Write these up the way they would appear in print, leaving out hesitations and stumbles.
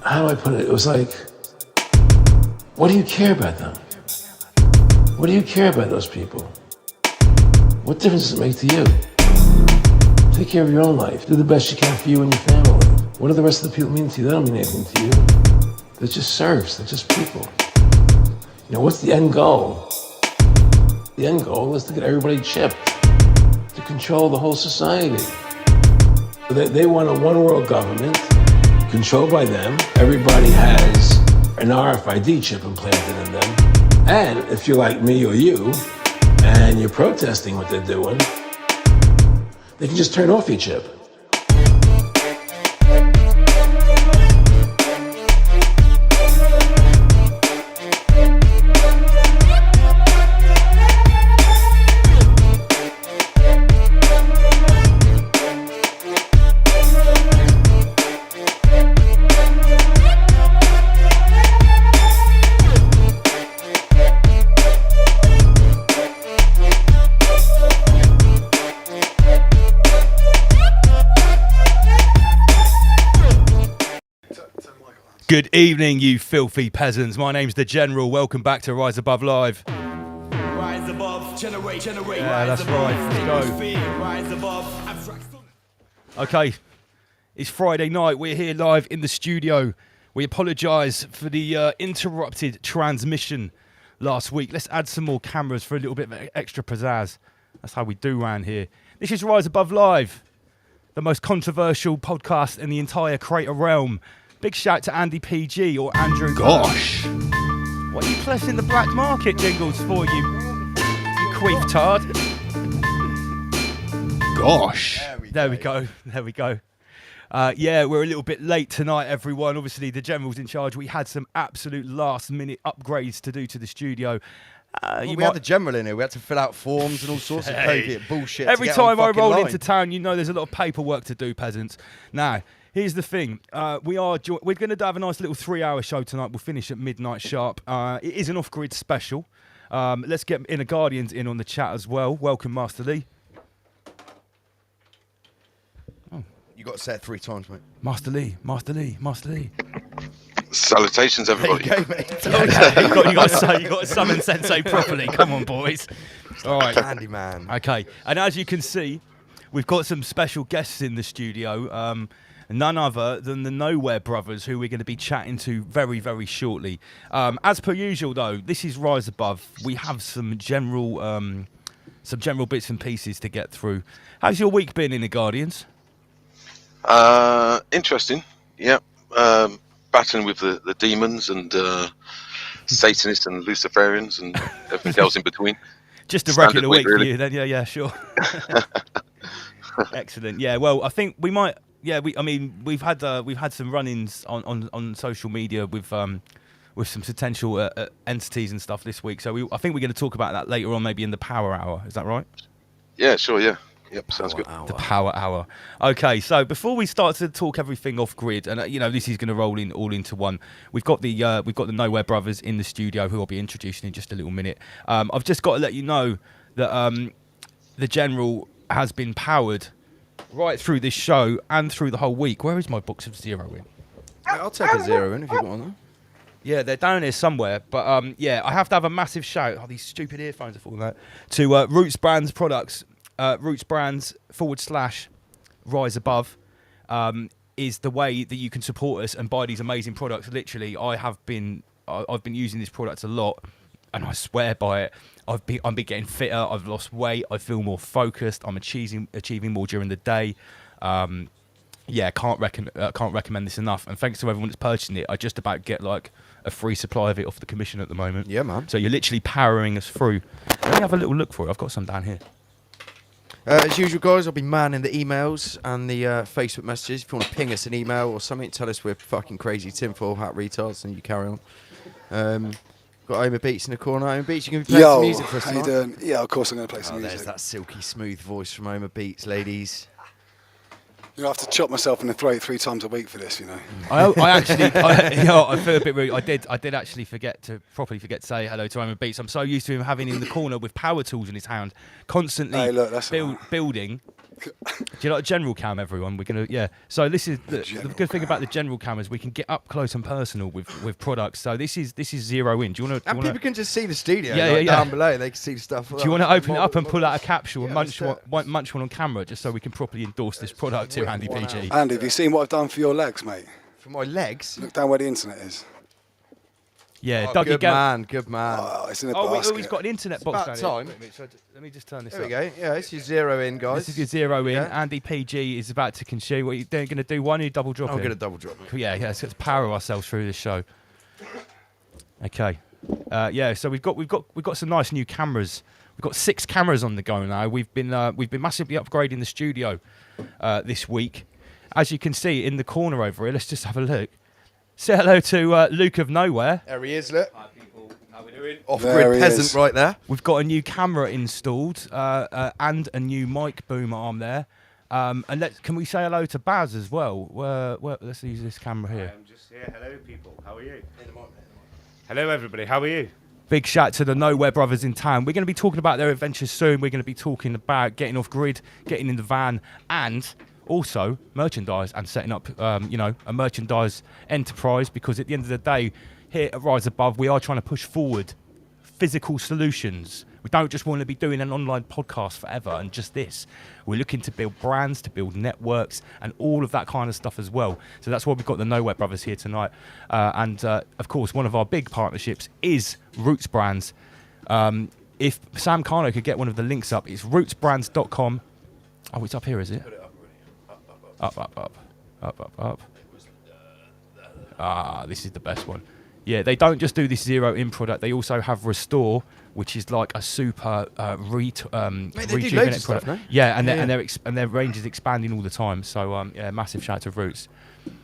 how do I put it? It was like, what do you care about them? What do you care about those people? What difference does it make to you? Take care of your own life. Do the best you can for you and your family. What do the rest of the people mean to you? They don't mean anything to you. They're just serfs. They're just people. You know, what's the end goal? The end goal is to get everybody chipped, to control the whole society. They want a one-world government controlled by them. Everybody has an RFID chip implanted in them. And if you're like me or you, and you're protesting what they're doing, they can just turn off your chip. Good evening, you filthy peasants. My name's The General. Welcome back to Rise Above Live. Rise above, generate, Yeah, that's right. Let's go. Okay, it's Friday night. We're here live in the studio. We apologise for the interrupted transmission last week. Let's add some more cameras for a little bit of extra pizzazz. That's how we do round here. This is Rise Above Live, the most controversial podcast in the entire creator realm. Big shout to Andy PG or Andrew. Gosh. What are you pressing the black market jingles for, you queef tard? Gosh. There we go. Yeah, we're a little bit late tonight, everyone. Obviously, the General's in charge. We had some absolute last-minute upgrades to do to the studio. We had the General in here. We had to fill out forms and all sorts of crazy bullshit. Every time I roll into town, you know there's a lot of paperwork to do, peasants. Now, here's the thing. We're going to have a nice little 3-hour show tonight. We'll finish at midnight sharp. It is an off-grid special. Let's get Inner Guardians in on the chat as well. Welcome, Master Lee. You got to say it 3 times, mate. Master Lee. Salutations, everybody. There you go, mate. you got to summon Sensei properly. Come on, boys. All right. Candy man. Okay. And as you can see, we've got some special guests in the studio. None other than the Nowh3r brothers, who we're going to be chatting to very, very shortly. As per usual, though, this is Rise Above. We have some general bits and pieces to get through. How's your week been, Inner Guardians? Interesting. Yeah. Battling with the demons and Satanists and Luciferians and everything else in between. Just a Standard regular week really. for you, then. Yeah, sure. Excellent. Yeah. Well, I think we might. Yeah. We've had some run-ins on social media with some potential entities and stuff this week. So I think we're going to talk about that later on, maybe in the Power Hour. Is that right? Yeah. Sure. Yeah. Yep, sounds good. The Power Hour. Okay, so before we start to talk everything off grid, and this is going to roll in all into one. We've got the Nowh3r brothers in the studio, who I'll be introducing in just a little minute. I've just got to let you know that the General has been powered right through this show and through the whole week. Where is my box of zero in? I'll take a 0 in if you got one. Yeah, they're down here somewhere. But I have to have a massive shout. Oh, these stupid earphones are falling out. To Roots Brands products. Roots Brands /Rise Above is the way that you can support us and buy these amazing products. Literally, I've been using these products a lot, and I swear by it. I've been getting fitter. I've lost weight. I feel more focused. I'm achieving more during the day. Can't recommend this enough. And thanks to everyone that's purchasing it. I just about get like a free supply of it off the commission at the moment. Yeah, man. So you're literally powering us through. Let me have a little look for it. I've got some down here. As usual, guys, I'll be manning the emails and the Facebook messages. If you want to ping us an email or something, tell us we're fucking crazy tinfoil hat retards, and you carry on. Got Homer Beats in the corner. Homer Beats, you can play some music for us tonight? How you doing? Yeah, of course I'm going to play some music. There's that silky smooth voice from Homer Beats, ladies. You have to chop myself in the throat 3 times a week for this, you know. I actually, I feel a bit rude. I did actually properly forget to say hello to Roman Beats. I'm so used to him having in the corner with power tools in his hand, constantly Hey, look, that's all right. building. Do you like a general cam, everyone? We're gonna, So this is the good thing about the general cam is we can get up close and personal with products. So this is 0 in. Do you want to? And people can just see the studio Yeah. down below. They can see the stuff. Do you want to open it up and pull out a capsule and munch one on camera, just so we can properly endorse this product to Andy PG? Andy, have you seen what I've done for your legs, mate? For my legs? Look down where the internet is. Yeah, Oh, Dougie, good go. man, good man. Oh, it's in a Oh, basket. he's got an internet box about down time. here. Wait, let me just turn this There we up. go. Yeah, this is 0 in, guys. This is your 0 in. Yeah. Andy PG is about to consume. What are you going to do? One, you double drop I'm it? going to double drop. Yeah, let's power ourselves through this show. Okay. So we've got some nice new cameras. We've got 6 cameras on the go now. We've been massively upgrading the studio this week. As you can see in the corner over here, let's just have a look. Say hello to Luke of Nowh3r3. There he is, look. Hi people, how we doing? There Off-grid he peasant is. right there. We've got a new camera installed and a new mic boom arm there. And can we say hello to Baz as well? Let's use this camera here. I'm just here. Hello people, how are you? Hello everybody, how are you? Big shout to the Nowh3r3 brothers in town. We're going to be talking about their adventures soon. We're going to be talking about getting off grid, getting in the van, and also merchandise and setting up, a merchandise enterprise. Because at the end of the day, here at Rise Above, we are trying to push forward physical solutions. We don't just want to be doing an online podcast forever and just this. We're looking to build brands, to build networks, and all of that kind of stuff as well. So that's why we've got the Nowh3r3 brothers here tonight. Of course, one of our big partnerships is Roots Brands. If Sam Carno could get one of the links up, it's rootsbrands.com. Oh, it's up here, is it? Up. This is the best one. Yeah, they don't just do this 0 in product. They also have Restore, which is like a super Mate, they do loads of rejuvenate stuff, product. no? Yeah, and their range is expanding all the time. So massive shout to Roots.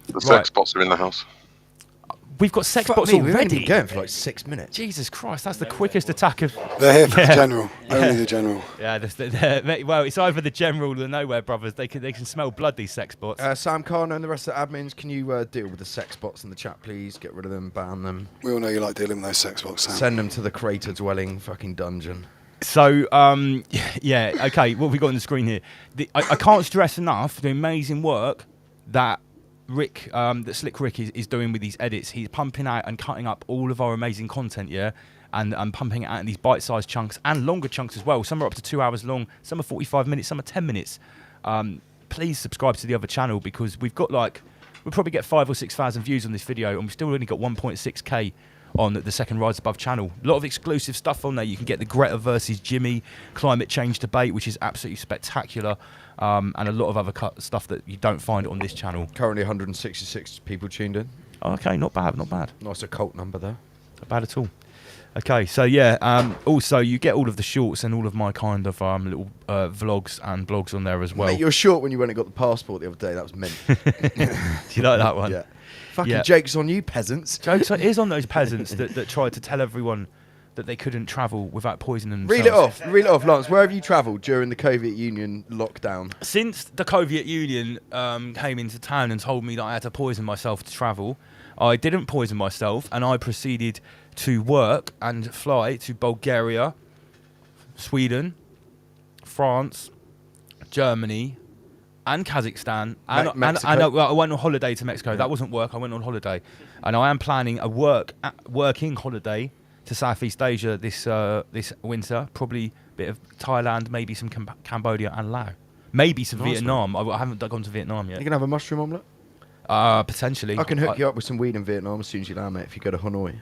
The sex bots are in the house. We've got sex Fuck bots me, we've only already. been going for like 6 minutes. Jesus Christ, that's the quickest attack of. They're here for the general. Only the general. Yeah, well, it's either the General or the Nowh3r brothers. They can smell blood, these sex bots. Sam Carno and the rest of the admins, can you deal with the sex bots in the chat, please? Get rid of them, ban them. We all know you like dealing with those sex bots, Sam. Send them to the crater dwelling fucking dungeon. So, okay, what have we got on the screen here? I can't stress enough the amazing work that Rick, that Slick Rick is doing with these edits. He's pumping out and cutting up all of our amazing content, and pumping it out in these bite-sized chunks and longer chunks as well. Some are up to 2 hours long, some are 45 minutes, some are 10 minutes. Please subscribe to the other channel because we'll probably get 5,000 or 6,000 views on this video, and we've still only got 1.6k on the second Rise Above channel. A lot of exclusive stuff on there. You can get the Greta versus Jimmy climate change debate, which is absolutely spectacular, and a lot of other stuff that you don't find on this channel. Currently 166 people tuned in. Okay, not bad. Nice occult number there. Not bad at all. Okay, so also you get all of the shorts and all of my kind of little vlogs and blogs on there as well. Mate, you were short when you went and got the passport the other day. That was mint. Do you like that one? Yeah. Fucking Yeah. joke's on you, peasants. Jokes is on those peasants that tried to tell everyone that they couldn't travel without poisoning Reel themselves. it off, Lance. Where have you travelled during the Soviet Union lockdown? Since the Soviet Union came into town and told me that I had to poison myself to travel, I didn't poison myself, and I proceeded to work and fly to Bulgaria, Sweden, France, Germany, and Kazakhstan. And Mexico. I went on holiday to Mexico. That wasn't work. I went on holiday. And I am planning a working holiday to Southeast Asia this winter. Probably a bit of Thailand, maybe some Cambodia and Laos. Maybe some Nice, Vietnam. I haven't gone to Vietnam yet. You can have a mushroom omelette? Potentially. I can hook you up with some weed in Vietnam as soon as you land, mate, if you go to Hanoi.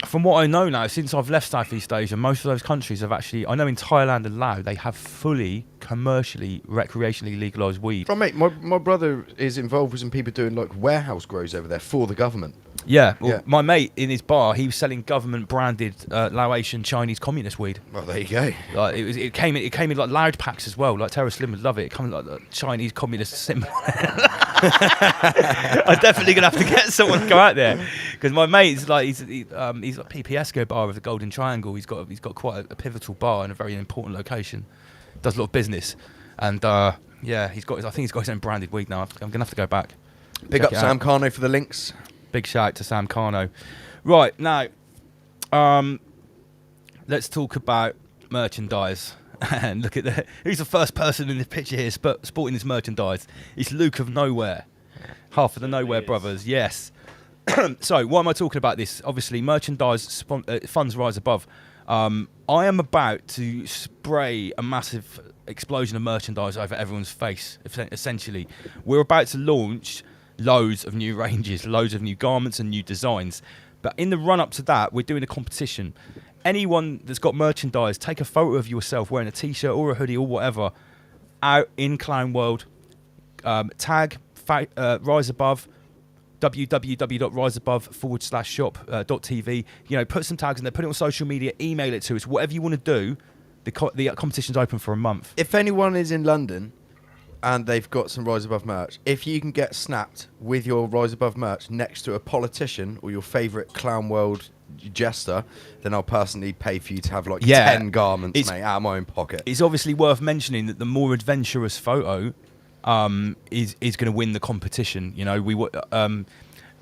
From what I know now, since I've left Southeast Asia, most of those countries have actually, I know in Thailand and Laos, they have fully, commercially, recreationally legalised weed. Oh, mate, my brother is involved with some people doing like warehouse grows over there for the government. Yeah, well, Yeah. my mate in his bar, he was selling government-branded Laotian Chinese communist weed. Well, there you go. Like it came in like loud packs as well. Like Terror Slim would love it. It came in like the Chinese communist symbol. I'm definitely gonna have to get someone to go out there because my mate's like he's like PP Escobar of the Golden Triangle. He's got quite a pivotal bar in a very important location. Does a lot of business, and Yeah, I think he's got his own branded weed now. I'm gonna have to go back. Big Check up it Sam out. Carno for the links. Big shout out to Sam Carno. Right now, let's talk about merchandise. And look at who's the first person in the picture here sporting this merchandise? It's Luke of Nowhere, half of the Nowhere brothers. Yes. So why am I talking about this? Obviously, merchandise funds rise above. I am about to spray a massive explosion of merchandise over everyone's face. Essentially, we're about to launch loads of new ranges, loads of new garments and new designs. But in the run up to that, we're doing a competition. Anyone that's got merchandise, take a photo of yourself wearing a t-shirt or a hoodie or whatever out in Clown World. Tag Rise Above, www.riseabove/shop.tv. Put some tags in there, put it on social media, email it to us, whatever you want to do. The competition's open for a month. If anyone is in London and they've got some Rise Above merch, if you can get snapped with your Rise Above merch next to a politician or your favourite Clown World jester, then I'll personally pay for you to have 10 garments, mate, out of my own pocket. It's obviously worth mentioning that the more adventurous photo is going to win the competition.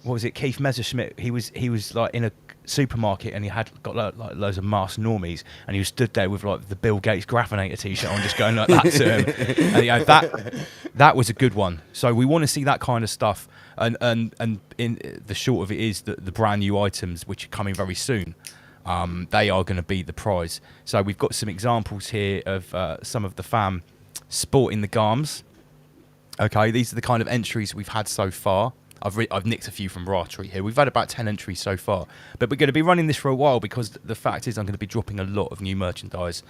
What was it? Keith Messerschmidt. He was like in a supermarket and he had got loads of masked normies and he was stood there with the Bill Gates Graffinator t-shirt on, just going like that to him. And that was a good one. So we want to see that kind of stuff. And in the short of it is that the brand new items which are coming very soon, they are going to be the prize. So we've got some examples here of some of the fam sporting the garms. Okay, these are the kind of entries we've had so far. I've nicked a few from Nowh3r3 here. We've had about 10 entries so far. But we're going to be running this for a while because the fact is I'm going to be dropping a lot of new merchandise,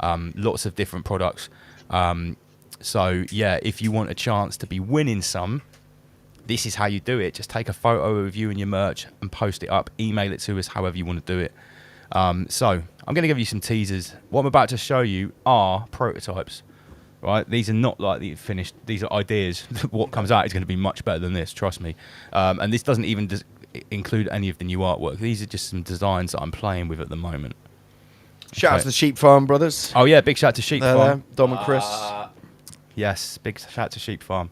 lots of different products. So, yeah, if you want a chance to be winning some, this is how you do it. Just take a photo of you and your merch and post it up. Email it to us, however you want to do it. So, I'm going to give you some teasers. What I'm about to show you are prototypes. Right, these are not like the finished. These are ideas. What comes out is going to be much better than this, trust me. And this doesn't even include any of the new artwork. These are just some designs that I'm playing with at the moment. Shout out to the Sheep Farm brothers. Oh yeah, big shout out to Sheep Farm. Dom and Chris. Yes, big shout out to Sheep Farm.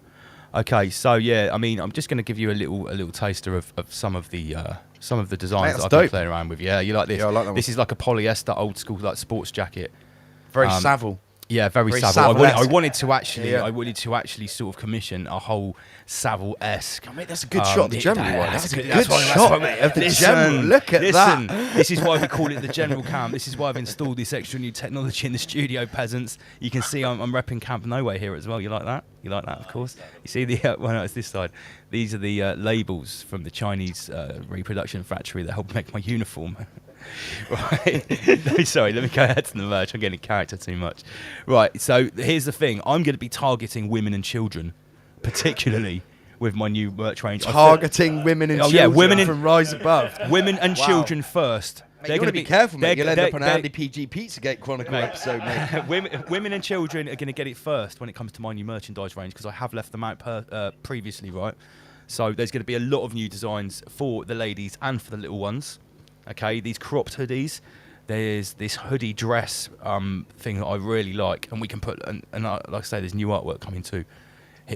Okay, so yeah, I mean, I'm just going to give you a little taster of some of the designs that I've been playing around with. Yeah, you like this? Yeah, I like that one. This is like a polyester old school sports jacket. Very Savile. Yeah, very Savile. Savile-esque. I wanted to actually sort of commission a whole Savile-esque. Oh, mate, that's a good shot of the General one. That's a good shot of the General. Look at that. This is why we call it the General Cam. This is why I've installed this extra new technology in the studio, peasants. You can see I'm repping Camp Nowhere here as well. You like that? You like that, of course. You see the it's this side. These are the labels from the Chinese reproduction factory that helped make my uniform. Right. No, sorry, let me go ahead to the merch. I'm getting character too much. Right, so here's the thing. I'm going to be targeting women and children, particularly with my new merch range. Targeting women and children women from Rise Above. Women and children first. Mate, you've got to be careful, mate. You'll end up on an Andy PG Pizzagate Chronicle episode, mate. women and children are going to get it first when it comes to my new merchandise range because I have left them out previously, right? So there's going to be a lot of new designs for the ladies and for the little ones. Okay, these cropped hoodies. There's this hoodie dress thing that I really like, and we can put and like I say, there's new artwork coming too.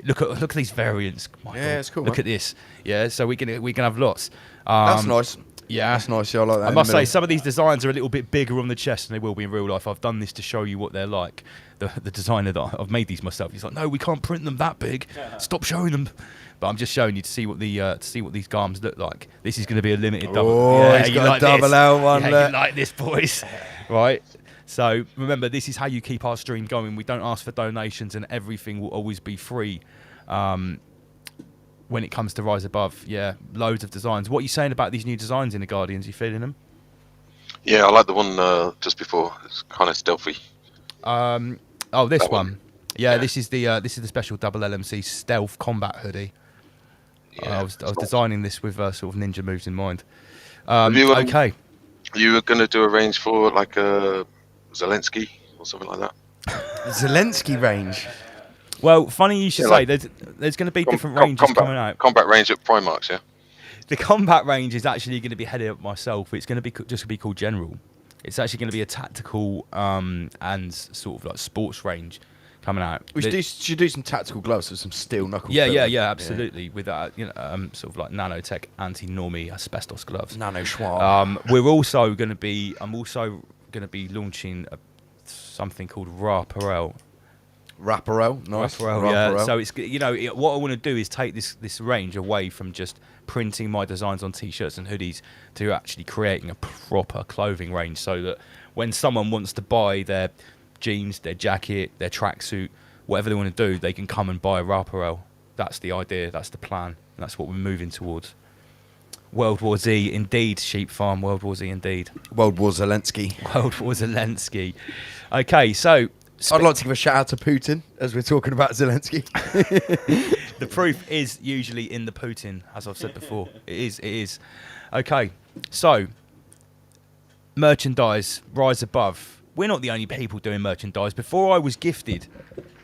Look at these variants. My God. It's cool. Look at this. Yeah, so we can have lots. That's nice. Yeah, that's nice. Yeah, I like that. I must say, some of these designs are a little bit bigger on the chest than they will be in real life. I've done this to show you what they're like. The designer that I've made these myself, he's like, no, we can't print them that big. Stop showing them. But I'm just showing you to see what these garms look like. This is going to be a limited double. Oh, he's got a double L one. Yeah, you like this, boys, right? So remember, this is how you keep our stream going. We don't ask for donations, and everything will always be free. When it comes to Rise Above, yeah, loads of designs. What are you saying about these new designs in the Guardians? You feeling them? Yeah, I like the one just before. It's kind of stealthy. This one. Yeah, this is the special double LMC stealth combat hoodie. Yeah, I was designing this with sort of ninja moves in mind. Okay. You were going to do a range for like a Zelensky or something like that? Zelensky range? Well, funny you should say. There's going to be different ranges coming out. Combat range at Primarks, yeah? The combat range is actually going to be headed up myself. It's going to be just be called General. It's actually going to be a tactical and sort of like sports range. coming out. We should do some tactical gloves with some steel knuckle. Yeah, absolutely. With that, sort of like nanotech anti-normie asbestos gloves. Nano Schwab. We're also going to be. I'm also going to be launching something called Nowh3r3. Nowh3r3, nice. Nowh3r3, yeah. So it's what I want to do is take this range away from just printing my designs on t-shirts and hoodies to actually creating a proper clothing range, so that when someone wants to buy their jeans, their jacket, their tracksuit, whatever they want to do, they can come and buy a Nowh3r3. That's the idea. That's the plan. And that's what we're moving towards. World War Z, indeed, Sheep Farm. World War Z, indeed. World War Zelensky. World War Zelensky. Okay, so I'd like to give a shout out to Putin as we're talking about Zelensky. the proof is usually in the Putin, as I've said before. It is. Okay, so merchandise, Rise Above. We're not the only people doing merchandise. Before I was gifted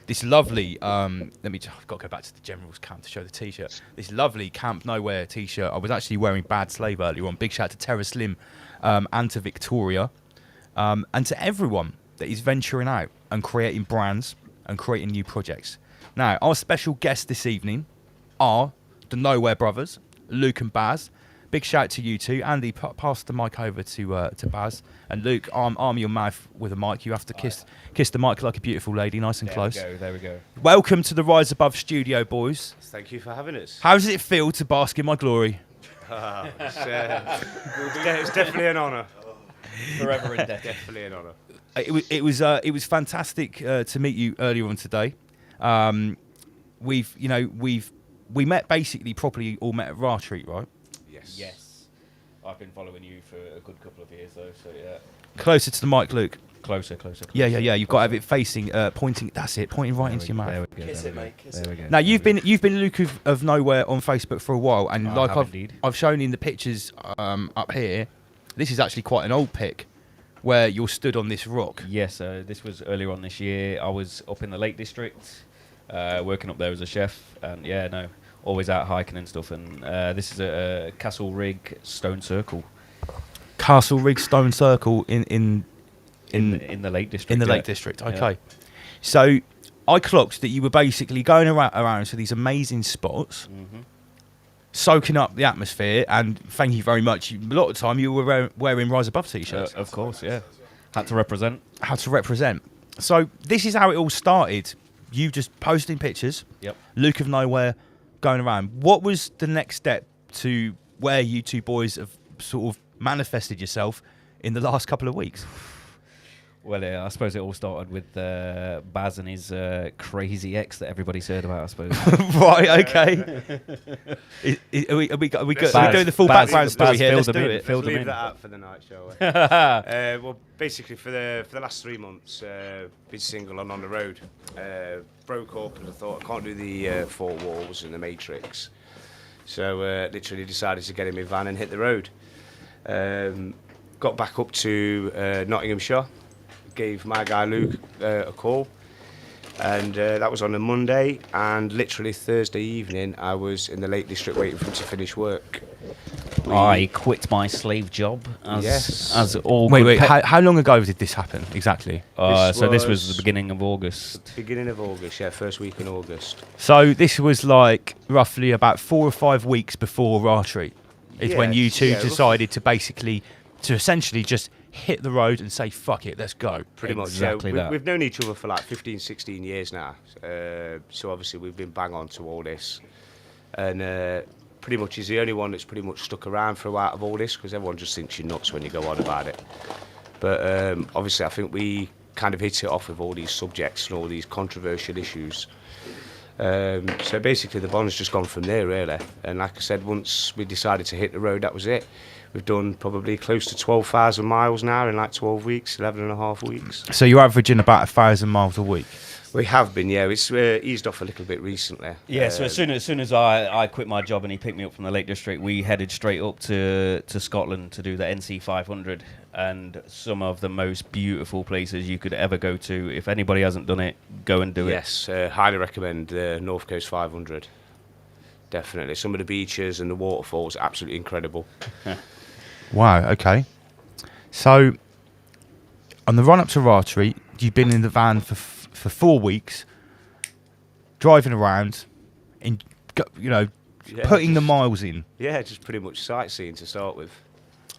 this lovely, I've got to go back to the General's camp to show the t-shirt. This lovely Camp Nowhere t-shirt. I was actually wearing Bad Slave earlier on. Big shout out to Terra Slim and to Victoria and to everyone that is venturing out and creating brands and creating new projects. Now, our special guests this evening are the Nowh3r brothers, Luke and Baz. Big shout out to you two. Andy, pass the mic over to Baz. And Luke, arm your mouth with a mic. You have to kiss the mic like a beautiful lady, nice and close. There we go. Welcome to the Rise Above studio, boys. Thank you for having us. How does it feel to bask in my glory? It's definitely an honour. Forever in debt. Definitely an honour. It was fantastic to meet you earlier on today. We met basically properly all met at Nowh3r3, right? Yes. I've been following you for a good couple of years though, so yeah. Closer to the mic, Luke. Closer. Yeah. You've got to have it facing, pointing. That's it, pointing right into your mouth. Kiss it, mate. Kiss it. Now you've been Luke of Nowh3r on Facebook for a while, and like I've shown in the pictures up here. This is actually quite an old pic, where you're stood on this rock. Yes, this was earlier on this year. I was up in the Lake District, working up there as a chef, and always out hiking and stuff. And this is a Castle Rig Stone Circle. Castle Rig Stone Circle in the Lake District. In the Lake District. Okay, so I clocked that you were basically going around to these amazing spots. Mm-hmm. Soaking up the atmosphere, and thank you very much. A lot of the time you were wearing Rise Above t-shirts. Of course, yeah. Had to represent. So this is how it all started. You just posting pictures. Yep. Luke of Nowh3r going around. What was the next step to where you two boys have sort of manifested yourself in the last couple of weeks? Well, I suppose it all started with Baz and his crazy ex that everybody's heard about, I suppose. Right, okay. Are we doing the full background story here? Let's do it. Let's leave that out for the night show. Well, basically for the last 3 months, been single and on the road. Broke up and I thought I can't do the 4 walls and the Matrix. So literally decided to get in my van and hit the road. Got back up to Nottinghamshire. Gave my guy Luke a call, and that was on a Monday, and literally Thursday evening I was in the Lake District waiting for him to finish work. I quit my slave job as all. Wait, how long ago did this happen exactly? This was the beginning of August. Beginning of August, yeah, first week in August. So this was like roughly about 4 or 5 weeks before Nowh3r3 is when you two decided to essentially just hit the road and say, fuck it, let's go. Pretty much, exactly that. We've known each other for like 15, 16 years now. So obviously we've been bang on to all this. And pretty much he's the only one that's pretty much stuck around throughout of all this, because everyone just thinks you're nuts when you go on about it. But obviously I think we kind of hit it off with all these subjects and all these controversial issues. So basically the bond's just gone from there, really. And like I said, once we decided to hit the road, that was it. We've done probably close to 12,000 miles now in like 12 weeks, 11 and a half weeks. So you're averaging about 1,000 miles a week? We have been, yeah. It's eased off a little bit recently. Yeah, so as soon as I quit my job and he picked me up from the Lake District, we headed straight up to Scotland to do the NC 500, and some of the most beautiful places you could ever go to. If anybody hasn't done it, go and do it. Yes, highly recommend the North Coast 500. Definitely. Some of the beaches and the waterfalls, absolutely incredible. Wow, okay. So, on the run-up to Nowh3r3, you've been in the van for 4 weeks, driving around, and putting the just- miles in. Yeah, just pretty much sightseeing to start with.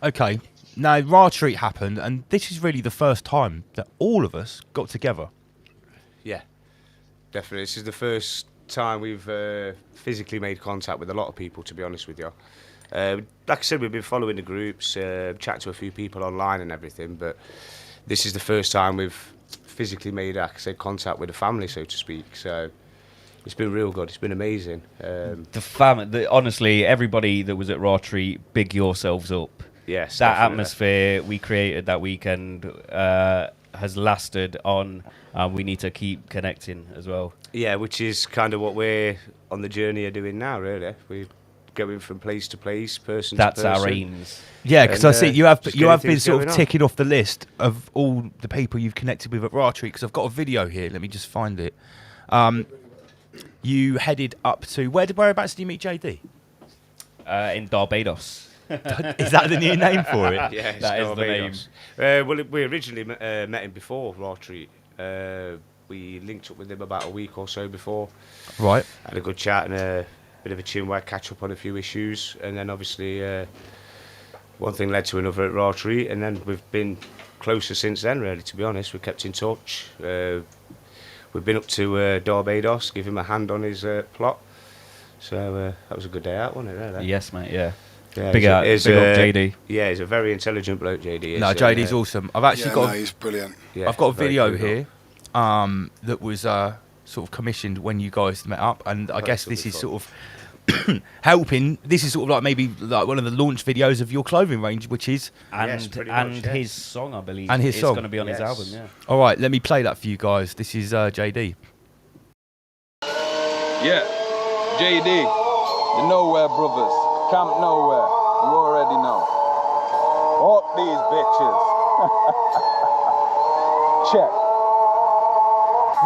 Okay. Now, Nowh3r3 happened, and this is really the first time that all of us got together. Yeah, definitely. This is the first time we've physically made contact with a lot of people, to be honest with you. Like I said, we've been following the groups, chatting to a few people online and everything, but this is the first time we've physically made, like I said, contact with the family, so to speak. So it's been real good. It's been amazing. Honestly, everybody that was at Nowh3r3, big yourselves up. Yes, That definitely. atmosphere we created that weekend has lasted on. We need to keep connecting as well. Yeah, which is kind of what we're on the journey of doing now, really. We're going from place to place, person That's to person. our aims. Yeah, because And, I see you have just you have getting been things sort of going on. ticking off the list of all the people you've connected with at Nowh3r3. Because I've got a video here. Let me just find it. You headed up to whereabouts did you meet JD? In Barbados. Is that the new name for it? Yeah, it's That is the Barbados. Well, we originally met him before Nowh3r3. We linked up with him about a week or so before. Right. Had a good chat and a bit of a chin wag, catch up on a few issues, and then obviously one thing led to another at Nowh3r3, and then we've been closer since then. Really, to be honest, we kept in touch. We've been up to Barbados, give him a hand on his plot. So that was a good day out, wasn't it? Really? Yes, mate. Yeah. Yeah, Big up JD. Yeah, he's a very intelligent bloke, JD. Is, No, JD's awesome. I've actually got. he's brilliant. Yeah, I've got a very video cool here that was sort of commissioned when you guys met up, and I guess this is sort of helping. This is sort of like maybe like one of the launch videos of your clothing range, which is. Yes, And pretty and much, yeah. his song, I believe, And his is song. going to be on his Yes. album. Yeah. All right, let me play that for you guys. This is JD. Yeah, JD, the Nowhere Brothers, Camp Nowhere, you already know. Fuck these bitches. Check.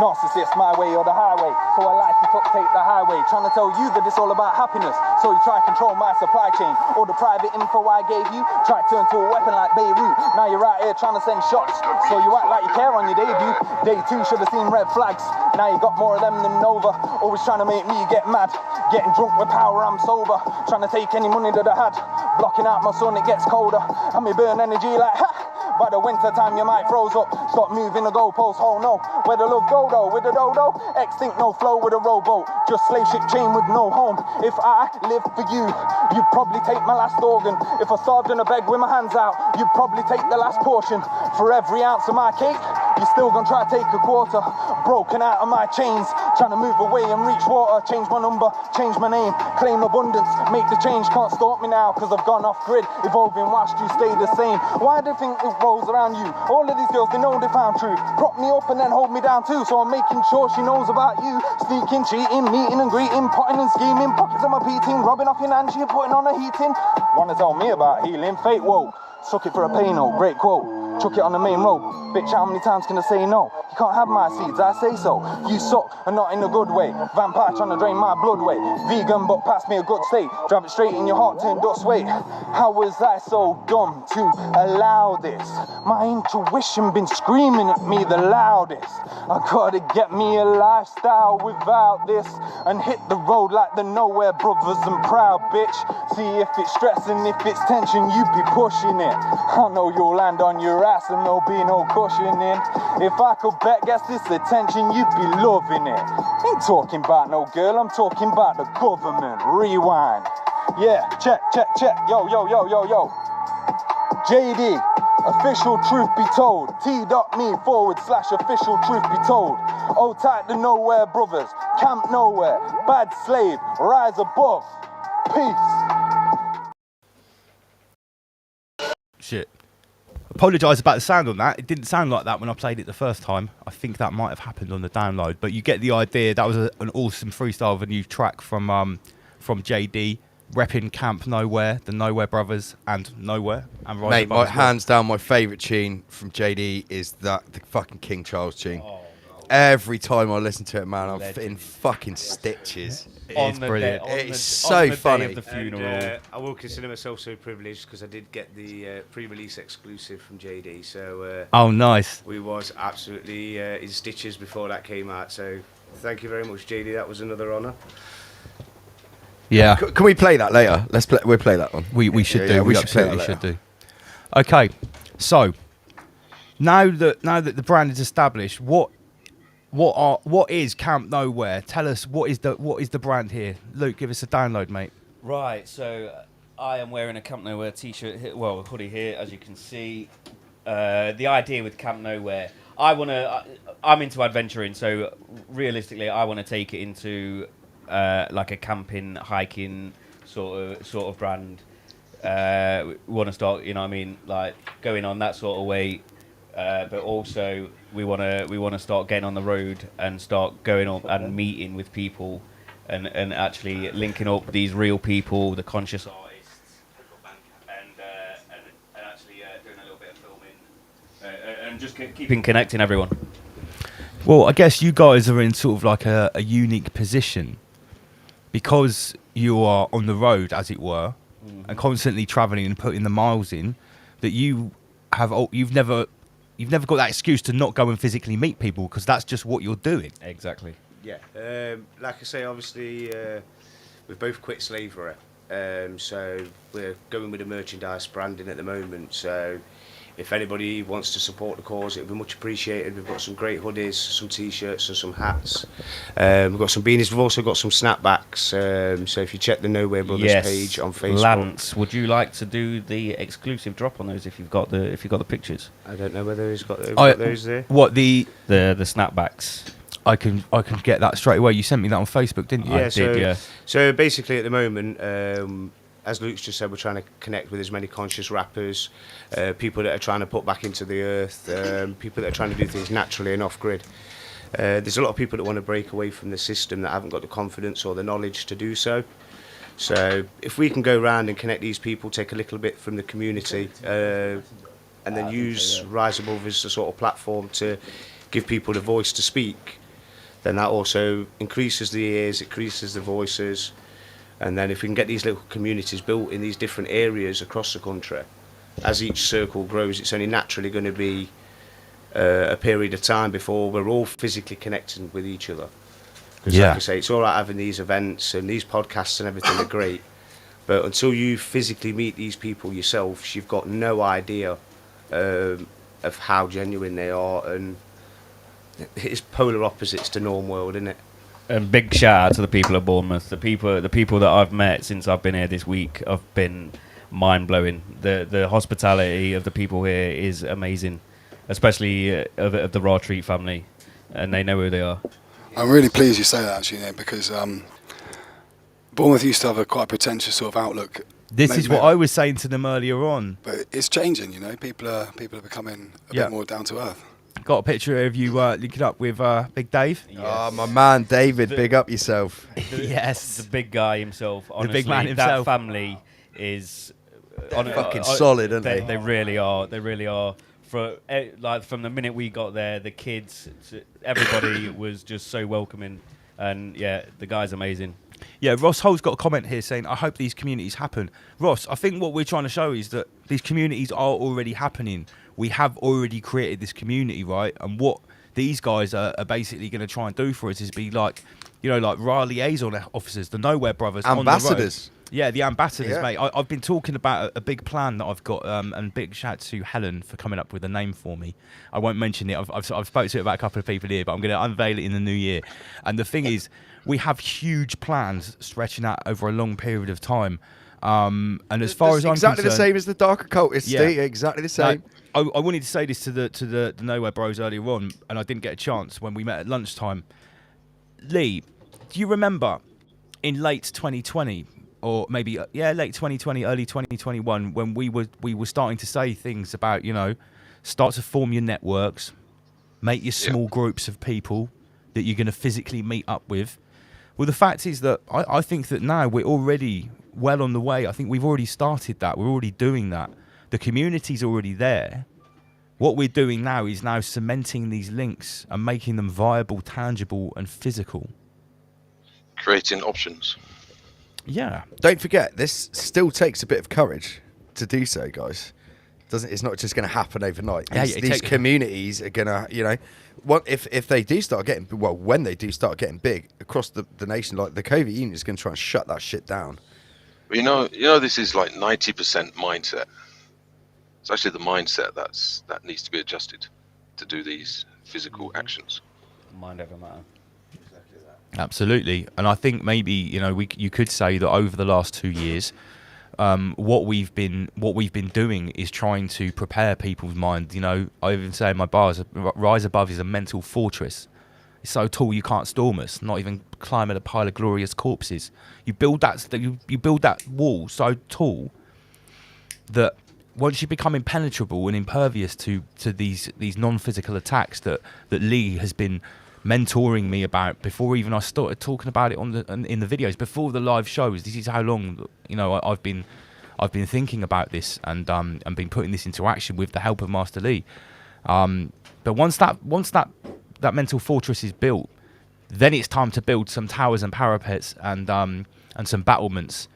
Narcissist, my way or the highway. So I like to take the highway. Trying to tell you that it's all about happiness. So you try to control my supply chain. All the private info I gave you, try to turn to a weapon like Beirut. Now you're out here trying to send shots. So you act like you care on your debut. Day 2 should have seen red flags. Now you got more of them than Nova. Always trying to make me get mad. Getting drunk with power, I'm sober. Trying to take any money that I had. Blocking out my sun, it gets colder. And me burn energy like ha. By the winter time you might froze up. Stop moving the goalpost, oh no. Where the love go though, with the dodo. Extinct, no flow with a rowboat. Just slave ship chain with no home. If I lived for you, you'd probably take my last organ. If I starved in a beg with my hands out, you'd probably take the last portion. For every ounce of my cake, you're still gonna try to take a quarter. Broken out of my chains, trying to move away and reach water. Change my number, change my name, claim abundance. Make the change, can't stop me now, cause I've gone off grid. Evolving whilst you stay the same. Why do you think it rolls around you? All of these girls, they know they found truth. Prop me up and then hold me down too. So I'm making sure she knows about you. Sneaking, cheating, meeting and greeting, potting and scheming. Pockets of my P-team, rubbing off your Nancy and putting on a heating. Wanna tell me about healing? Fate, whoa. Suck it for a pay note, great quote. Chuck it on the main road. Bitch, how many times can I say no? You can't have my seeds, I say so. You suck, and not in a good way. Vampire trying to drain my blood way. Vegan, but pass me a good state. Drive it straight in your heart, turn dust weight. How was I so dumb to allow this? My intuition been screaming at me the loudest. I gotta get me a lifestyle without this. And hit the road like the Nowhere Brothers and proud, bitch. See if it's stressing, if it's tension, you be pushing it. I know you'll land on your ass and there'll be no cushioning. If I could bet, guess this attention, you'd be loving it. Ain't talking about no girl, I'm talking about the government. Rewind. Yeah, check, check, check. Yo, yo, yo, yo, yo. JD, official truth be told. T.me/official truth be told. Hold tight the Nowhere Brothers. Camp Nowhere. Bad slave. Rise above. Peace. Shit. Apologise about the sound on that. It didn't sound like that when I played it the first time. I think that might have happened on the download, but you get the idea. That was an awesome freestyle of a new track from JD, repping Camp Nowhere, the Nowhere Brothers, and Nowhere. And Rise Mate, Above my as well. hands down, my favourite tune from JD is the fucking King Charles tune. Every time I listen to it, man, I'm in fucking stitches. It's brilliant. It's so funny. Of the funeral. And, I will consider myself so privileged because I did get the pre-release exclusive from JD. So Oh, nice. we was absolutely in stitches before that came out. So Thank you very much, JD. That was another honour. Yeah, Can we play that later? We'll play that one. we should do. Yeah, we should play that absolutely later. should do. Okay, so now that the brand is established, what is Camp Nowhere? Tell us what is the brand here. Luke, give us a download, mate. Right, so I am wearing a Camp Nowhere t-shirt, a hoodie here, as you can see. The idea with Camp Nowhere, I'm into adventuring, so realistically, I want to take it into like a camping, hiking sort of brand. We want to start, you know what I mean, like going on that sort of way. But also we want to start getting on the road and start going up and meeting with people and actually linking up these real people, the conscious artists, and actually doing a little bit of filming and just keeping connecting everyone. Well, I guess you guys are in sort of like a unique position because you are on the road, as it were, and constantly travelling and putting the miles in. That you've never got that excuse to not go and physically meet people because that's just what you're doing. Exactly. Yeah. Like I say, obviously, we've both quit slavery. So we're going with the merchandise branding at the moment. So if anybody wants to support the cause, it would be much appreciated. We've got some great hoodies, some t-shirts and some hats. We've got some beanies. We've also got some snapbacks. So if you check the Nowh3r Brothers page on Facebook. Lance, would you like to do the exclusive drop on those if you've got the pictures? I don't know whether he's got those there. What the snapbacks? I can get that straight away. You sent me that on Facebook, didn't you? Yeah, I did, yeah. So basically, at the moment, as Luke's just said, we're trying to connect with as many conscious rappers, people that are trying to put back into the earth, people that are trying to do things naturally and off-grid. There's a lot of people that want to break away from the system that haven't got the confidence or the knowledge to do so. So if we can go around and connect these people, take a little bit from the community, and then use Rise Above as a sort of platform to give people the voice to speak, then that also increases the ears, increases the voices. And then if we can get these little communities built in these different areas across the country, as each circle grows, it's only naturally going to be a period of time before we're all physically connecting with each other. Because like I say, it's all right having these events and these podcasts and everything are great, but until you physically meet these people yourself, you've got no idea of how genuine they are, and it's polar opposites to norm world, isn't it? And big shout out to the people of Bournemouth. The people that I've met since I've been here this week have been mind blowing. The hospitality of the people here is amazing, especially of the Nowh3r3 family, and they know who they are. I'm really pleased you say that, actually, Nick, because Bournemouth used to have a quite pretentious sort of outlook. This is what I was saying to them earlier on. But it's changing, you know. People are becoming a bit more down to earth. Got a picture of you linking up with Big Dave. Yes. Oh, my man, David, big up yourself. Yes. The big guy himself. Honestly, the big man himself. That family is fucking solid, aren't they? They really are. They really are. From the minute we got there, the kids, everybody was just so welcoming, and yeah, the guy's amazing. Yeah, Ross Hull's got a comment here saying, I hope these communities happen. Ross, I think what we're trying to show is that these communities are already happening. We have already created this community, right? And what these guys are basically going to try and do for us is be like, you know, like RAR liaison officers, the Nowh3r Brothers. Ambassadors. Yeah, the ambassadors, Yeah. mate. I've been talking about a big plan that I've got, and big shout to Helen for coming up with a name for me. I won't mention it. I've spoken to it about a couple of people here, but I'm going to unveil it in the new year. And the thing is, we have huge plans stretching out over a long period of time. And as far as I'm exactly concerned, the same as the dark occultists, Yeah. Steve. Exactly the same. I wanted to say this to the Nowh3r Bros earlier on, and I didn't get a chance when we met at lunchtime. Lee, do you remember in late 2020, or maybe late 2020, early 2021, when we were starting to say things about, you know, start to form your networks, make your small groups of people that you're going to physically meet up with. Well, the fact is that I think that now we're already well on the way. I think we've already started that. We're already doing that. The community's already there. What we're doing now is now cementing these links and making them viable, tangible, and physical. Creating options. Yeah. Don't forget, this still takes a bit of courage to do so, guys. It's not just going to happen overnight. Yeah, These communities are going to, you know, if they do start getting, well, when they do start getting big across the nation, like the Covert Union is going to try and shut that shit down. You know, this is like 90% mindset. It's actually the mindset that needs to be adjusted to do these physical actions. Mind over matter. Absolutely, and I think maybe you could say that over the last 2 years, what we've been doing is trying to prepare people's mind. You know, I even say in my bars, Rise Above is a mental fortress. It's so tall you can't storm us. Not even climbing a pile of glorious corpses. You build that wall so tall that once you become impenetrable and impervious to these non-physical attacks that Lee has been mentoring me about before even I started talking about it in the videos, before the live shows. This is how long I've been thinking about this and been putting this into action with the help of Master Lee. But once that mental fortress is built, then it's time to build some towers and parapets and some battlements.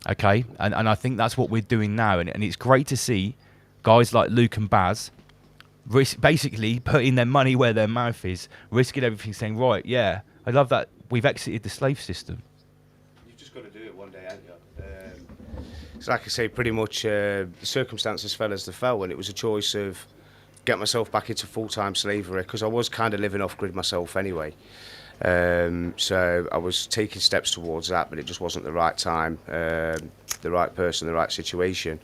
Okay, and I think that's what we're doing now, and it's great to see guys like Luke and Baz basically putting their money where their mouth is, risking everything, saying, right, yeah, I love that we've exited the slave system. You've just got to do it one day, haven't you? So like I say, pretty much the circumstances fell as they fell, and it was a choice of get myself back into full-time slavery, because I was kind of living off-grid myself anyway. So I was taking steps towards that, but it just wasn't the right time, the right person, the right situation.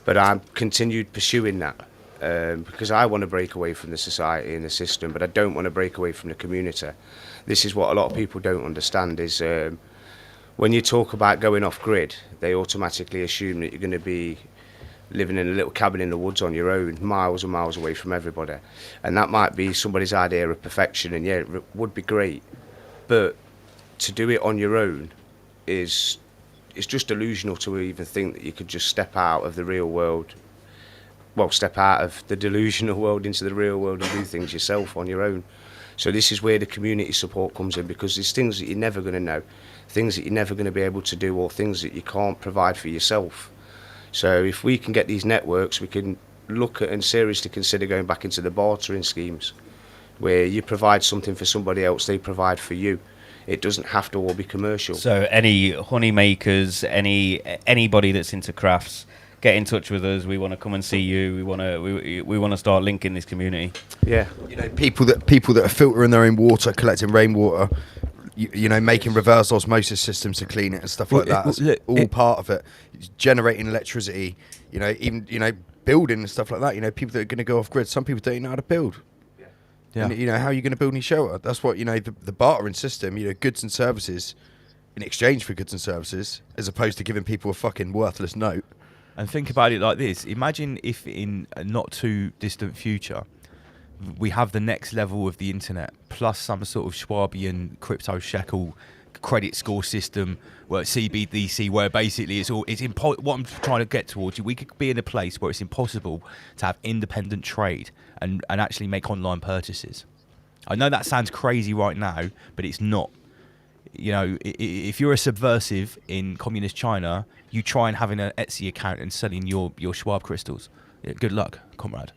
But I continued pursuing that. Because I want to break away from the society and the system, but I don't want to break away from the community. This is what a lot of people don't understand is when you talk about going off grid, they automatically assume that you're going to be living in a little cabin in the woods on your own, miles and miles away from everybody. And that might be somebody's idea of perfection, and yeah, it would be great. But to do it on your own it's just delusional to even think that you could just step out of the real world. Well, step out of the delusional world into the real world and do things yourself on your own. So this is where the community support comes in, because there's things that you're never going to know, things that you're never going to be able to do, or things that you can't provide for yourself. So if we can get these networks, we can look at and seriously consider going back into the bartering schemes, where you provide something for somebody else, they provide for you. It doesn't have to all be commercial. So any honey makers, anybody that's into crafts, get in touch with us. We want to come and see you. We want to start linking this community. Yeah, you know, people that are filtering their own water, collecting rainwater, you know, making reverse osmosis systems to clean it and stuff like that. That's all part of it. It's generating electricity. You know, even building and stuff like that. You know, people that are going to go off grid. Some people don't even know how to build. Yeah. And, you know, how are you going to build any shelter? That's what, you know, the bartering system. You know, goods and services in exchange for goods and services, as opposed to giving people a fucking worthless note. And think about it like this. Imagine if in a not too distant future, we have the next level of the internet, plus some sort of Schwabian crypto shekel credit score system, where CBDC, where basically what I'm trying to get towards you, we could be in a place where it's impossible to have independent trade and actually make online purchases. I know that sounds crazy right now, but it's not. You know, if you're a subversive in communist China, you try and having an Etsy account and selling your Schwab crystals. Yeah, good luck, comrade.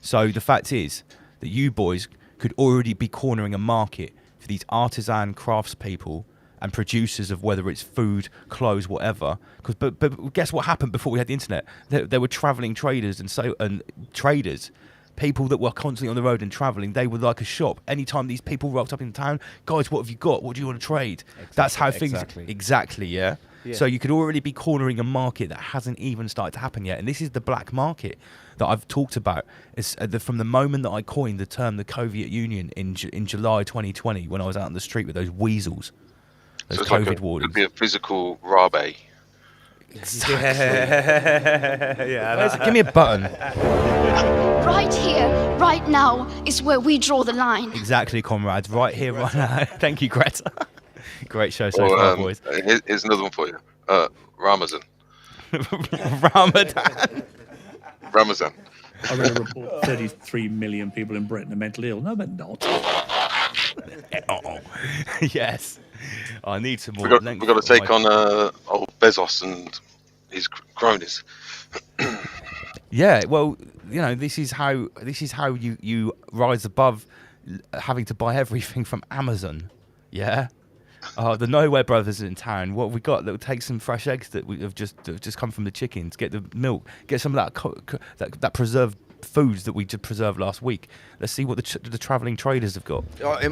So the fact is that you boys could already be cornering a market for these artisan craftspeople and producers of whether it's food, clothes, whatever. But guess what happened before we had the internet? There were travelling traders and traders. People that were constantly on the road and travelling, they were like a shop. Anytime these people rocked up in town, guys, what have you got? What do you want to trade? That's how things... Exactly, yeah? So you could already be cornering a market that hasn't even started to happen yet. And this is the black market that I've talked about. It's from the moment that I coined the term the Covert Union in July 2020, when I was out on the street with those weasels, those COVID wardens. It could be a physical rabe. Exactly. Yeah, give me a button. Right here, right now, is where we draw the line. Exactly, comrades. Right here, right now. Thank you, Greta. Great show so far, boys. Here's another one for you. Ramazan. Ramazan. I read a report, 33 million people in Britain are mentally ill. No, they're not. Yes. I need some more. We've got to take on old Bezos and his cronies. Yeah, well, this is how you rise above having to buy everything from Amazon. Yeah. The Nowhere brothers are in town. What have we got? That'll take some fresh eggs that have just come from the chickens. Get the milk. Get some of that preserved foods that we just preserved last week. Let's see what the travelling traders have got.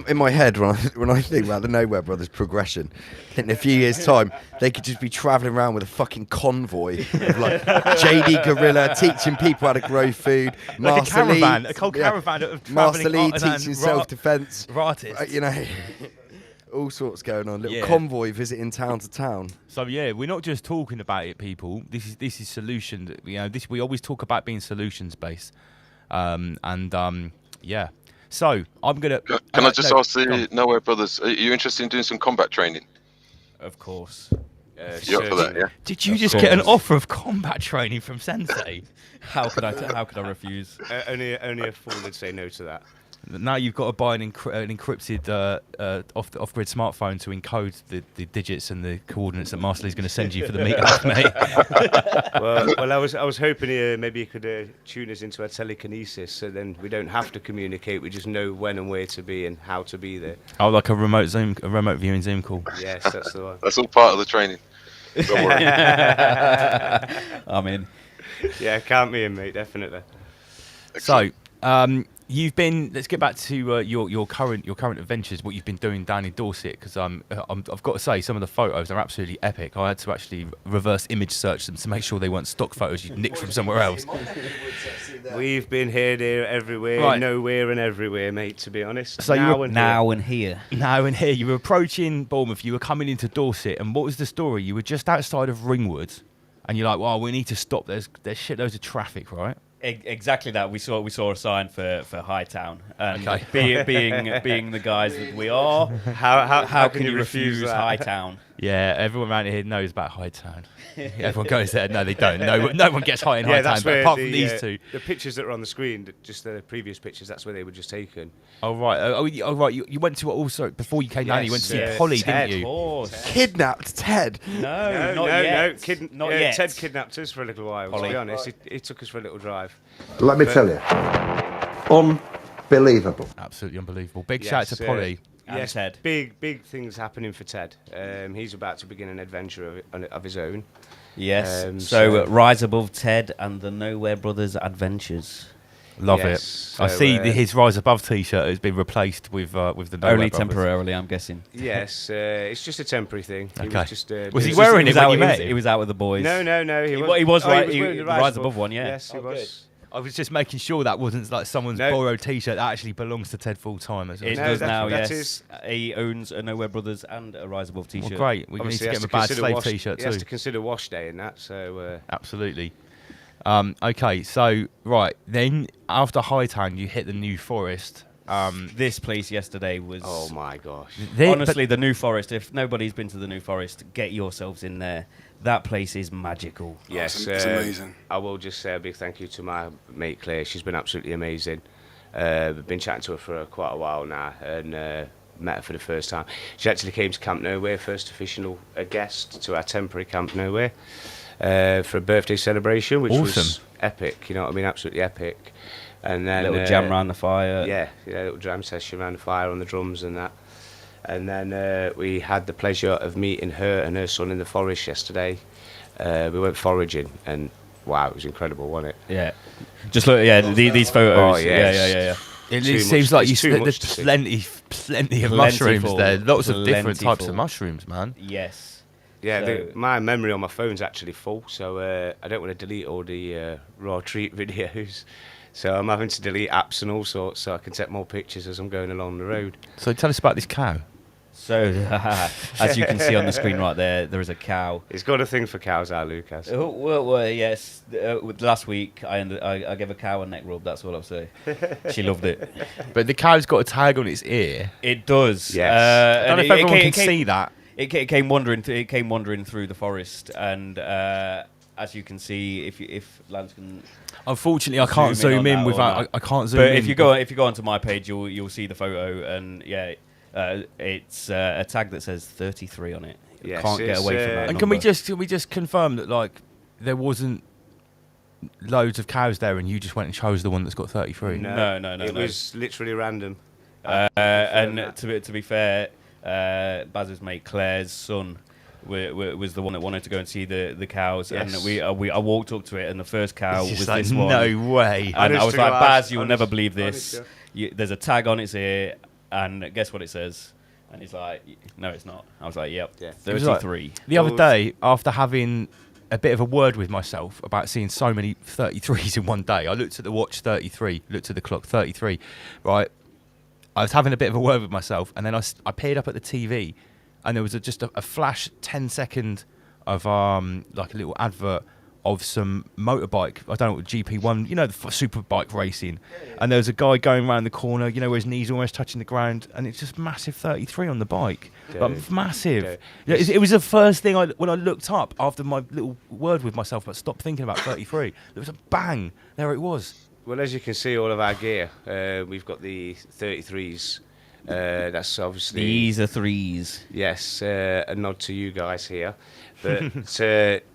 In my head, when I think about the Nowhere Brothers progression, I think in a few years' time they could just be travelling around with a fucking convoy of like JD Gorilla teaching people how to grow food, Like a caravan of travelling Master Lee artisan teaching self-defence, artists. all sorts going on. Little convoy visiting town to town. So yeah, we're not just talking about it, people. This is solution. We always talk about being solutions based, yeah. So I'm gonna. Can I just ask the Nowhere brothers? Are you interested in doing some combat training? Of course. You're up for that, yeah? Did you just get an offer of combat training from Sensei? How could I refuse? Only a fool would say no to that. Now you've got to buy an encrypted off-grid smartphone to encode the digits and the coordinates that Master Lee's going to send you for the meetup, mate. well, I was hoping maybe you could tune us into a telekinesis, so then we don't have to communicate. We just know when and where to be and how to be there. Oh, like a remote viewing Zoom call. Yes, that's the one. That's all part of the training. Don't worry. I'm in. Yeah, count me in, mate. Definitely. So, you've been. Let's get back to your current adventures. What you've been doing down in Dorset, because I've got to say some of the photos are absolutely epic. I had to actually reverse image search them to make sure they weren't stock photos you nicked from somewhere else. We've been here, there, everywhere, Right. nowhere and everywhere, mate. To be honest. So Now and here. You were approaching Bournemouth. You were coming into Dorset, and what was the story? You were just outside of Ringwood, and you're like, "Well, we need to stop. There's shitloads of traffic, right?" Exactly that. We saw a sign for Hightown, and Okay. being the guys that we are, how can you refuse Hightown? Yeah, everyone around here knows about Hightown. Everyone goes there. No, they don't. No one gets high in Hightown, but apart from these two. The pictures that are on the screen, just the previous pictures, that's where they were just taken. Oh right. Right. You went to also before you came down. You went to see Polly, Ted. didn't you? Kidnapped Ted. No, not yet. Ted kidnapped us for a little while. Polly. To be honest, he took us for a little drive. Let me tell you, unbelievable. Absolutely unbelievable. Big shout out to Polly. And Ted. Big things happening for Ted. He's about to begin an adventure of his own. Yes. So rise above Ted and the Nowhere Brothers adventures. Love Yes, it. so, I see his Rise Above T-shirt has been replaced with the Nowhere Only Brothers. temporarily, I'm guessing. Yes, it's just a temporary thing. Okay. He was just, Was he wearing it when you met him? He was out with the boys. No. He was right. He He was Rise Above one, yeah. Yes, he was. I was just making sure that wasn't like someone's borrowed T-shirt that actually belongs to Ted full time. It No, does that- now, that yes. is- He owns a Nowhere Brothers and a Rise Above T-shirt. Well, great. We need to Obviously, get he him a has bad to slave consider T-shirt He has to too. consider wash day in that, so... Absolutely. Okay, so right then after Hightown, you hit the New Forest. This place yesterday was... Oh my gosh. Honestly, the New Forest, if nobody's been to the New Forest, get yourselves in there. That place is magical. Yes, it's amazing. I will just say a big thank you to my mate Claire. She's been absolutely amazing. I've been chatting to her for quite a while now, and met her for the first time. She actually came to Camp Nowhere, first official guest to our temporary Camp Nowhere, for a birthday celebration, which was Awesome. epic. You know what I mean? Absolutely epic. And then Little jam around the fire. Yeah, little jam session around the fire on the drums and that. And then we had the pleasure of meeting her and her son in the forest yesterday. We went foraging, and wow, it was incredible, wasn't it? Yeah. Just look, these photos. Oh, yes. Yeah. It Too seems much- like it's too there's much to see. plenty of mushrooms Plentiful. there. Lots of different types Plentiful. of mushrooms, man. Yes. Yeah, So- my memory on my phone's actually full, so I don't want to delete all the raw treat videos. So I'm having to delete apps and all sorts so I can take more pictures as I'm going along the road. So tell us about this cow. So, as you can see on the screen right there is a cow. It's got a thing for cows, our Lucas. Oh, well, yes. Last week, I gave a cow a neck rub. That's all I'll say. She loved it. But the cow's got a tag on its ear. It does. Yes. I don't know if everyone can see that. It came wandering. It came wandering through the forest, and as you can see, if Lance can. Unfortunately, I can't Zoom in zoom on in that without. or not. I can't zoom But in. if you go onto my page, you'll see the photo, and yeah, it's a tag that says 33 on it. You Yes, can't get it's, away from that. And can we number. just confirm that like there wasn't loads of cows there, and you just went and chose the one that's got 33? No. It was literally random. And to be fair, Baz's mate Claire's son was the one that wanted to go and see the cows, Yes. and I walked up to it, and the first cow It's just was like, this one. no way. And I Honest was to like, God, Baz, you'll honest- never believe this. honest, There's a tag on its ear, and guess what it says? And he's like, no, it's not. I was like, yep, Yeah. It was like- 33. The other day, after having a bit of a word with myself about seeing so many 33s in one day, I looked at the watch, 33, looked at the clock, 33, right? I was having a bit of a word with myself, and then I peered up at the TV, and there was just a flash 10-second of like a little advert of some motorbike. I don't know what GP1, you know, the super bike racing. And there was a guy going around the corner, you know, where his knees almost touching the ground, and it's just massive 33 on the bike, like massive. Dude. Yeah, it was the first thing when I looked up after my little word with myself, but stopped thinking about 33. There was a bang, there it was. Well, as you can see, all of our gear, we've got the 33s. That's obviously... These are threes. Yes, a nod to you guys here. But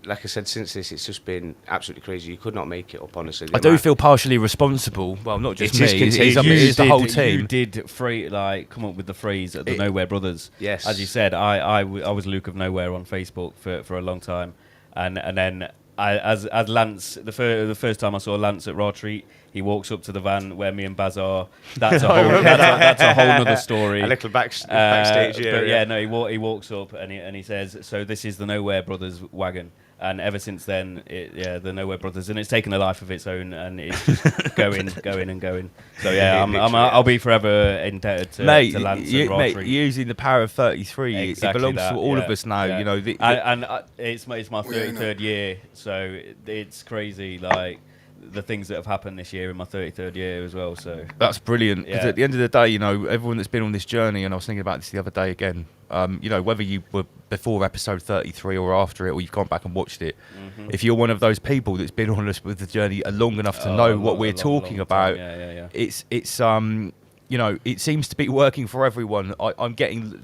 like I said, since this, it's just been absolutely crazy. You could not make it up, honestly. I do feel partially responsible. Well, not just It is me. contagious. It's the whole You team. did come up with the phrase the Nowhere Brothers. Yes. As you said, I was Luke of Nowhere on Facebook for a long time, and then as Lance, the first time I saw Lance at Rothreat, he walks up to the van where me and Baz are. That's a whole that's a whole other story. A little backstage But area. yeah, no, he walks up and he says, "So this is the Nowhere Brothers wagon." And ever since then, the Nowhere Brothers, and it's taken a life of its own, and it's just going and going. So yeah, I'll be forever indebted to Lance and Rothreat. Mate, using the power of 33, Exactly it belongs that, to all yeah, of us now. yeah. You know, and it's my 33rd year, so it's crazy. Like the things that have happened this year in my 33rd year as well. So that's brilliant. Because Yeah. at the end of the day, you know, everyone that's been on this journey, and I was thinking about this the other day again. You know, whether you were before episode 33 or after it, or you've gone back and watched it, if you're one of those people that's been on us with the journey long enough to know what we're talking about, it's you know, it seems to be working for everyone. I'm getting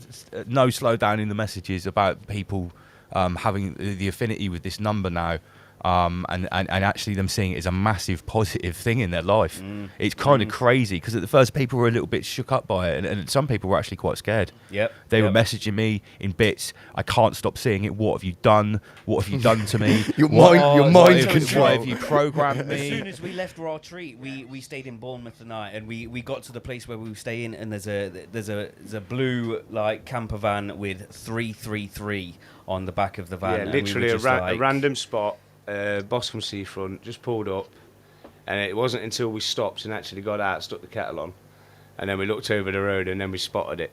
no slowdown in the messages about people having the affinity with this number now. And actually them seeing it as a massive positive thing in their life. It's kind of crazy, because at the first people were a little bit shook up by it, and some people were actually quite scared. They were messaging me in bits, I can't stop seeing it, what have you done? What have you done to me? Your mind control. What have you programmed As me? soon as we left Rothreat, we stayed in Bournemouth tonight, and we got to the place where we were staying, and there's a blue like camper van with 333 on the back of the van. Yeah, and we were literally just a random spot, Boscombe Seafront, just pulled up, and it wasn't until we stopped and actually got out, stuck the kettle on, and then we looked over the road, and then we spotted it.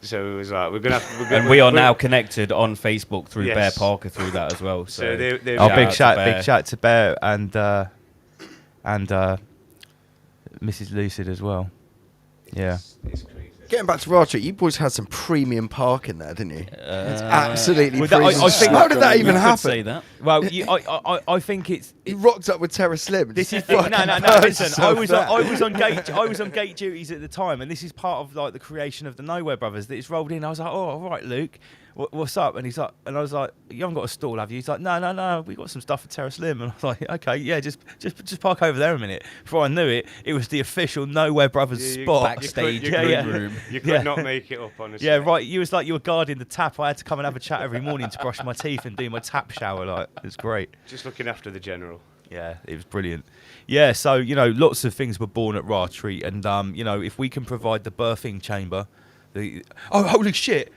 So it was like, we're gonna have to... And we are now connected on Facebook through Yes. Bear Parker through that as well. So, they Big shout to Bear and Mrs. Lucid as well. Yeah. It's crazy. Getting back to Rothreat, you boys had some premium parking there, didn't you? It's absolutely Well, that- premium. I think- How did that you even could happen? say that. Well, I think it's... You rocked up with Terra Slim. This is Just no. fucking Listen, burst I was yourself on gate duties at the time, and this is part of like the creation of the Nowhere Brothers. That it's rolled in. I was like, oh, all right, Luke, what's up? And he's like, and I was like, you haven't got a stall, have you? He's like, no, we got some stuff for Terra Slim. And I was like, okay, yeah, just park over there a minute. Before I knew it, it was the official Nowhere Brothers spot. Backstage Yeah, green room. You could Yeah. not make it up, honestly. Yeah, right. You was like you were guarding the tap. I had to come and have a chat every morning to brush my teeth and do my tap shower. Like, it was great. Just looking after the general. Yeah, it was brilliant. Yeah, so, you know, lots of things were born at Rothreat, and, you know, if we can provide the birthing chamber... Oh, holy shit!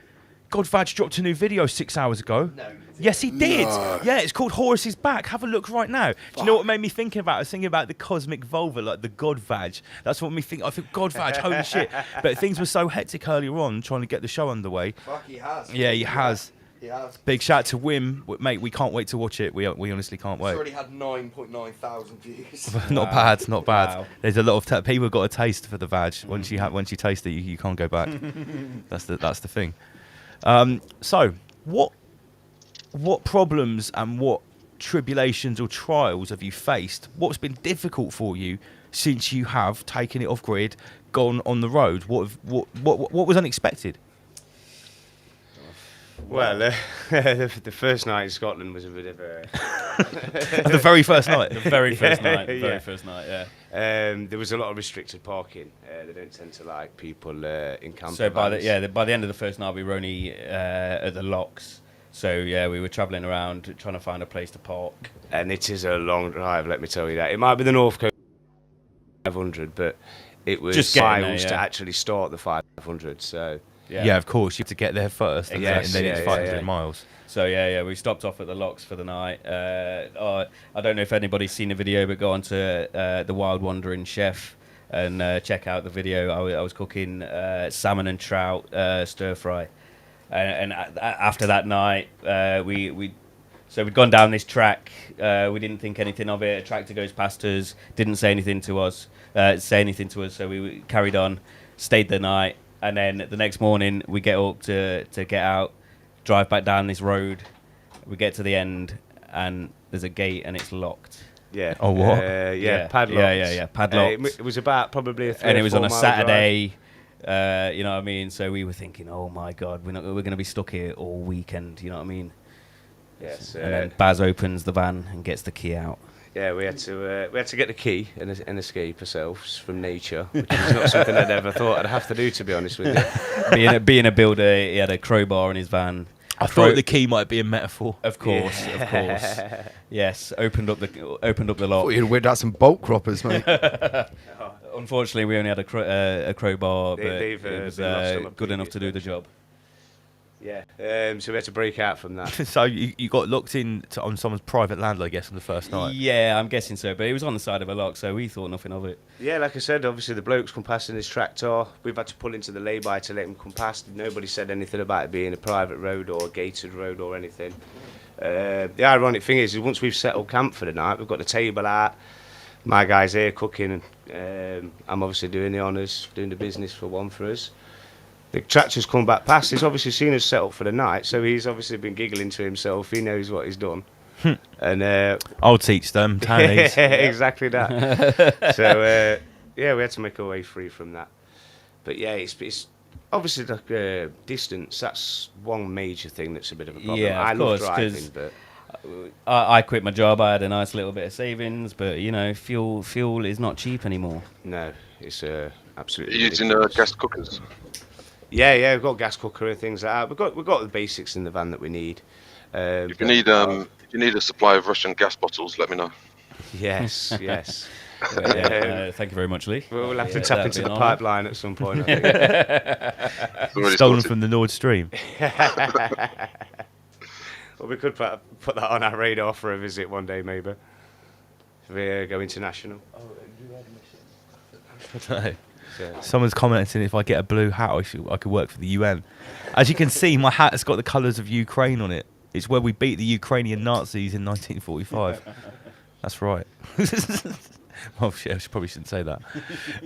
Godvag dropped a new video 6 hours ago. No. Yes, he did. No. Yeah, it's called Horus is Back. Have a look right now. Do you know what made me think about? I was thinking about the cosmic vulva, like the Godvag. That's what made me think. I think Godvag, holy shit. But things were so hectic earlier on, trying to get the show underway. Fuck, he has. Yeah, he has. He has. Big shout to Wim. Mate, we can't wait to watch it. We honestly can't It's wait. already had 9.9 thousand views. Not bad, not bad. Wow. There's a lot of people have got a taste for the vag. Once you taste it, you can't go back. That's the thing. So what problems and what tribulations or trials have you faced? What's been difficult for you since you have taken it off grid, gone on the road? What was unexpected? Well, the first night in Scotland was a bit of a... The very first night. The very first Yeah, night. The yeah. very first night. Yeah. There was a lot of restricted parking. They don't tend to like people in camper So by vans. by the end of the first night, we were only at the locks. So yeah, we were travelling around trying to find a place to park. And it is a long drive, let me tell you that. It might be the North Coast 500, but it was Just getting miles there, to yeah. actually start the 500. So Yeah, of course. You have to get there first, and Yes, then it's yeah, 500 yeah. miles. So yeah, we stopped off at the locks for the night. I don't know if anybody's seen the video, but go on to the Wild Wandering Chef and check out the video. I was cooking salmon and trout stir fry, and after that night, we'd gone down this track. We didn't think anything of it. A tractor goes past us, didn't say anything to us. So we carried on, stayed the night, and then the next morning we get up to get out. Drive back down this road. We get to the end, and there's a gate, and it's locked. yeah. Oh, what? Yeah, padlocked. Yeah, padlocked. It was about probably a 3 And or it was 4 on a mile Saturday. You know what I mean? So we were thinking, oh my God, we're going to be stuck here all weekend. You know what I mean? drive. Yes. And then Baz opens the van and gets the key out. Yeah, we had to get the key and escape ourselves from nature, which is not something I'd ever thought I'd have to do, to be honest with you. being a builder, he had a crowbar in his van. I thought the key might be a metaphor. Of course. Yes, opened up the I lock. thought you'd whipped out some bolt croppers, mate. Unfortunately, we only had a crowbar, but They've it was been lost on a good enough previous to do the venture. job. Yeah. So we had to break out from that. So you got locked in on someone's private land, I guess, on the first night. Yeah, I'm guessing so, but it was on the side of a lock, so we thought nothing of it. Yeah, like I said, obviously the blokes come past in his tractor. We've had to pull into the lay-by to let him come past. Nobody said anything about it being a private road or a gated road or anything. The ironic thing is once we've settled camp for the night, we've got the table out. My guy's here cooking, and I'm obviously doing the honours, doing the business for one for us. The tractor's come back past. He's obviously seen us set up for the night, so he's obviously been giggling to himself. He knows what he's done. And I'll teach them, townies. yeah, exactly that. So yeah, we had to make our way free from that. But yeah, it's obviously like distance. That's one major thing that's a bit of a problem. Yeah, of I love course, driving, 'cause but I quit my job. I had a nice little bit of savings, but you know, fuel is not cheap anymore. no, it's Are absolutely. you using ridiculous. gas cookers? Yeah, we've got gas cooker and things like that. We've got the basics in the van that we need. If you need a supply of Russian gas bottles, let me know. Yes. Thank you very much, Lee. We'll have to Yeah, tap that'd into be the an honour. pipeline at some point. I think. It's already Stolen sorted. from the Nord Stream. Well, we could put that on our radar for a visit one day, maybe. If we go international. So, Someone's commenting if I get a blue hat, I could work for the UN. As you can see, my hat has got the colours of Ukraine on it. It's where we beat the Ukrainian Nazis in 1945. That's right. Well, shit, I probably shouldn't say that.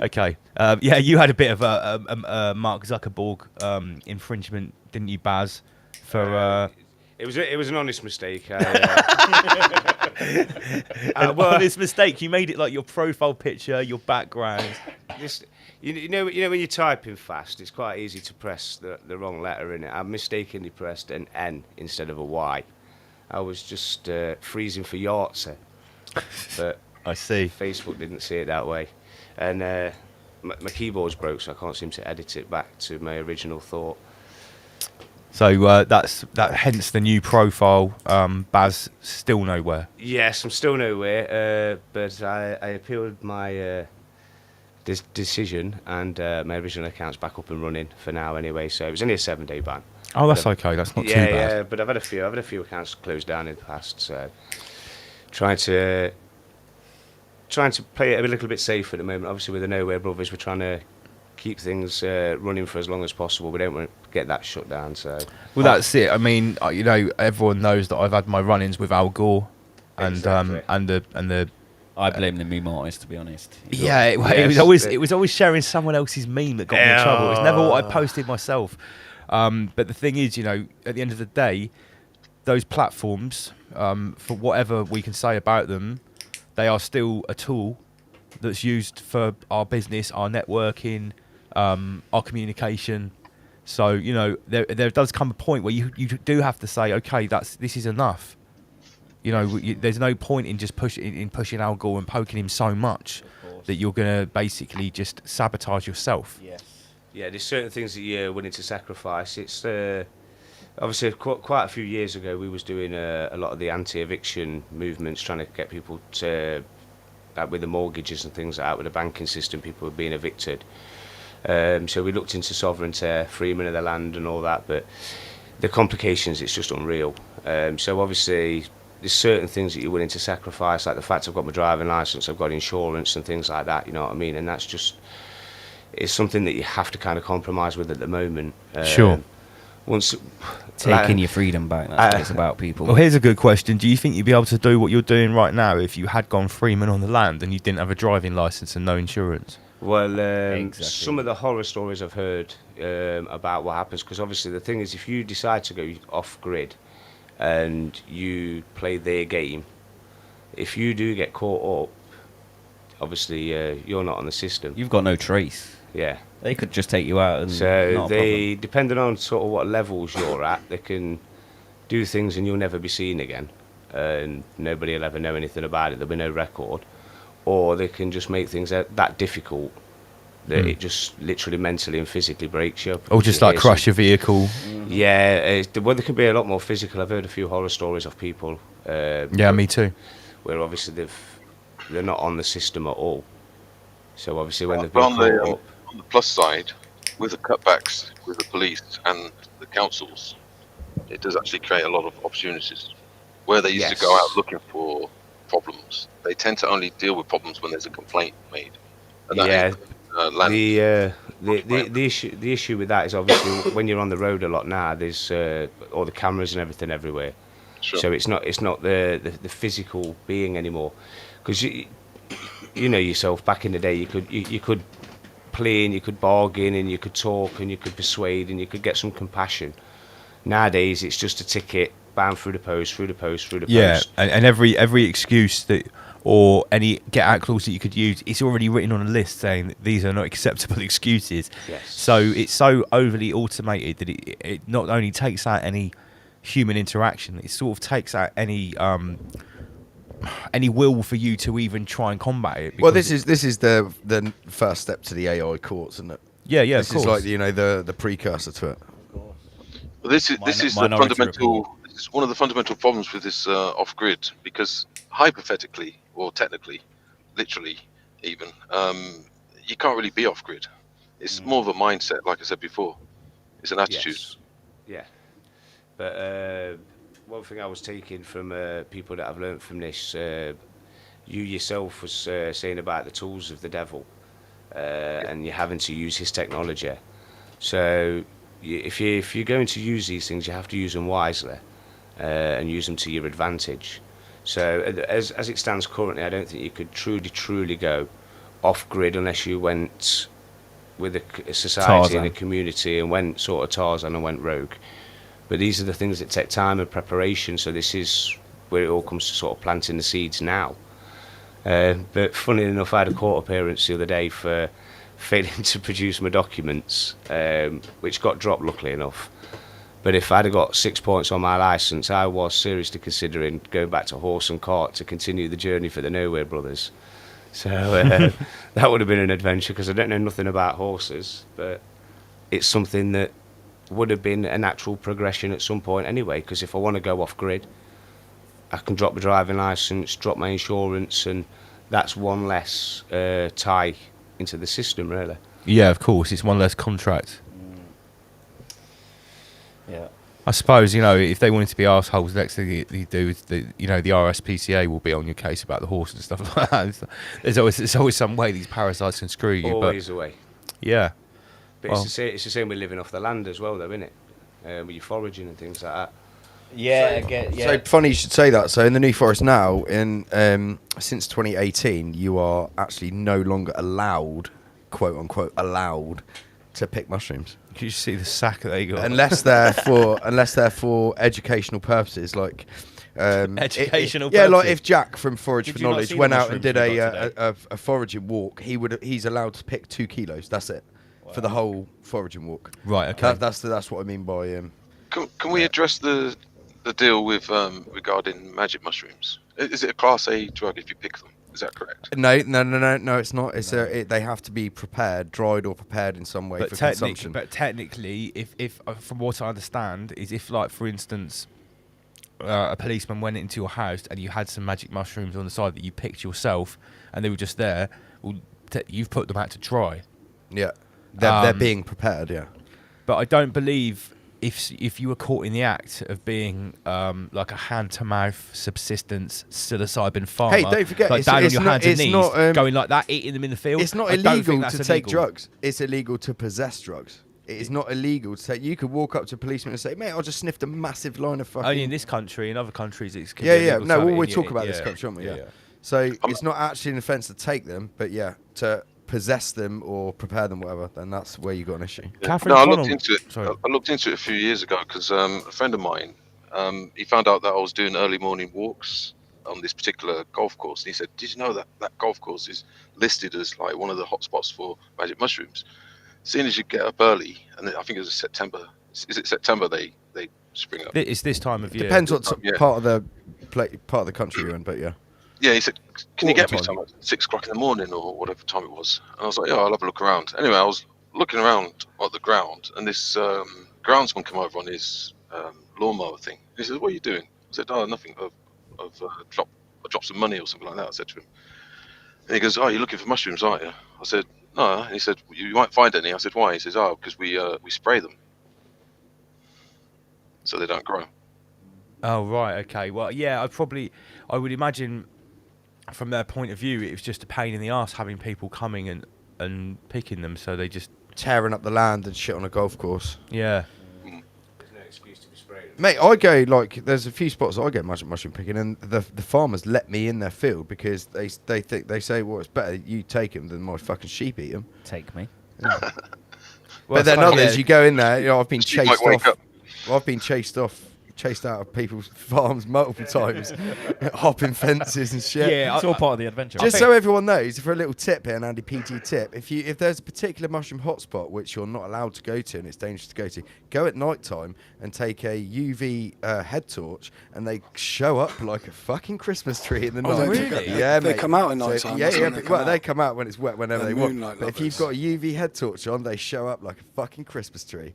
Okay. Yeah, you had a bit of a Mark Zuckerberg infringement, didn't you, Baz? For it was an honest mistake. well, this mistake, you made it like your profile picture, your background. You know when you're typing fast, it's quite easy to press the wrong letter in it. I mistakenly pressed an N instead of a Y. I was just freezing for Yahtzee, but I see. Facebook didn't see it that way, and my keyboard's broke, so I can't seem to edit it back to my original thought. So that's hence the new profile. Baz still nowhere. Yes, I'm still nowhere, but I appealed my decision, and my original account's back up and running for now anyway. So it was only a 7-day ban. Oh, that's okay. That's not too bad. Yeah, but I've had a few accounts closed down in the past. So trying to play it a little bit safe at the moment. Obviously, with the Nowh3r brothers, we're trying to keep things running for as long as possible. We don't want to get that shut down. So Well, that's it. I mean, you know, everyone knows that I've had my run-ins with Al Gore, and Exactly. and the I blame the meme artist, to be honest. yeah, it was always sharing someone else's meme that got me in trouble. It was never what I posted myself. But the thing is, you know, at the end of the day, those platforms, for whatever we can say about them, they are still a tool that's used for our business, our networking, our communication. So there does come a point where you do have to say, okay, this is enough. There's no point in just pushing Al Gore and poking him so much that you're gonna basically just sabotage yourself. Yes. Yeah, there's certain things that you're willing to sacrifice. It's obviously quite a few years ago we was doing a lot of the anti-eviction movements, trying to get people to with the mortgages and things like that, with the banking system, people were being evicted. So we looked into sovereignty, freemen of the land and all that, but the complications, it's just unreal. So obviously there's certain things that you're willing to sacrifice, like the fact I've got my driving licence, I've got insurance and things like that, you know what I mean? And that's just, it's something that you have to kind of compromise with at the moment. Sure. Once Taking your freedom back, that's what it's about, people. Well, here's a good question. Do you think you'd be able to do what you're doing right now if you had gone freeman on the land and you didn't have a driving licence and no insurance? Well, Exactly. some of the horror stories I've heard about what happens, because obviously the thing is, if you decide to go off-grid and you play their game, if you do get caught up, obviously you're not on the system. You've got no trace. Yeah. They could just take you out. And So not a they, depending on sort of what levels you're at, they can do things and you'll never be seen again, and nobody will ever know anything about it. There'll be no record. Or they can just make things that difficult that it just literally mentally and physically breaks you up. Or just like crush your vehicle. Yeah, well, they can be a lot more physical. I've heard a few horror stories of people. Yeah, me too. Where obviously they're not on the system at all. So obviously when they've But been caught up. on the plus side, with the cutbacks with the police and the councils, it does actually create a lot of opportunities. Where they used to go out looking for problems, they tend to only deal with problems when there's a complaint made. And that is, the issue with that is obviously when you're on the road a lot now, there's all the cameras and everything everywhere. Sure. So it's not the physical being anymore, because you know yourself, back in the day you could play and you could bargain and you could talk and you could persuade and you could get some compassion. Nowadays it's just a ticket, bam, through the post. Yeah, and every excuse that or any get out clause that you could use, it's already written on a list saying that these are not acceptable excuses. Yes. So it's so overly automated that it not only takes out any human interaction, it sort of takes out any will for you to even try and combat it. Well, this is the first step to the AI courts, isn't it? Yeah, This of course. is like the precursor to it. Well, this is the Minority fundamental. This is one of the fundamental problems with this off-grid, because hypothetically or technically, literally even, you can't really be off-grid. It's more of a mindset, like I said before. It's an attitude. Yes. Yeah. But one thing I was taking from people that I've learnt from this, you yourself was saying about the tools of the devil, and you're having to use his technology. So if you're going to use these things, you have to use them wisely and use them to your advantage. So as it stands currently, I don't think you could truly go off-grid unless you went with a society and a community and went sort of Tarzan and went rogue. But these are the things that take time and preparation, so this is where it all comes to sort of planting the seeds now. But funny enough, I had a court appearance the other day for failing to produce my documents, which got dropped luckily enough. But if I'd have got 6 points on my licence, I was seriously considering going back to horse and cart to continue the journey for the Nowh3r brothers. So that would have been an adventure, because I don't know nothing about horses, but it's something that would have been a natural progression at some point anyway, because if I want to go off grid, I can drop my driving licence, drop my insurance, and that's one less tie into the system, really. Yeah, of course, it's one less contract. Yeah. I suppose, if they wanted to be arseholes, the next thing they do is the RSPCA will be on your case about the horse and stuff like that. There's always some way these parasites can screw you. Always a way. Yeah. But it's the same with living off the land as well, though, isn't it? With your foraging and things like that. Yeah, So funny you should say that. So in the New Forest now, since 2018, you are actually no longer allowed, quote unquote, allowed to pick mushrooms. Did you see the sack that they got? Unless they're for educational purposes, like educational yeah, purposes. like if Jack from Forage Did for you not Knowledge see the went out and mushrooms did we got a foraging walk, he's allowed to pick 2 kilos. That's it. for the whole foraging walk. Right. Okay. That's what I mean by. Can we address the deal with regarding magic mushrooms? Is it a Class A drug if you pick them? Is that correct? No, it's not. It's they have to be prepared, dried or prepared in some way for consumption. But technically, if from what I understand, is if like for instance, a policeman went into your house and you had some magic mushrooms on the side that you picked yourself, and they were just there, well, you've put them out to dry. Yeah, they're being prepared. Yeah, but I don't believe if you were caught in the act of being like a hand-to-mouth subsistence psilocybin farmer, hey, don't forget, like it's, down it's on your not, hands and it's knees, not, going like that, eating them in the field. It's not I don't think illegal that's to take illegal. drugs. It's illegal to possess drugs. It is not illegal to take. You could walk up to a policeman and say, "Mate, I just sniffed a massive line of fucking." Only in this country. In other countries, it's yeah. No, well, we talk about this country, aren't we? Yeah. So it's not actually an offence to take them, but yeah, to possess them or prepare them, whatever, then that's where you got an issue. Yeah. No, I looked into it. I looked into it a few years ago because a friend of mine, he found out that I was doing early morning walks on this particular golf course. And he said, "Did you know that that golf course is listed as like one of the hotspots for magic mushrooms? Seeing as you get up early, and I think it was September. Is it September they spring up? It's this time of year. Depends what part of the country you're in, but yeah. Yeah, he said, "Can you get me some at 6 o'clock in the morning or whatever time it was?" And I was like, "Yeah, I'll have a look around." Anyway, I was looking around at the ground, and this groundsman come over on his lawnmower thing. He said, "What are you doing?" I said, "Oh, nothing. I've dropped some money or something like that." I said to him, and he goes, "Oh, you're looking for mushrooms, aren't you?" I said, "No." And he said, "You might find any." I said, "Why?" He says, "Oh, because we spray them, so they don't grow." Oh right, okay. Well, yeah, I would imagine from their point of view, it was just a pain in the arse having people coming and picking them, so they just tearing up the land and shit on a golf course. Yeah. There's no excuse to be spraying. Mate, I go like there's a few spots I get mushroom picking, and the farmers let me in their field because they say, well, it's better you take them than my fucking sheep eat them. Take me. Yeah. But then others, you go in there. You know, I've been chased off. I've been chased out of people's farms multiple times, hopping fences and shit. Yeah, it's all part of the adventure. Just so everyone knows, for a little tip here, an Andy PG tip, if there's a particular mushroom hotspot which you're not allowed to go to and it's dangerous to go at night time and take a UV head torch, and they show up like a fucking Christmas tree in the night. Really? Yeah, they mate. come out at night time. They come out when it's wet, whenever they want. Moonlight But if you've got a UV head torch on, they show up like a fucking Christmas tree.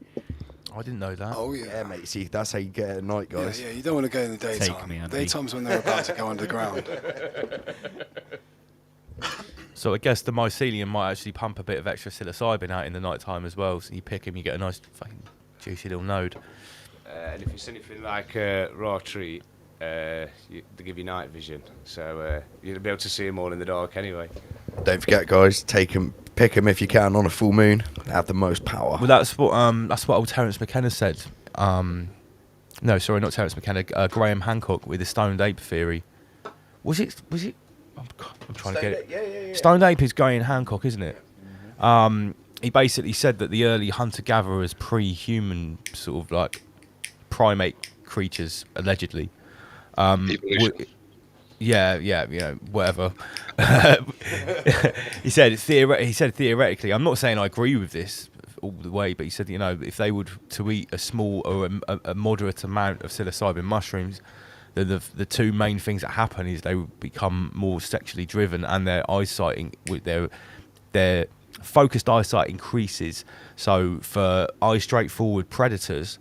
I didn't know that. Oh yeah. Yeah, mate. See, that's how you get it at night, guys. Yeah, you don't want to go in the daytime. Take me, Andy. Daytime's when they're about to go underground. So I guess the mycelium might actually pump a bit of extra psilocybin out in the night time as well. So you pick him, you get a nice fucking juicy little node. And if it's anything like Nowh3r3, they give you night vision, so you'll be able to see them all in the dark anyway. Don't forget, guys, pick them if you can on a full moon. They have the most power. Well, that's what old Terence McKenna said. No, sorry, not Terence McKenna. Graham Hancock with the stoned ape theory. Was it? I'm trying to get it. Yeah. Stoned ape is Graham Hancock, isn't it? Mm-hmm. He basically said that the early hunter-gatherers, pre-human sort of like primate creatures, allegedly. Whatever. He said theoretically. I'm not saying I agree with this all the way, but he said, you know, if they would to eat a small or a moderate amount of psilocybin mushrooms, the two main things that happen is they would become more sexually driven, and their eyesight, their focused eyesight increases. So for eye straightforward predators,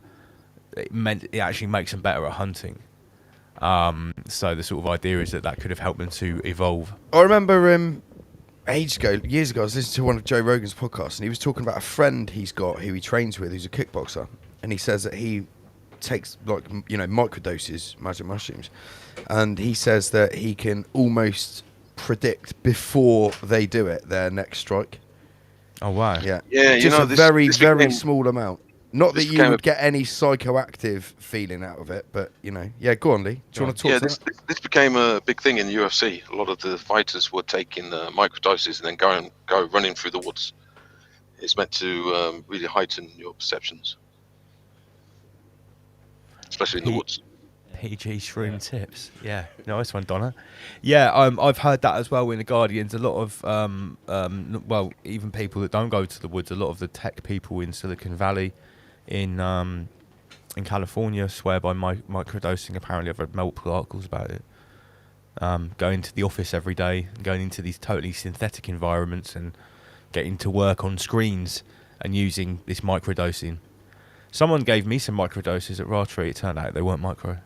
it actually makes them better at hunting. So the sort of idea is that could have helped them to evolve. I remember years ago, I was listening to one of Joe Rogan's podcasts, and he was talking about a friend he's got who he trains with, who's a kickboxer, and he says that he takes microdoses magic mushrooms, and he says that he can almost predict before they do it their next strike. Oh wow! Yeah, Just a very small amount. Not that you would get any psychoactive feeling out of it, but go on, Lee. Do you want to talk to that? This became a big thing in the UFC. A lot of the fighters were taking microdoses and then go running through the woods. It's meant to really heighten your perceptions, especially in the woods. PG shroom tips. Yeah, nice one, Donna. Yeah, I've heard that as well in the Guardians. A lot of, well, even people that don't go to the woods, a lot of the tech people in Silicon Valley, in California, swear by microdosing. Apparently, I've read multiple articles about it. Going to the office every day, going into these totally synthetic environments, and getting to work on screens and using this microdosing. Someone gave me some microdoses at Nowh3r3. It turned out they weren't micro.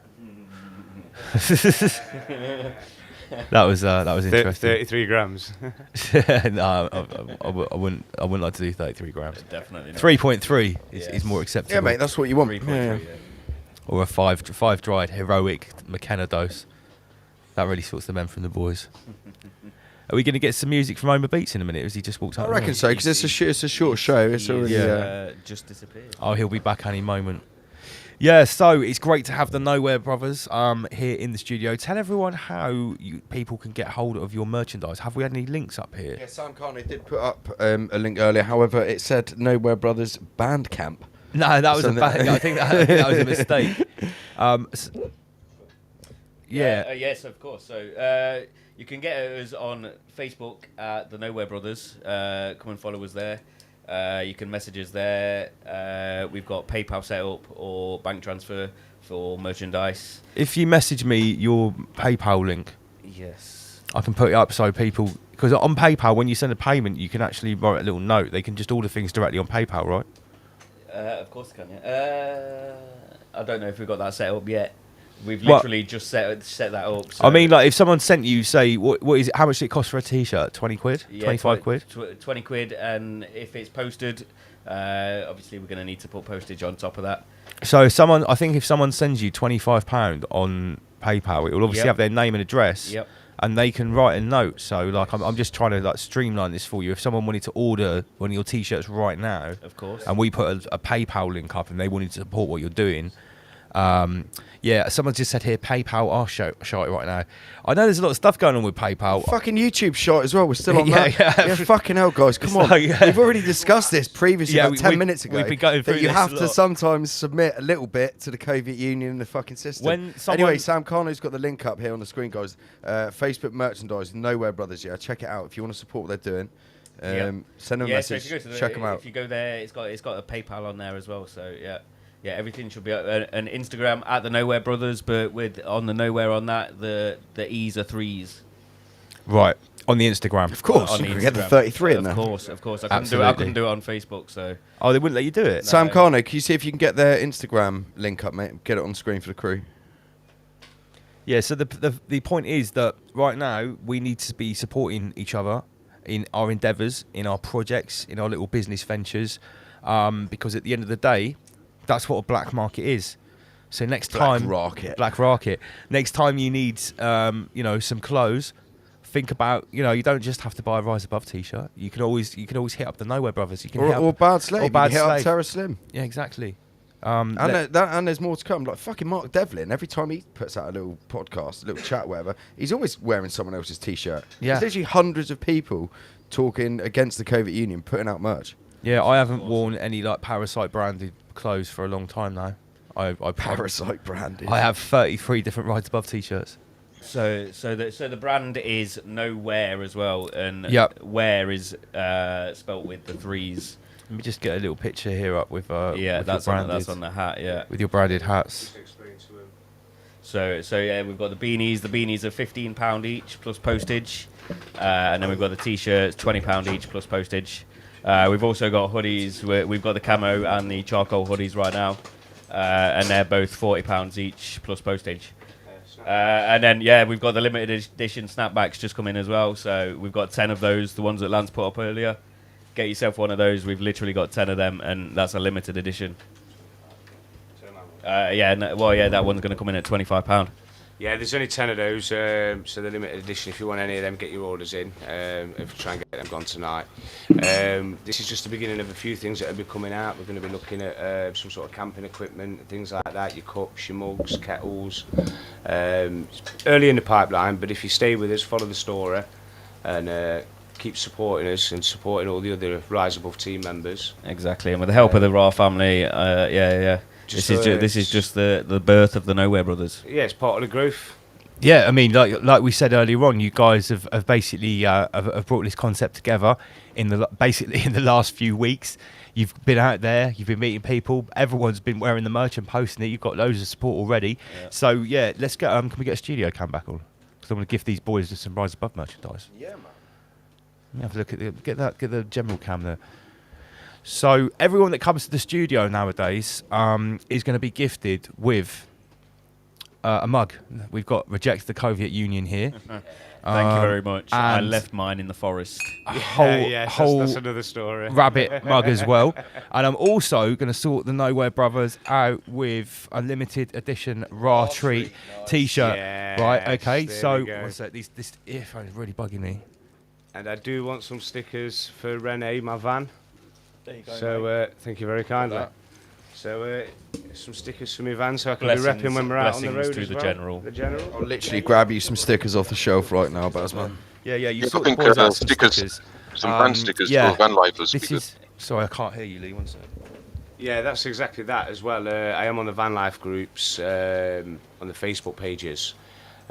that was interesting. 33 grams. No, I wouldn't like to do 33 grams. Definitely not. 3.3 is more acceptable. Yeah, mate, that's what you want. 3.3, Yeah. Or a five dried heroic McKenna dose. That really sorts the men from the boys. Are we going to get some music from Homer Beats in a minute? Or has he just walked out? I reckon so, because it's a short show. It's already. Just disappeared. Oh, he'll be back any moment. Yeah, so it's great to have the Nowh3r brothers here in the studio. Tell everyone how people can get hold of your merchandise. Have we had any links up here? Yeah, Sam Carney did put up a link earlier. However, it said Nowh3r Brothers Bandcamp. No, that was I think that was a mistake. Yeah. Yes, of course. So you can get us on Facebook at the Nowh3r Brothers. Come and follow us there. You can message us there. We've got PayPal set up or bank transfer for merchandise. If you message me your PayPal link, Yes. I can put it up so people... Because on PayPal, when you send a payment, you can actually write a little note. They can just order things directly on PayPal, right? Of course they can, yeah. I don't know if we've got that set up yet. We've literally just set that up. So I mean, like, if someone sent you, say, what is it? How much does it cost for a T-shirt? 20 quid? yeah, 25 quid? 20 quid, and if it's posted, obviously we're going to need to put postage on top of that. So I think if someone sends you £25 on PayPal, it will obviously have their name and address. Yep. And they can write a note. So, like, I'm just trying to, like, streamline this for you. If someone wanted to order one of your T-shirts right now, Of course. and we put a PayPal link up, and they wanted to support what you're doing, yeah, someone just said here, PayPal, I'll show it right now. I know there's a lot of stuff going on with PayPal. Fucking YouTube shot as well. We're still on Yeah, that. yeah. Yeah, fucking hell, guys. Come on. like, yeah. We've already discussed this previously, Yeah, about 10 we- minutes ago. we've been going through that you this have a to lot. sometimes submit a little bit to the Soviet Union and the fucking system. When someone- Anyway, Sam Carno's got the link up here on the screen, guys. Facebook merchandise, Nowh3r Brothers. Yeah, check it out if you want to support what they're doing. Send them a So message. if you go to Check them out. If you go there, it's got a PayPal on there as well. So yeah, everything should be an Instagram at the Nowh3r Brothers, but with on the Nowhere on that the E's are 3s. Right, on the Instagram. Of course, On you the can get the Instagram. 33 in there. Of course. I Absolutely. couldn't do it on Facebook. So Oh, they wouldn't let you do it? Sam Carno, can you see if you can get their Instagram link up, mate? Get it on screen for the crew. Yeah, so the point is that right now we need to be supporting each other in our endeavours, in our projects, in our little business ventures, because at the end of the day, that's what a black market is. So next time, black market. Next time you need, some clothes, think about, you don't just have to buy a Rise Above T-shirt. You can always hit up the Nowh3r Brothers. You can hit up, Or Bad Slave. or Bad you can hit up Slave. Terra Slim. Yeah, exactly. And there's more to come. Like fucking Mark Devlin, every time he puts out a little podcast, a little chat, whatever, he's always wearing someone else's T-shirt. Yeah. There's literally hundreds of people talking against the Soviet Union, putting out merch. Yeah, I haven't worn any like Parasite branded clothes for a long time now. I Parasite branded. I have 33 different Rise Above T-shirts. So the brand is Nowh3r as well, and Yep. Where is spelt with the 3s. Let me just get a little picture here up with Yeah, with that's your on branded, the hat. Yeah. with your branded hats. So yeah, we've got the beanies. The beanies are £15 each plus postage, and then we've got the T-shirts, £20 each plus postage. We've also got hoodies. We've got the camo and the charcoal hoodies right now, and they're both £40 each plus postage. And then we've got the limited edition snapbacks just come in as well. So we've got 10 of those, the ones that Lance put up earlier. Get yourself one of those. We've literally got 10 of them, and that's a limited edition. That one's going to come in at £25. Yeah, there's only 10 of those, so the limited edition. If you want any of them, get your orders in. If try and get them gone tonight. This is just the beginning of a few things that will be coming out. We're going to be looking at some sort of camping equipment, things like that. Your cups, your mugs, kettles. Early in the pipeline, but if you stay with us, follow the story, and keep supporting us and supporting all the other Rise Above team members. Exactly, and with the help of the Ra family, This is just the birth of the Nowh3r brothers. Yeah, it's part of the growth. Yeah, I mean, like we said earlier on, you guys have basically have brought this concept together in the last few weeks. You've been out there, you've been meeting people. Everyone's been wearing the merch and posting it. You've got loads of support already. Yeah. So yeah, let's get. Can we get a studio cam back on? Because I want to give these boys some Rise Above merchandise. Yeah, man. Let me have a look at get the general cam there. So everyone that comes to the studio nowadays is going to be gifted with a mug. We've got Reject the Soviet Union here. Thank you very much. I left mine in the forest. That's another story. Rabbit mug as well. And I'm also going to sort the Nowh3r brothers out with a limited edition Nowh3r3 t-shirt. Yes, right, okay. So go. what's that? This earphone is really bugging me. And I do want some stickers for Renee, my van. There you go. So thank you very kindly. So some stickers for my van, so I can be repping when we're out on the road to as the well. general. The general. I'll literally grab you some stickers off the shelf right now, Bazman. Yeah. You Yeah, sort I the think boys out some stickers, some van stickers for van lifers. This is. Sorry, I can't hear you, Lee. One second. Yeah, that's exactly that as well. I am on the van life groups on the Facebook pages.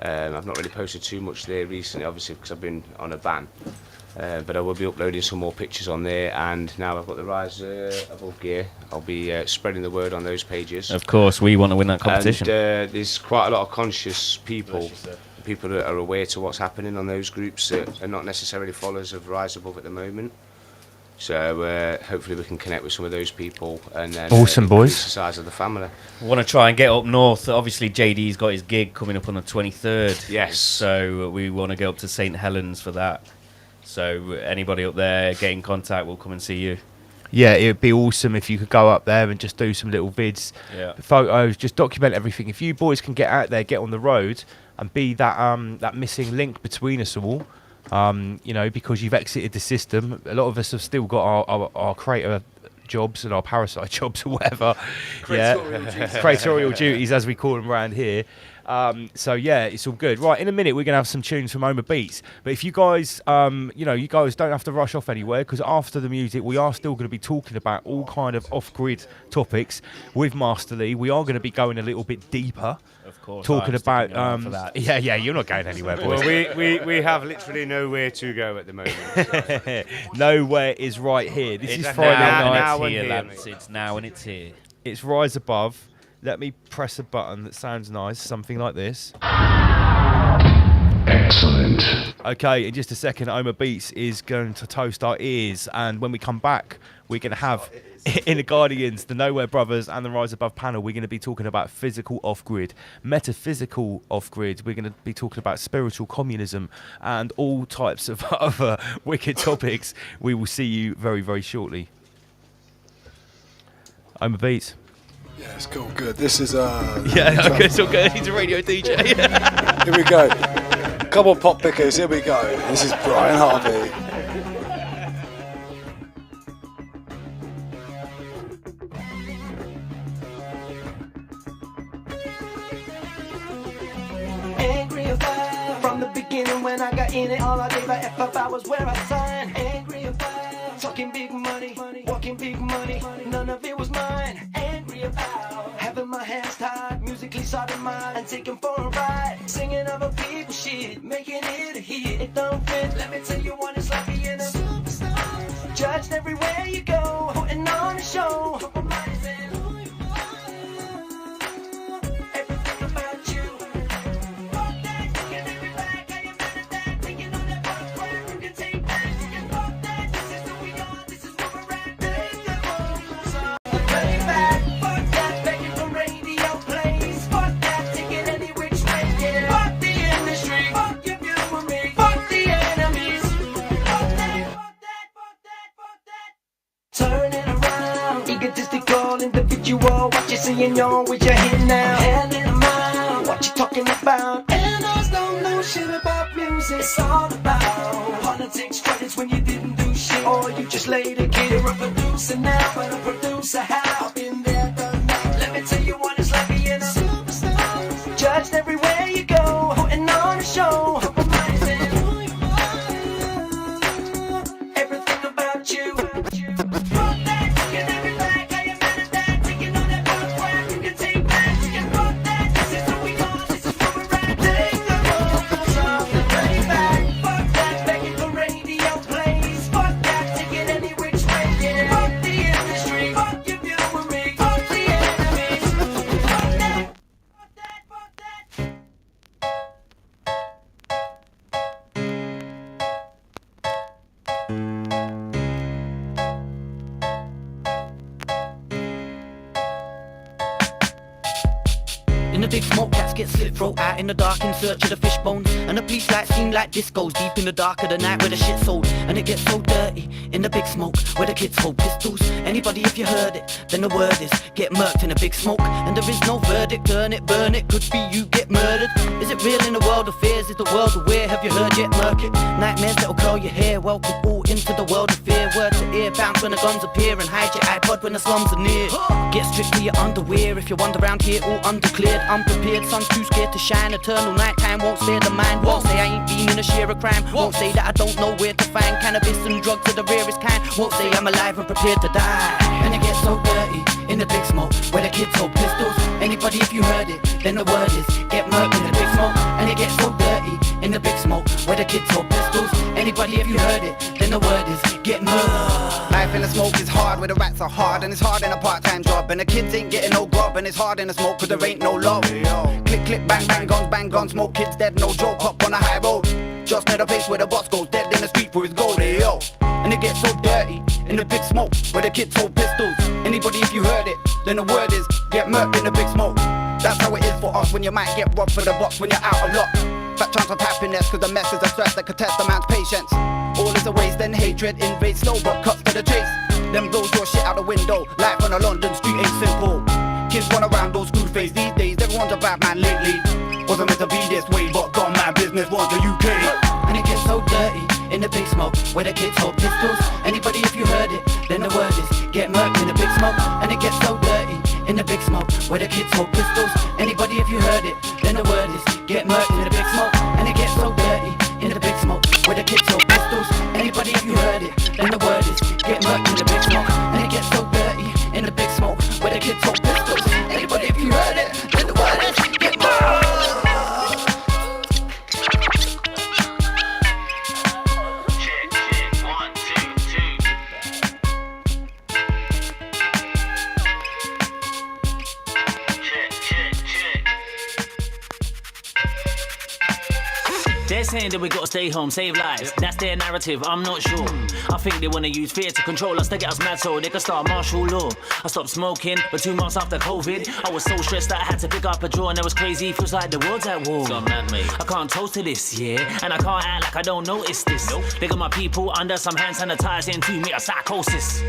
I've not really posted too much there recently, obviously, because I've been on a van. But I will be uploading some more pictures on there, and now I've got the Rise Above gear, I'll be spreading the word on those pages. Of course, we want to win that competition. And there's quite a lot of conscious people that are aware to what's happening on those groups that are not necessarily followers of Rise Above at the moment. So hopefully we can connect with some of those people and then awesome boys. The size of the family. I want to try and get up north. Obviously, JD's got his gig coming up on the 23rd. Yes. So we want to get up to St Helens for that. So anybody up there, get in contact. We'll come and see you. Yeah, it would be awesome if you could go up there and just do some little vids, photos, just document everything. If you boys can get out there, get on the road, and be that missing link between us all, because you've exited the system. A lot of us have still got our creator jobs and our parasite jobs or whatever. Creatorial duties, as we call them around here. So yeah, it's all good. Right, in a minute we're gonna have some tunes from ODYSEE. But if you guys, you guys don't have to rush off anywhere, because after the music we are still going to be talking about all kind of off-grid topics with Master Lee. We are going to be going a little bit deeper. Of course. Talking about for that. yeah, you're not going anywhere, boys. Well, we have literally nowhere to go at the moment. So. Nowhere is right here. This is Friday night. Now it's here, lads. It's now and it's here. It's Rise Above. Let me press a button that sounds nice, something like this. Excellent. Okay, in just a second, ODYSEE is going to toast our ears, and when we come back, we're going to have Inner Guardians, the Nowh3r brothers, and the Rise Above panel. We're going to be talking about physical off-grid, metaphysical off-grid. We're going to be talking about spiritual communism and all types of other wicked topics. We will see you very, very shortly. ODYSEE. Yeah, it's cool. Good. This is yeah, okay, it's all good. He's a radio DJ. Here we go. Couple of pop pickers. Here we go. This is Brian Harvey. Angry about from the beginning when I got in it. All I did by F5 was where I signed. Angry about talking big money, walking big money. None of it was mine. Angry about having my hands tied, musically sodomized, and taking for a ride. Singing other people's shit, making it a hit. It don't fit. Let me tell you what it's like being a superstar. Judged everywhere you go, putting on a show. What you seeing, y'all, with your hand now? Hand in the mouth. What you talking about? And us don't know shit about music. It's all about politics, credits when you didn't do shit. Or you just laid a kid. You're a producer now, but a producer how? Been there, done that. Let me tell you what it's like being a superstar. Judged everywhere you go, putting on a show. Everything about you. the big smoke, cats get slit throat out in the dark in search of the fish bones. And the police lights seem like discos deep in the dark of the night where the shit's sold. And it gets so dirty in the big smoke where the kids hold pistols. Anybody if you heard it, then the word is get murked in a big smoke. And there is no verdict, turn it, burn it, could be you get murdered. Is it real in the world of fears? Is the world aware? Have you heard yet? Murk it. Nightmares that'll curl your hair. Welcome all into the world of fear. Word to ear, bounce when the guns appear, and hide your iPod when the slums are near. Get stripped to your underwear if you wander around here all undeclared, unprepared. Sun's too scared to shine. Eternal nighttime won't stare the mind. Won't say I ain't been in a share of crime. Won't say that I don't know where to find cannabis and drugs of the rarest kind. Won't say I'm alive and prepared to die. And it gets so dirty in the big smoke where the kids hold pistols. Anybody if you heard it, then the word is get murked in the big smoke. And it gets so dirty in the big smoke where the kids hold pistols. Anybody if you heard it, then the word is get murked. Life in the smoke is hard where the rats are hard, and it's hard in a part-time job, and the kids ain't getting no grub, and it's hard in the smoke cause there ain't no love. Click, click, bang, bang, guns, smoke kids dead, no joke, hop on a high road. Just near the place where the boss goes dead in the street for his gold, yo. And it gets so dirty in the big smoke where the kids hold pistols. Anybody if you heard it, then the word is get murked in the big smoke. That's how it is for us when you might get robbed for the box when you're out of luck. Fat chance of happiness cause the mess is a stress that could test a man's patience. All is a waste, then hatred invades slow but cuts to the chase. Them blows your shit out the window. Life on a London street ain't simple. Kids run around those screw face these days. Everyone's a bad man lately. Wasn't meant to be this way, but got my business was the UK. And it gets so dirty in the big smoke where the kids hold pistols. Anybody if you heard it, then the word is get murked in the big smoke. And it gets so dirty in the big smoke where the kids hold pistols. Anybody if you heard it, then the word is get murked in the big smoke. And it gets so dirty in the big smoke where the kids hold pistols. Anybody if you heard it, then the word is get murked in the big smoke. And it gets so dirty in the big smoke where the kids hold pistols. Anybody if you heard it, then the word is get murked. They're saying that we gotta stay home, save lives. That's their narrative, I'm not sure. I think they wanna use fear to control us, to get us mad so they can start martial law. I stopped smoking, but 2 months after COVID, I was so stressed that I had to pick up a drawer, and it was crazy, feels like the world's at war. Gone mad, mate. I can't toast to this, yeah, and I can't act like I don't notice this. Nope. They got my people under some hand sanitizer in 2 meter psychosis.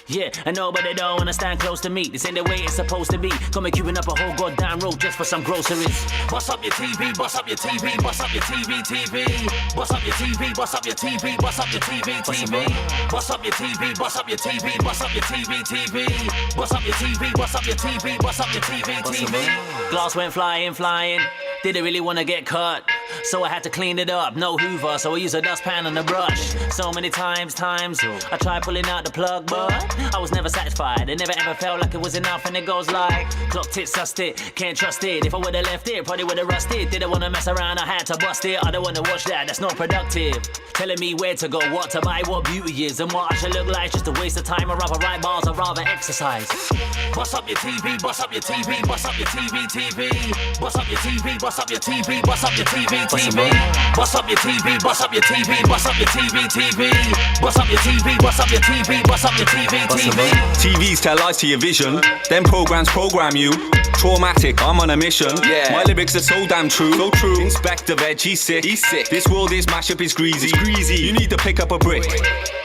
Yeah, and nobody don't wanna stand close to me. This ain't the way it's supposed to be. Got me queuing up a whole goddamn road just for some groceries. Bust up your TV, bust up your TV, bust up your TV, TV. Bust up your TV, bust up your TV, bust up your TV, TV. Bust up your TV, bust up your TV, bust up your TV, TV. Bust up your TV, bust up your TV, bust up your TV, TV. Glass went flying, flying. Didn't really wanna get cut, so I had to clean it up. No Hoover, so I used a dustpan and a brush. So many times, I tried pulling out the plug, but I was never satisfied. It never ever felt like it was enough, and it goes like clocked it, sussed it, can't trust it. If I would've left it, probably would've rusted. Didn't wanna mess around, I had to bust it. I don't wanna watch that, that's not productive. Telling me where to go, what to buy, what beauty is, and what I should look like, just a waste of time. I'd rather write bars, I'd rather exercise. Bust up your TV, bust up your TV, bust up your TV, TV. Bust up your TV, bust up your TV, bust up your TV, TV. Bust up your TV, bust up your TV, bust up your TV, TV. Bust up your TV, bust up your TV, bust up your TV, TV. TVs tell lies to your vision, then programs program you. Traumatic, I'm on a mission. Yeah. My lyrics are so damn true. So true. Inspector Veg, he's sick. He's sick. This world is mashup, it's greasy. It's greasy. You need to pick up a brick,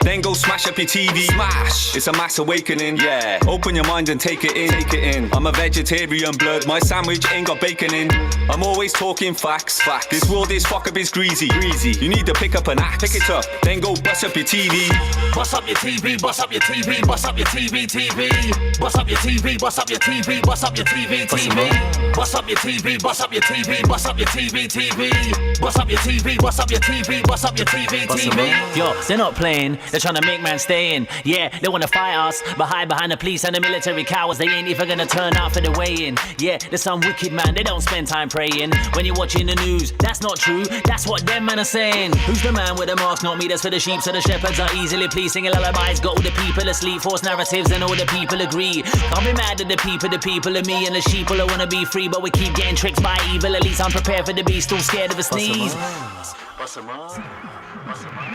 then go smash up your TV. Smash. It's a mass awakening. Yeah. Open your mind and take it in. Take it in. I'm a vegetarian blood. My sandwich ain't got bacon in. I'm always talking facts. Facts. This world is fuck up, it's greasy. Greasy. You need to pick up an axe. Pick it up. Then go bust up your TV. Bust up your TV. Bust up your TV. Bust up your TV. TV. Bust up your TV. Bust up your TV. Bust up your TV. TV. Bust up your TV. Bust up your TV. Bust up your TV. TV. Bust up your TV. Bust up your TV. Bust up your TV. TV. Yo, they're not playing. They're trying to make man stay in. Yeah, they wanna fight us, but hide behind the police and the military cowards. They ain't even gonna turn out for the weigh-in. Yeah, there's some wicked man. They don't spend time praying. When you're watching the news, that's not true. That's what them man are saying. Who's the man with the mask? Not me. That's for the sheep. So the shepherds are easily pleased. Singing lullabies, got all the people asleep. False narratives and all the people agree. Can't be mad at the people are me and the sheep. All I wanna be free, but we keep getting tricked by evil. At least I'm prepared for the beast, still scared of a sneeze. Bust 'em up. Bust 'em up.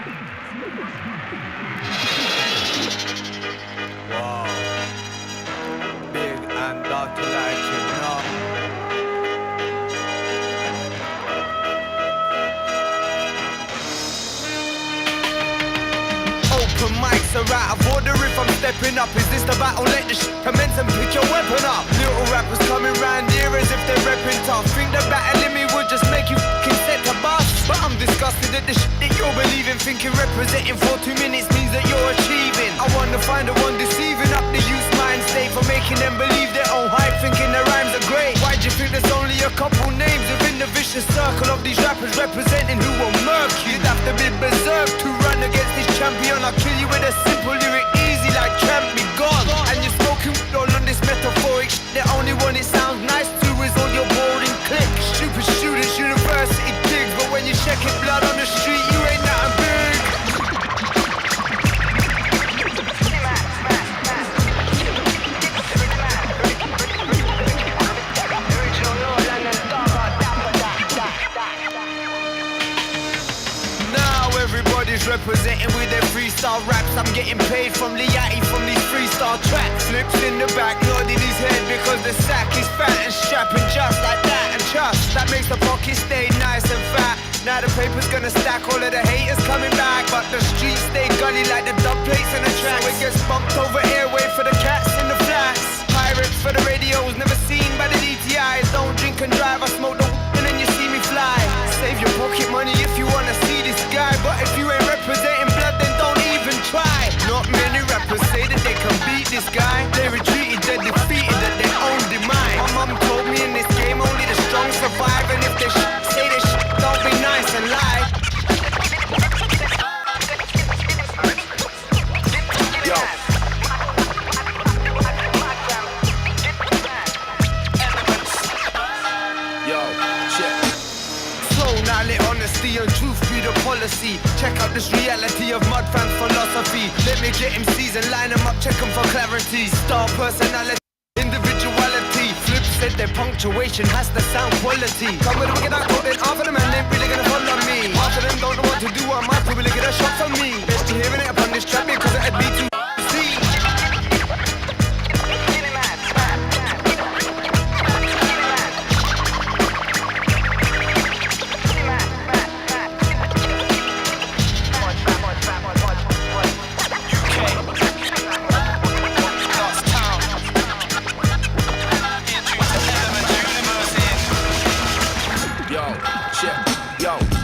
Wow. Big and dirty like you know. out of order if I'm stepping up. Is this the battle? Let the shit commence and pick your weapon up. Little rappers coming round here as if they're repping tough. Think the battling me would just make you fucking set to bust. But I'm disgusted at the shit that you're believing. Thinking representing for 2 minutes means that you're achieving. I wanna find the one deceiving up the youth mind state for making them believe their own hype, thinking their rhymes are great. Why do you think there's only a couple names within the vicious circle of these rappers representing who will murk you? You'd have to be berserk to run against this champion. I'll kill you with a simple lyric, easy like champ be gone. And you're smoking all on this metaphoric shit. The only one it sounds nice to is all your boring clicks. Stupid students, university gigs, but when you check it blood on the street, you ain't nothing big. Everybody's representing with their freestyle raps. I'm getting paid from Liati from these freestyle tracks. Flips in the back, nodding his head because the sack is fat and strapping just like that. And trust, that makes the pocket stay nice and fat. Now the paper's gonna stack all of the haters coming back. But the streets stay gully like the dub plates on the track. So it gets bumped over airway for the cats in the flats. Pirates for the radios, never seen by the DTIs. Don't drink and drive, I smoke the and then you see me fly. Save your pocket money if you wanna see this guy. But if you ain't representing blood, then don't even try. Not many rappers say that they can beat this guy. They retreated, they're defeated at their own demise. My mum told me in this game only the strong survive. And if they say this shit, don't be nice and lie. Yo. Lit honesty and truth be the policy. Check out this reality of Nowh3r's philosophy. Let me get MCs and line them up, check them for clarity. Star personality, individuality. Flip said their punctuation has the sound quality. Come with a wicked out, then half of them and ain't really gonna follow me. Half of them don't know what to do, I might probably get a shot from me. Best you hearing it upon this track because it'd be too see.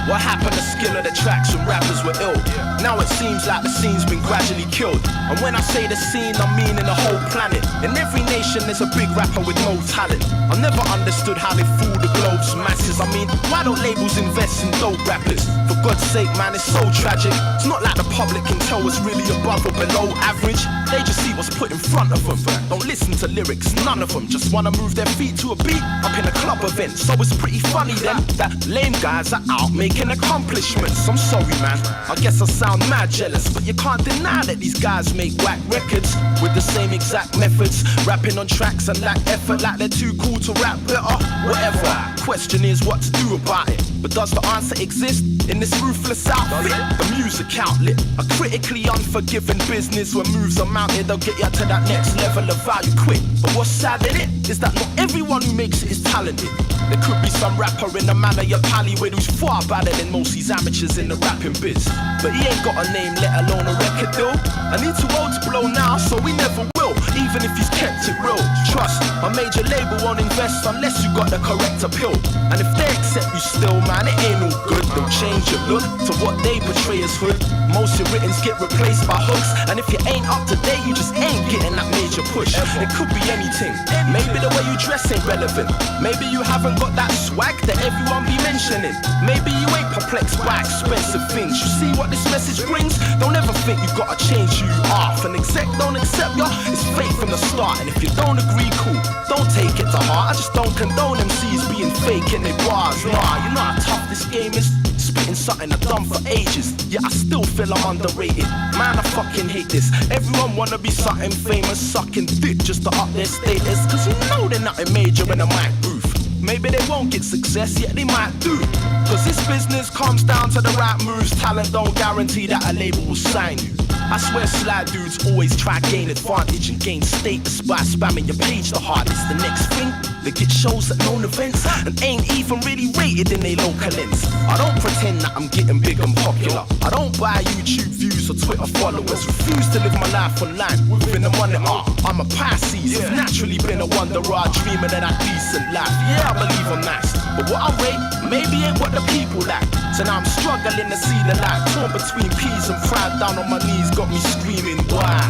What happened to skill of the tracks when rappers were ill? Now it seems like the scene's been gradually killed. And when I say the scene, I'm meaning the whole planet. In every nation there's a big rapper with no talent. I never understood how they fool the globe's masses. I mean, why don't labels invest in dope rappers? For God's sake, man, it's so tragic. It's not like the public can tell what's really above or below average. They just see what's put in front of them. Don't listen to lyrics, none of them. Just wanna move their feet to a beat up in a club event. So it's pretty funny then that lame guys are out making accomplishments. I'm sorry, man, I guess I sound mad jealous, but you can't deny that these guys make whack records with the same exact methods, rapping on tracks and lack effort, like they're too cool to rap better. Whatever. Question is what to do about it. But does the answer exist in this ruthless outfit? The music outlet, a critically unforgiving business. When moves are mounted, they'll get you to that next level of value quick. But what's sad in it is that not everyone who makes it is talented. There could be some rapper in the manner you're pally with who's far better than most these amateurs in the rapping biz. But he ain't got a name, let alone a record deal. I need too old to blow now, so we never will, even if he's kept it real. Trust, a major label won't invest unless you got the correct appeal. And if they accept you still, man, it ain't all good. They'll change your look to what they portray as hood. Most your writtens get replaced by hooks, and if you ain't up to date, you just ain't getting that major push. It could be anything. Maybe the way you dress ain't relevant. Maybe you haven't got that swag that everyone be mentioning. Maybe you ain't perplexed by expensive things. You see what this message brings? Don't ever think you gotta change who you are. If an exec don't accept ya, it's fake from the start. And if you don't agree, cool, don't take it to heart. I just don't condone MCs being fake in their bars. Nah, you know how tough this game is. Spitting something I've done for ages, yeah, I still feel I'm underrated. Man, I fucking hate this. Everyone wanna be something famous, sucking dick just to up their status. Cause you know they're nothing major in a mic booth. Maybe they won't get success, yet they might do. Cause this business comes down to the right moves. Talent don't guarantee that a label will sign you. I swear sly dudes always try gain advantage and gain status by spamming your page the hardest. The next thing, they get shows at known events and ain't even really rated in their local ends. I don't pretend that I'm getting big and popular. I don't buy YouTube views or Twitter followers. Refuse to live my life online within the monitor. I'm a Pisces, I've naturally been a wanderer, dreaming of that decent life. Yeah, I believe I'm nice, but what I rate maybe ain't what the people like. So now I'm struggling to see the light, torn between peas and fried, down on my knees, got me screaming why.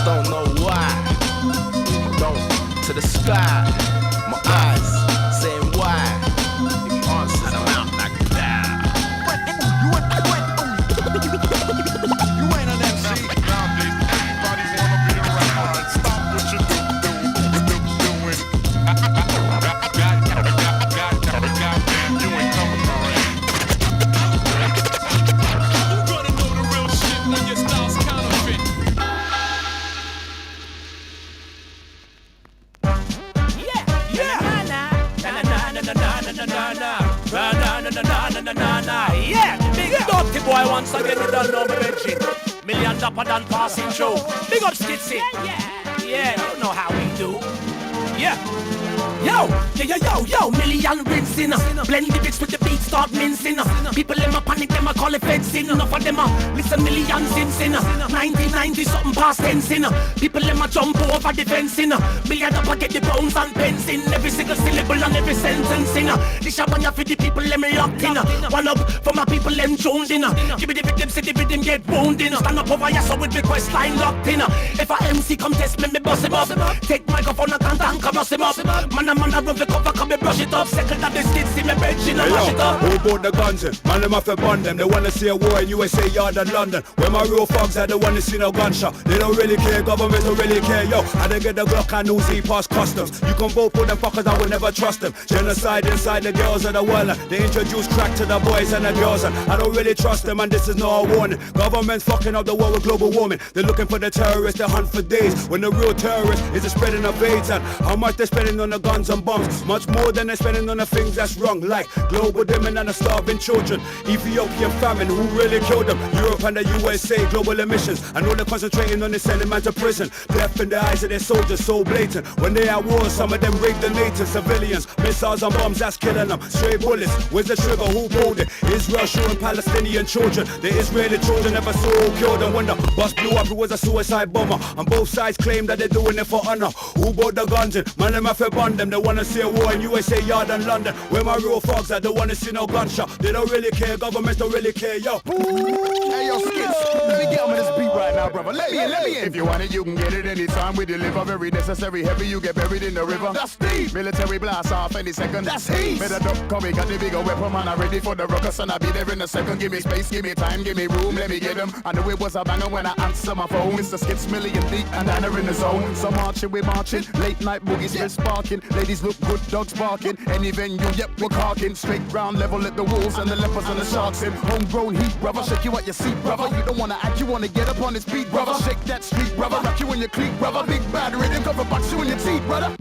Don't know why. Don't to the sky, my eyes saying why. Answers I'm out like that. You ain't an MC. Nowadays everybody wanna be around. Stop what you doing. You ain't coming around. You gonna know the real shit when your style's counterfeit. Yeah, big dirty boy once again, you don't know me mention. Million dapper than passing through. Big up Skitsy. Yeah, don't know how we do. Yeah. Yo, million rinsing. Blend the bits with the beat, start mincing. People in my panic, them I call it fencing. Enough of them listen millions in 1990 something past tensing. People in my jump over the fencing. Million up I get the bones and pens in. Every single syllable and every sentence in. This a one for the people them locked in. One up for my people them tuned in. Give me the victim, see the victim get wounded. Stand up over here so with the quest line locked in. If a MC come test me bust him up. Take microphone and can't come bust him up. Man a run the cover, come and brush it up. Second that they still see me benching and mash it up. Who bought the guns in? Man, them have to bun them. They wanna see a war in USA, Yard and London. Where my real thugs are, they wanna see no gunshot. They don't really care, government don't really care. Yo, I don't get the Glock and Uzi past customs. You can vote for them fuckers, I will never trust them. Genocide inside the girls of the world. They introduce crack to the boys and the girls, and I don't really trust them, and this is no warning. Government's fucking up the world with global warming. They're looking for the terrorists, they hunt for days. When the real terrorist is the spreading of AIDS, and how much they're spending on the guns and bombs. Much more than they're spending on the things that's wrong, like global women and the starving children. Ethiopian famine, who really killed them? Europe and the USA, global emissions, and all they're concentrating on is sending man to prison. Death in the eyes of their soldiers, so blatant. When they at war, some of them rape the native civilians. Missiles and bombs, that's killing them. Stray bullets, where's the trigger? Who pulled it? Israel shooting Palestinian children. The Israeli children never saw who killed them. When the bus blew up, it was a suicide bomber. And both sides claim that they're doing it for honor. Who bought the guns in? Man, them have to bun them. They wanna see a war in USA, Yard and London. Where my real thugs are, they wanna see no gunshot. They don't really care, governments don't really care, yo. Hey yo, Skits, let me get on this beat right now, brother. Let me in. If you want it, you can get it anytime. We deliver very necessary heavy, you get buried in the river. That's deep. Military blast off any second. That's heat. Better duck, come we got the bigger weapon, man. I'm ready for the ruckus and I'll be there in a second. Give me space, give me time, give me room, let me get them. I knew it was a banger when I answer my phone. Mr. Skits, million deep and Anna in the zone. So marching, we marching. Late night boogies, we're sparking. Ladies look good, dogs barking. Any venue, yep, we're carking. Straight ground level at the wolves and the leopards and the sharks in. Homegrown heat, brother. Shake you at your seat, brother. You don't wanna act, you wanna get up on this beat, brother. Shake that street, brother. Rock you in your cleat, brother. Big bad rhythm, cover box you in your teeth, brother.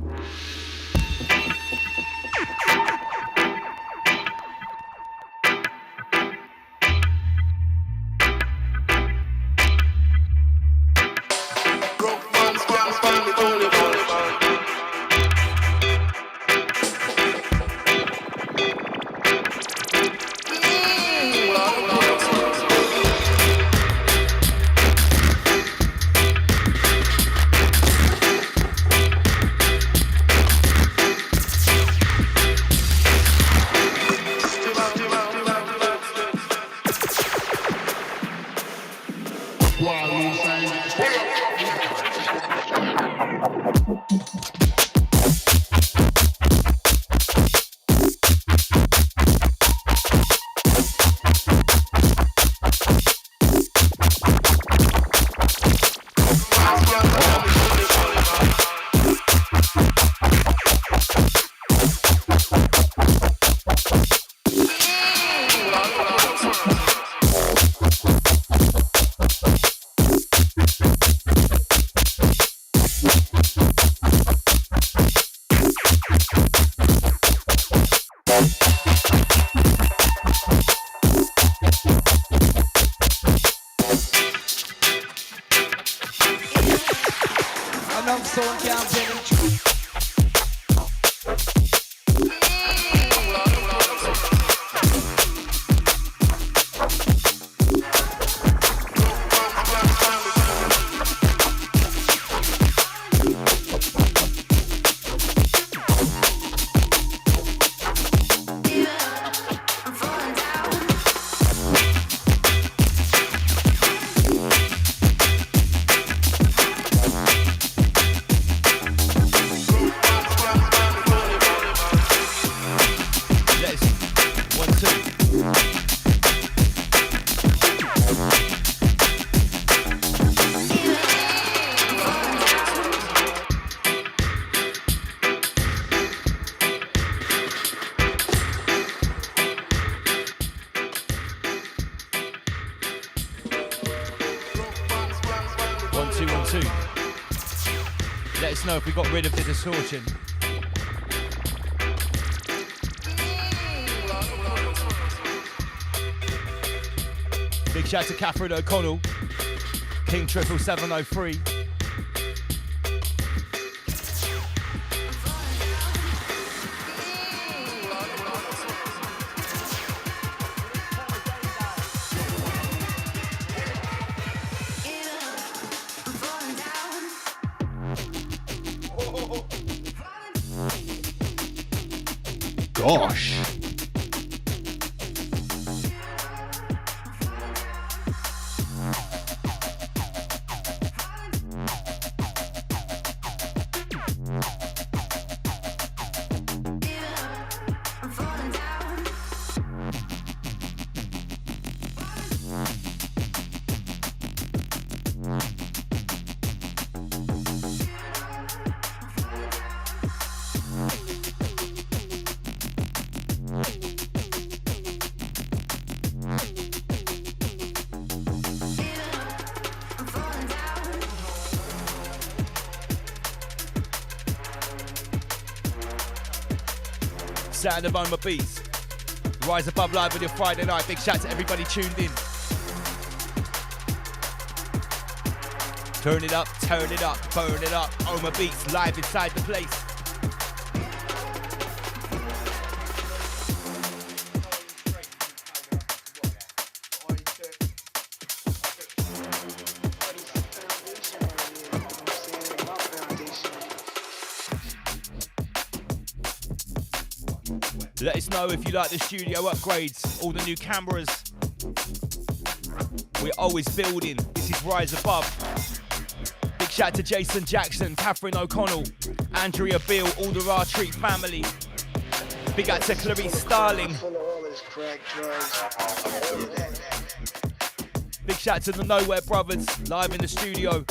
Let us know if we got rid of the distortion. Big shout to Catherine O'Connell, King 77703. Gosh. Sound of Oma Beats. Rise Above live on your Friday night. Big shout to everybody tuned in. Turn it up, burn it up. Oma Beats live inside the place. Let us know if you like the studio upgrades, all the new cameras. We're always building. This is Rise Above. Big shout to Jason Jackson, Catherine O'Connell, Andrea Beale, all the Nowh3r3 family. Big out to Clarice Starling. Big shout to the Nowh3r3 brothers, live in the studio.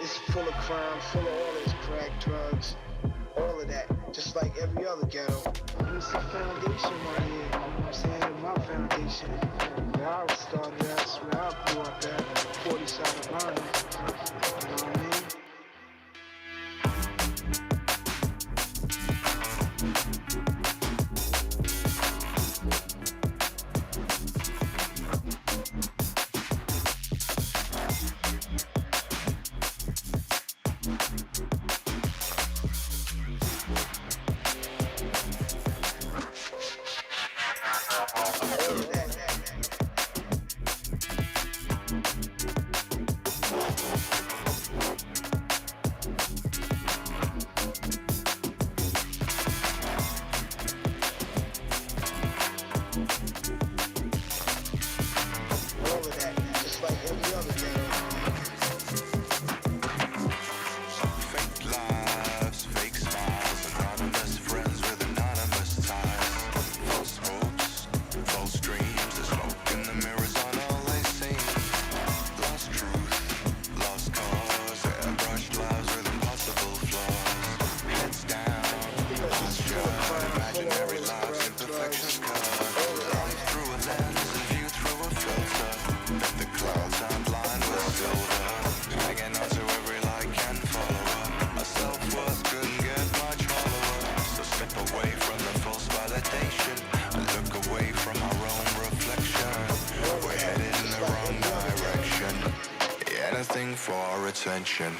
It's full of crime, full of all this crack, drugs, all of that, just like every other ghetto. It's the foundation right here, you know what I'm saying? My foundation. Where I started at, where I grew up at, 40 side of mine. You know what I mean? attention.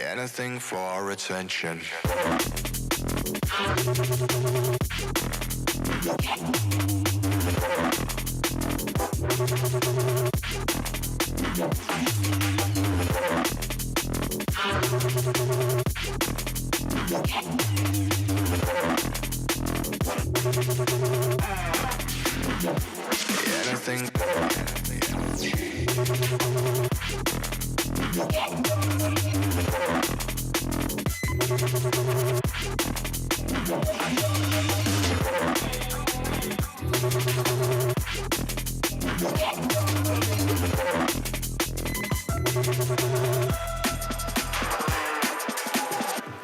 Anything for attention. Anything.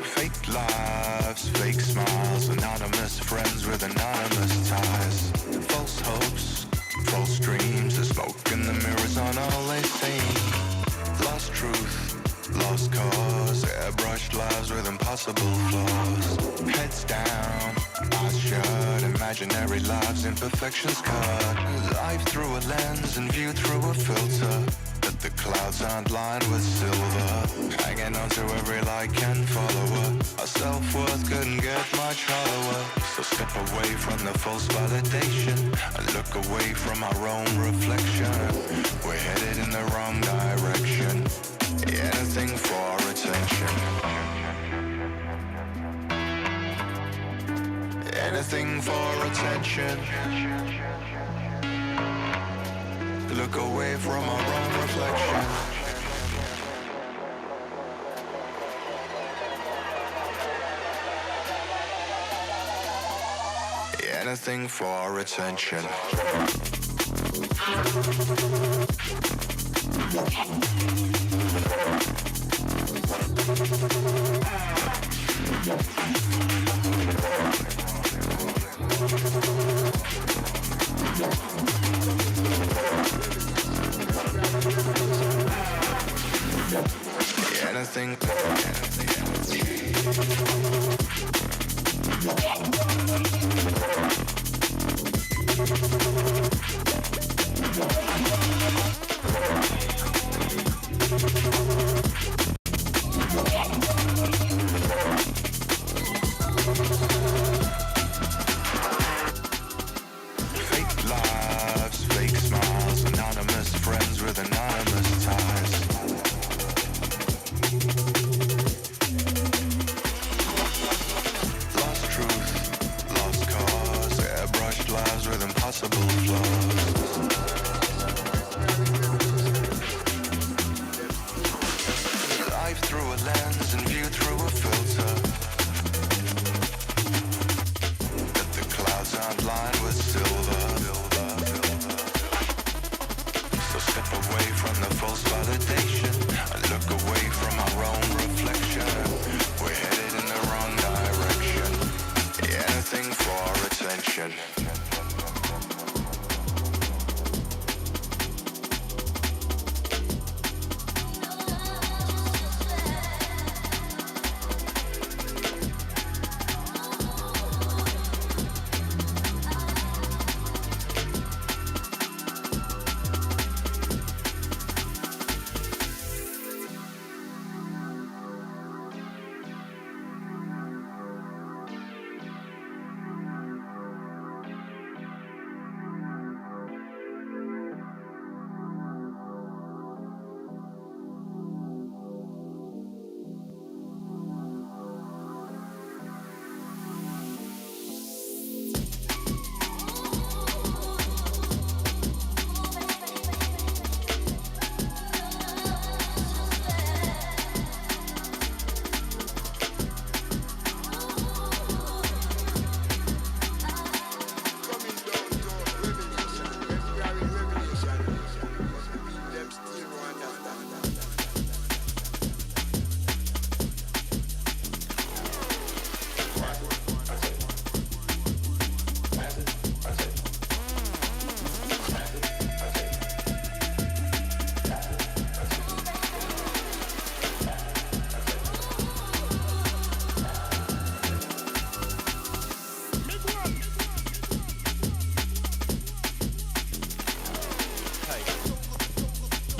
Fake lives, fake smiles, anonymous friends with anonymous ties. False hopes, false dreams, the smoke in the mirrors on all they see. Lost truth, lost cause, airbrushed lives with impossible flaws. Heads down, eyes shut, imaginary lives, imperfections cut. Life through a lens and viewed through a filter. But the clouds aren't lined with silver. Hanging on to every like and follower. Our self-worth couldn't get much hollower. So step away from the false validation and look away from our own reflection. We're headed in the wrong direction. Anything for attention. Anything for attention. Look away from our own reflection. Anything for attention. Anything. Fake lives, fake smiles, anonymous friends with anonymous ties. Lost truth, lost cause, airbrushed lives with impossible flaws.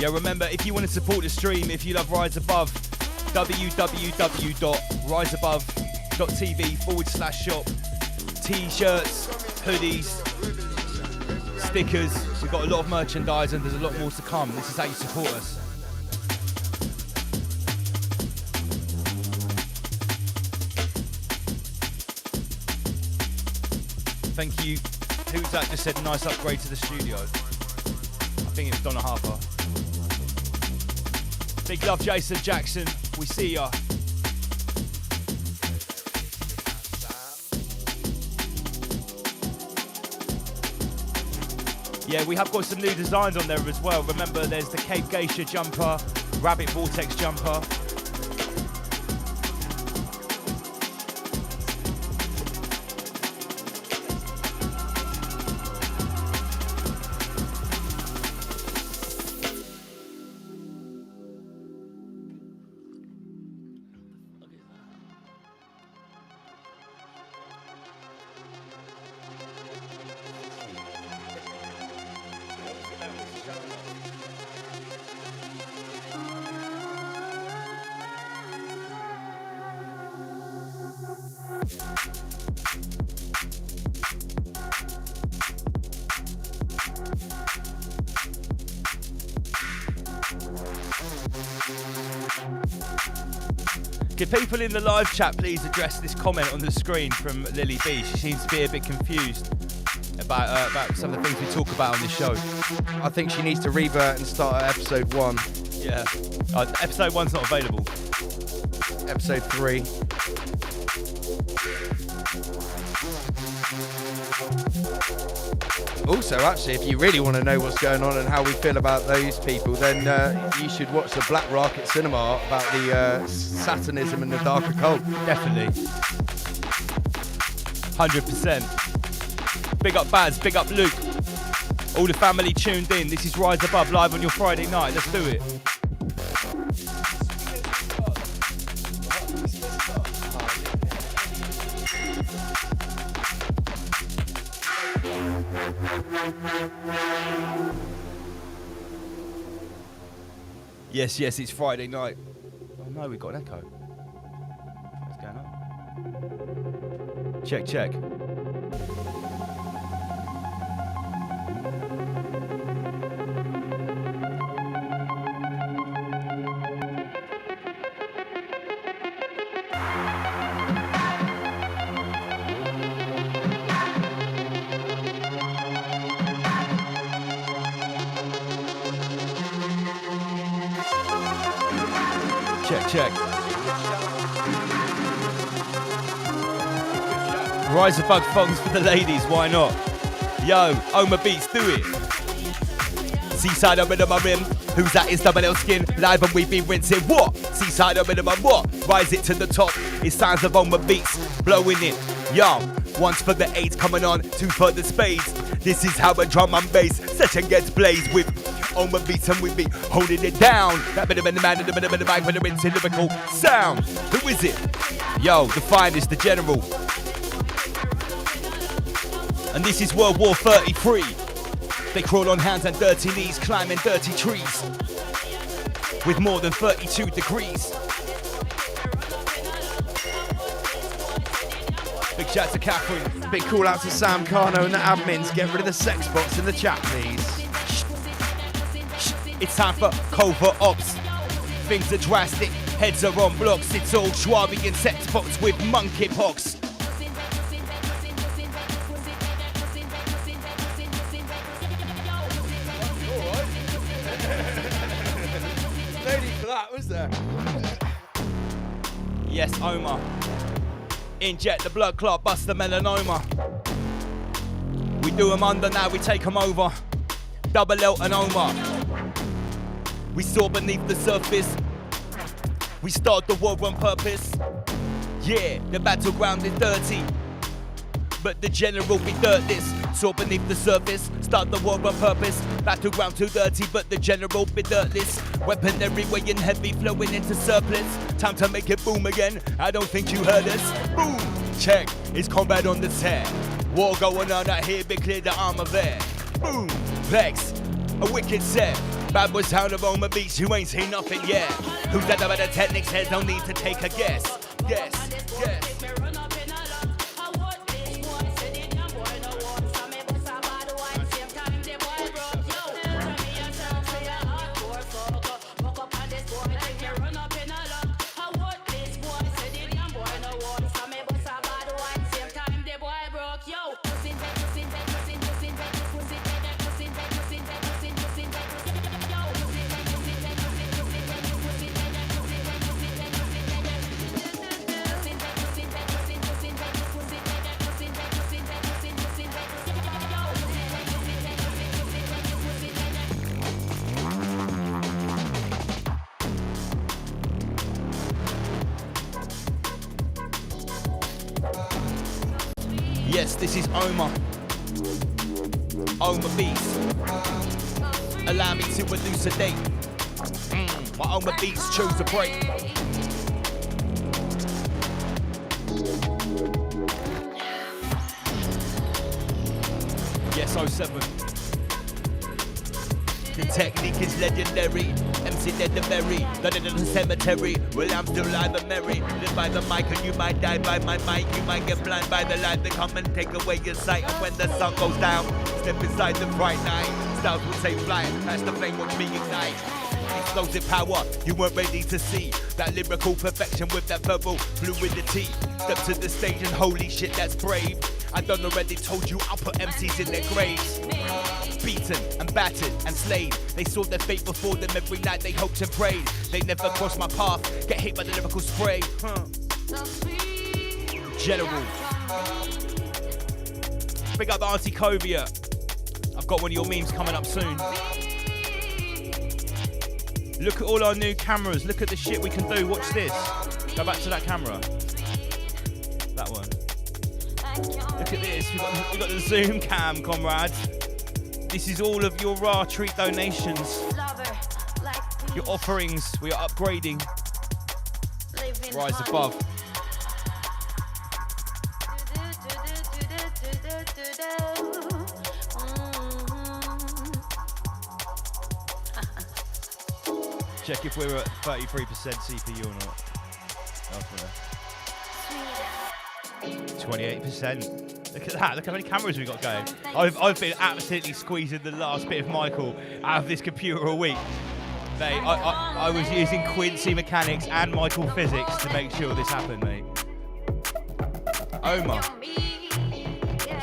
Yeah, remember, if you want to support the stream, if you love Rise Above, www.riseabove.tv/shop. T-shirts, hoodies, stickers. We've got a lot of merchandise and there's a lot more to come. This is how you support us. Thank you. Who's that just said nice upgrade to the studio? I think it's Donna Harper. Big love, Jason Jackson. We see ya. Yeah, we have got some new designs on there as well. Remember, there's the Cape Geisha jumper, Rabbit Vortex jumper. Could people in the live chat please address this comment on the screen from Lily B? She seems to be a bit confused about some of the things we talk about on this show. I think she needs to revert and start at episode 1. Yeah. Episode 1's not available. Episode 3. Also, actually, if you really want to know what's going on and how we feel about those people, then you should watch the Black Rocket Cinema about the Satanism and the dark occult. Definitely. 100%. Big up Baz, big up Luke. All the family tuned in. This is Rise Above live on your Friday night. Let's do it. Yes, it's Friday night. Oh no, we got an echo. What's going on? Check. Check. Rise Above songs for the ladies, why not? Yo, Oma Beats, do it. Seaside on rhythm of rim. Who's that? It's double L skin. Live and we be rinsing. What? Seaside on rhythm of what? Rise it to the top. It's sounds of Oma Beats. Blowing it. Yo, once for the 8 coming on, 2 for the spades. This is how a drum and bass session gets blazed with Oma Beats and we be holding it down. That bit of the man in the middle of the mic with the rinsing lyrical sound. Who is it? Yo, the finest, the general. And this is World War 33. They crawl on hands and dirty knees, climbing dirty trees with more than 32 degrees. Big shout to Catherine. Big call out to Sam Carno and the admins. Get rid of the sex bots in the chat, please. It's time for covert ops. Things are drastic, heads are on blocks. It's all Schwabi and sex bots with monkeypox. No need for that, was there? Yes, Omar. Inject the blood clot, bust the melanoma. We do them under, now we take them over. Double L and Omar. We saw beneath the surface. We start the war on purpose. Yeah, the battleground is dirty, but the general be dirtless. Saw beneath the surface, start the war on purpose. Battleground too dirty, but the general be dirtless. Weaponry weighing heavy, flowing into surplus. Time to make it boom again. I don't think you heard us. Boom, check. It's combat on the tear. War going on out here, be clear the armor there. Boom, Vex. a wicked set. Bad boys town of Roma Beach, you ain't seen nothing yet. Who's that about the techniques? There's no need to take a guess. Yes. Yes, this is Omar Beats. Allow me to elucidate why Omar Beats chose to break. Yes, 07. The technique is legendary. MC dead the berry, done it in the cemetery. Well, I'm still alive and merry. Live by the mic and you might die by my mic. You might get blind by the light. They come and take away your sight. And when the sun goes down, step inside the bright night. Styles will take flight. That's the flame, watch me ignite. Explosive power, you weren't ready to see. That lyrical perfection with that verbal fluidity. Step to the stage and holy shit, that's brave. I done already told you I'll put MCs in their graves. Beaten and battered and slayed. They saw their fate before them every night. They hoped and prayed. They never crossed my path. Get hit by the lyrical spray. General. Big up Auntie Covia. I've got one of your memes coming up soon. Look at all our new cameras. Look at the shit we can do. Watch this. Go back to that camera. That one. Look at this. We've got the zoom cam, comrades. This is all of your Nowh3r treat donations. Your offerings. We are upgrading. Rise above. Check if we're at 33% CPU or not. Okay. 28%. Look at that. Look how many cameras we've got going. I've been absolutely squeezing the last bit of Michael out of this computer all week. Mate, I was using Quincy Mechanics and Michael Physics to make sure this happened, mate. Omar.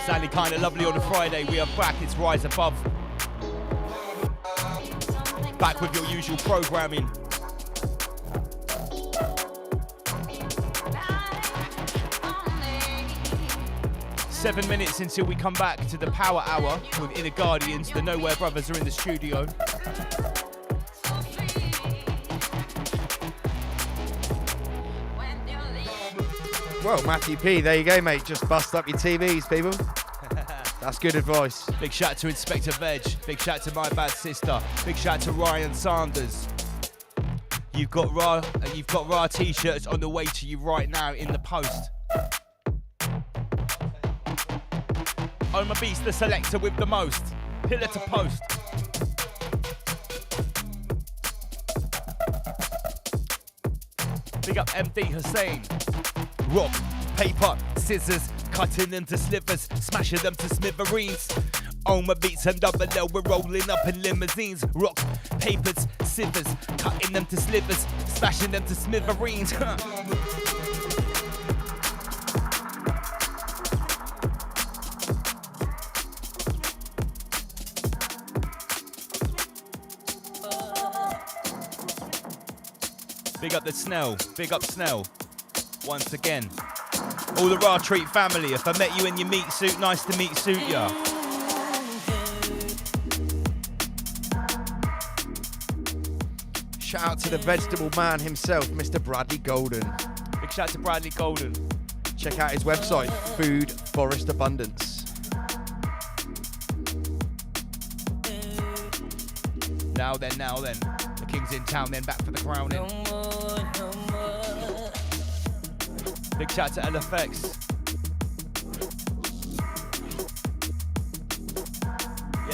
Sounding kind of lovely on a Friday. We are back. It's Rise Above. Back with your usual programming. Seven minutes until we come back to the Power Hour with Inner Guardians. The Nowh3r brothers are in the studio. Well, Matthew P, there you go, mate. Just bust up your TVs, people. That's good advice. Big shout out to Inspector Veg. Big shout out to My Bad Sister. Big shout out to Ryan Sanders. You've got Nowh3r t-shirts on the way to you right now in the post. Omar Beast, the selector with the most. Pillar to post. Big up MD Hussein. Rock, paper, scissors, cutting them to slivers, smashing them to smithereens. Omar Beats and Double L, we're rolling up in limousines. Rock, papers, scissors, cutting them to slivers, smashing them to smithereens. Big up the Snell, big up Snell. Once again, all the Nowh3r treat family. If I met you in your meat suit, nice to meet suit ya. Shout out to the vegetable man himself, Mr. Bradley Golden. Big shout out to Bradley Golden. Check out his website, Food Forest Abundance. Now then. The king's in town, then back for the crowning. Big shout out to LFX.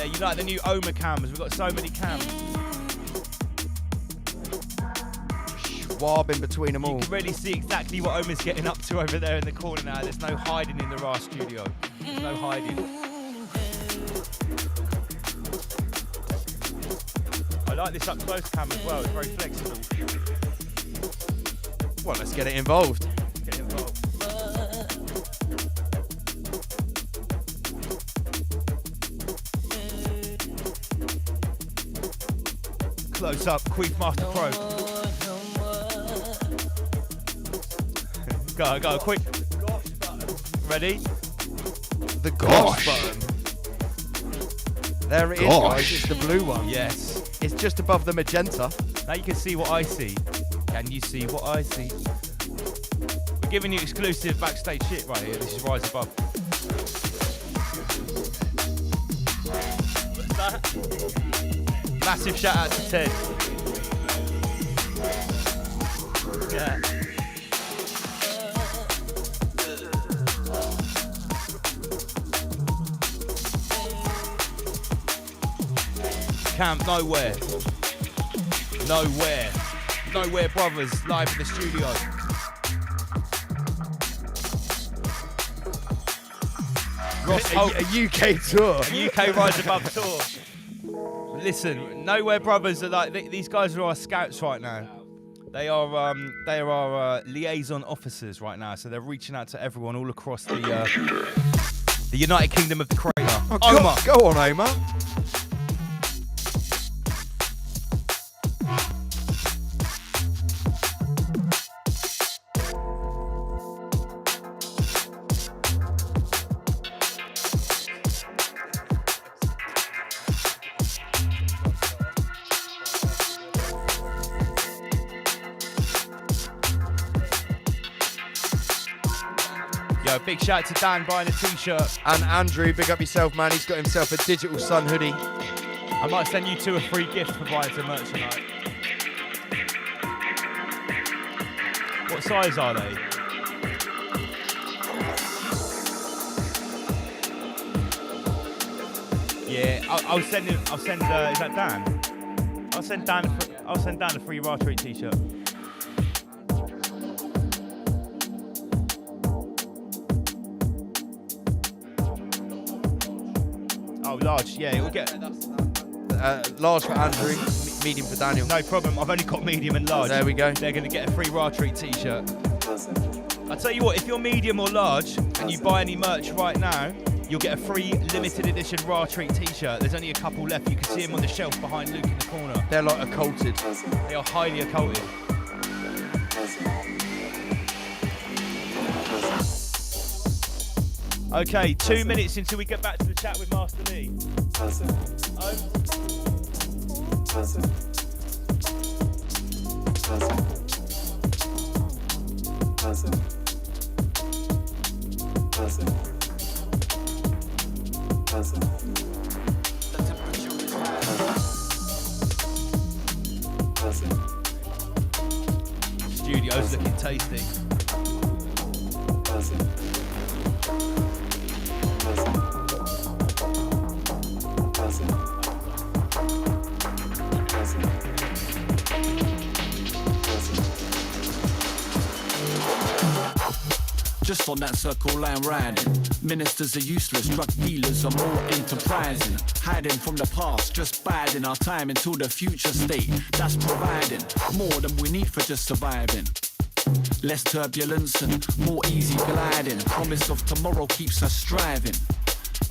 Yeah, you like the new Oma cams. We've got so many cams. Schwab in between them all. You can really see exactly what Oma's getting up to over there in the corner now. There's no hiding in the RAR studio. There's no hiding. I like this up close cam as well. It's very flexible. Well, let's get it involved. Get involved. Close up, Queef Master Pro. Go, quick. Ready? The gosh button. There it is, guys. It's the blue one. Yes. It's just above the magenta. Now you can see what I see. Can you see what I see? We're giving you exclusive backstage shit right here. This is Rise Above. What's that? Massive shout out to Ted. Yeah. Camp Nowhere. Nowhere Brothers live in the studio. Ross Holt. A UK tour. A UK Rise Above tour. Listen, Nowhere Brothers are like these guys are our scouts right now. They are our liaison officers right now, so they're reaching out to everyone all across the United Kingdom of the Crater. Oh, Omar, go on, Omar. Yo, big shout out to Dan buying a t-shirt. And Andrew, big up yourself, man. He's got himself a Digital Sun hoodie. I might send you two a free gift for buying some merch tonight. What size are they? Yeah, I'll send. Is that Dan? I'll send Dan a free RAR3 t-shirt. Oh, large. Yeah, we'll get large for Andrew, medium for Daniel. No problem. I've only got medium and large. There we go. They're going to get a free RAR3 t-shirt. I'll tell you what. If you're medium or large and you buy any merch right now, you'll get a free limited edition RAR3 t-shirt. There's only a couple left. You can see them on the shelf behind Luke in the corner. They're like occulted. They are highly occulted. Okay, 2 minutes until we get back to the chat with Master Lee. Studio's looking tasty. Just on that circle line riding. Ministers are useless, drug dealers are more enterprising. Hiding from the past, just biding our time until the future state. That's providing more than we need for just surviving. Less turbulence and more easy gliding. Promise of tomorrow keeps us striving.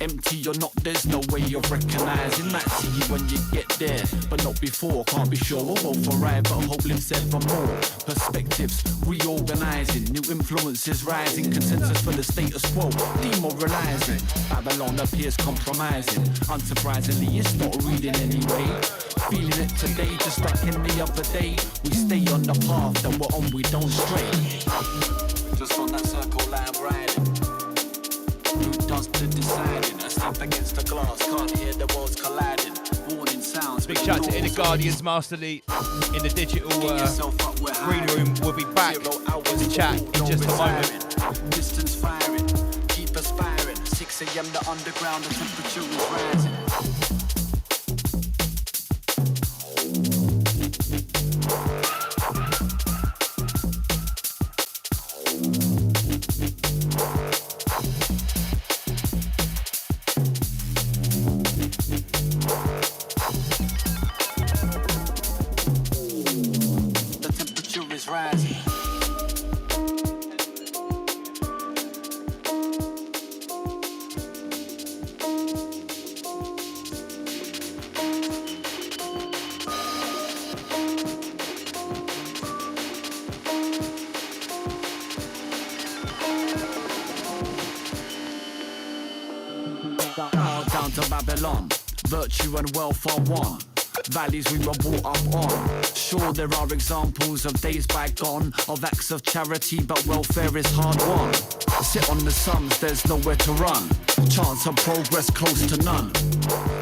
Empty or not, there's no way of recognizing. Might see you when you get there, but not before. Can't be sure we'll go for right, but hope lives ever more. Perspectives reorganizing, new influences rising. Consensus for the status quo, demoralizing. Babylon appears compromising. Unsurprisingly, it's not reading anyway. Feeling it today, just like in the other day. We stay on the path that we're on, we don't stray. Just on that circle line riding. Who does the deciding? I step against the glass, can't hear the worlds colliding. Warning sounds. Big shout out to Inner Guardians, Master Lee in the digital green room. We'll be back in the chat in just a moment. Distance firing, keep aspiring. 6 a.m. the underground, the temperature is rising. rise. Down to Babylon, virtue and wealth are one. Values we were brought up on. Sure, there are examples of days bygone, of acts of charity, but welfare is hard won. Sit on the sums, there's nowhere to run. Chance of progress close to none.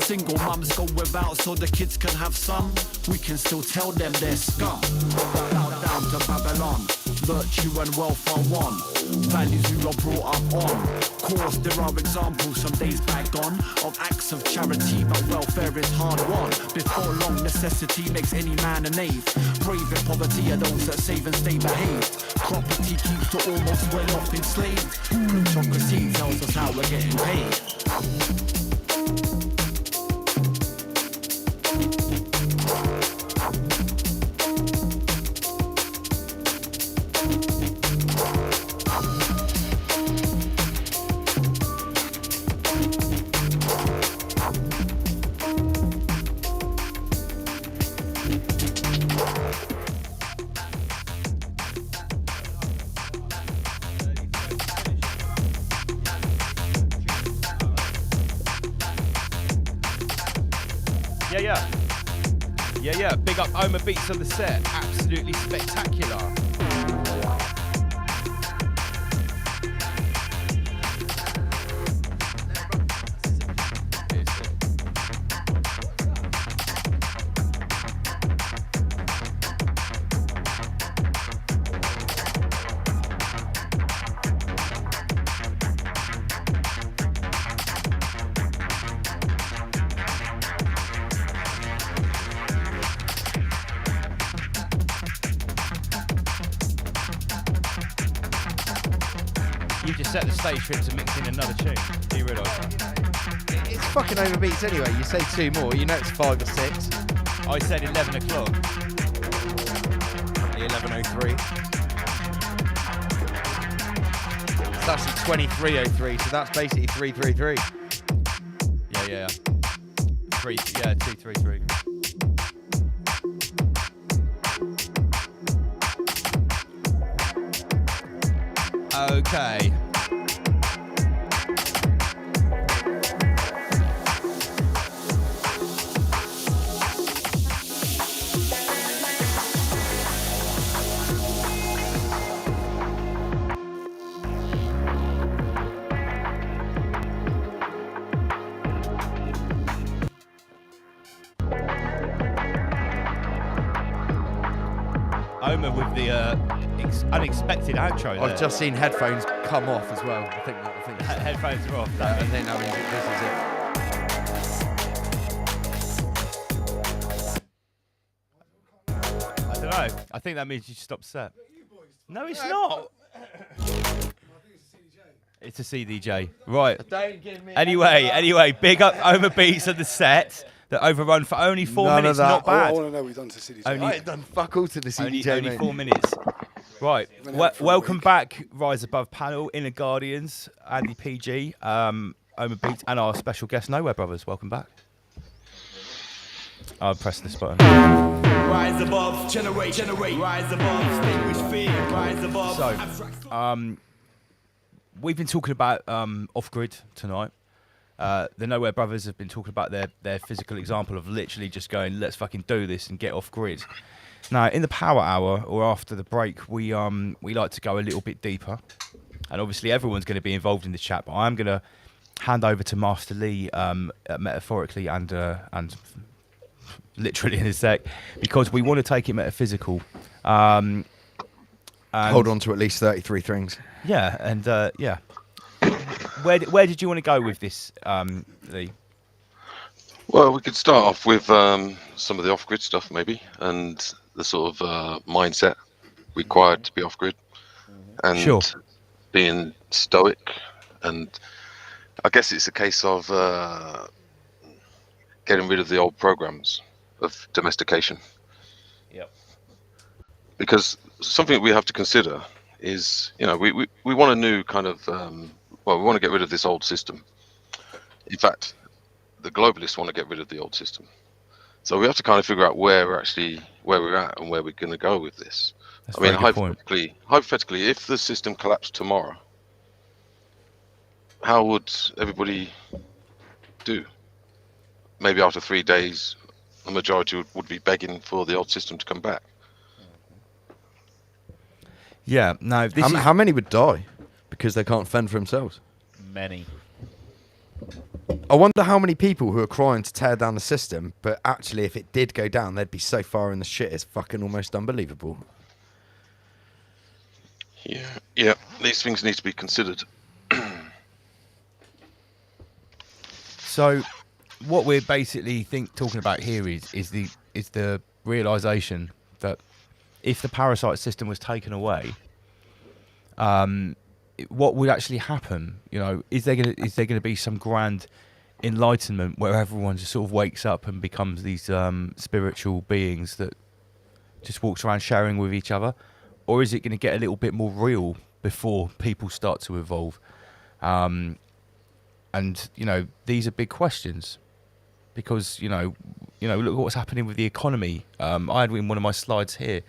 Single mums go without so the kids can have some. We can still tell them they're scum. Down to Babylon, virtue and wealth are one. Values we were brought up on. Course, there are examples from days bygone of acts of charity, but welfare is hard won. Before long, necessity makes any man a knave. Brave in poverty are those that save and stay behaved. Property keeps to almost well off enslaved. Plutocracy tells us how we're getting paid. Yeah, big up Oma Beats on the set. Absolutely spectacular. You just set the stage for him to mix in another tune. Do you realise? It's fucking overbeats anyway. You say 2 more, you know it's 5 or 6. I said 11 o'clock. 11:03. It's actually 23:03, so that's basically 3:33. Yeah. 233. Okay. Oma with the unexpected outro there. I've just seen headphones come off as well. I think headphones are off. I think that means this is it. I don't know. I think that means you stop set. No, it's not. It's a CDJ. Right. Don't give me Anyway, big up Oma Beats on the set that overrun for only 4 minutes. Not bad. I want to know we've done to CDJ. I ain't done fuck all to the CDJ, Only 4 minutes. Right. Welcome back, Rise Above panel, Inner Guardians, Andy PG, Oma Beats, and our special guest, Nowh3r Brothers. Welcome back. I'll press this button. Rise above, generate, rise above, extinguish fear, rise above. So, we've been talking about off-grid tonight. The Nowh3r Brothers have been talking about their physical example of literally just going, let's fucking do this and get off-grid. Now, in the power hour or after the break, we like to go a little bit deeper. And obviously everyone's going to be involved in the chat, but I'm going to hand over to Master Lee metaphorically and literally in a sec, because we want to take it metaphysical. Hold on to at least 33 things. Yeah, and yeah. Where did you want to go with this, Lee? Well, we could start off with some of the off-grid stuff, maybe, and the sort of mindset required to be off-grid, and being stoic. And I guess it's a case of getting rid of the old programs of domestication. Yep. because something that we have to consider is, we want a new kind of, we want to get rid of this old system. In fact, the globalists want to get rid of the old system. So we have to kind of figure out where we're at and where we're going to go with this. That's a very good point. Hypothetically, if the system collapsed tomorrow, how would everybody do? Maybe after 3 days, the majority would be begging for the old system to come back. Yeah, no. How many would die because they can't fend for themselves? Many. I wonder how many people who are crying to tear down the system, but actually, if it did go down, they'd be so far in the shit. It's fucking almost unbelievable. Yeah. These things need to be considered. So, what we're basically talking about here is the realization that if the parasite system was taken away, what would actually happen? Is there gonna be some grand enlightenment where everyone just sort of wakes up and becomes these spiritual beings that just walks around sharing with each other, or is it going to get a little bit more real before people start to evolve? And these are big questions because look at what's happening with the economy. I had in one of my slides here,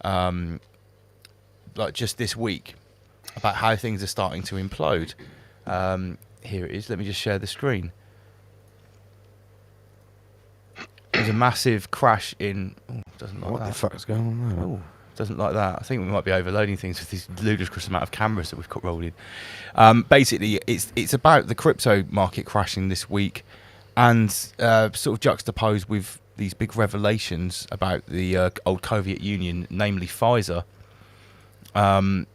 like just this week, about how things are starting to implode. Here it is. Let me just share the screen. There's a massive crash in. Doesn't like what that. the fuck's going on there? Oh, doesn't like that. I think we might be overloading things with this ludicrous amount of cameras that we've got rolled in. Basically, it's about the crypto market crashing this week, and sort of juxtaposed with these big revelations about the old Soviet Union, namely Pfizer. And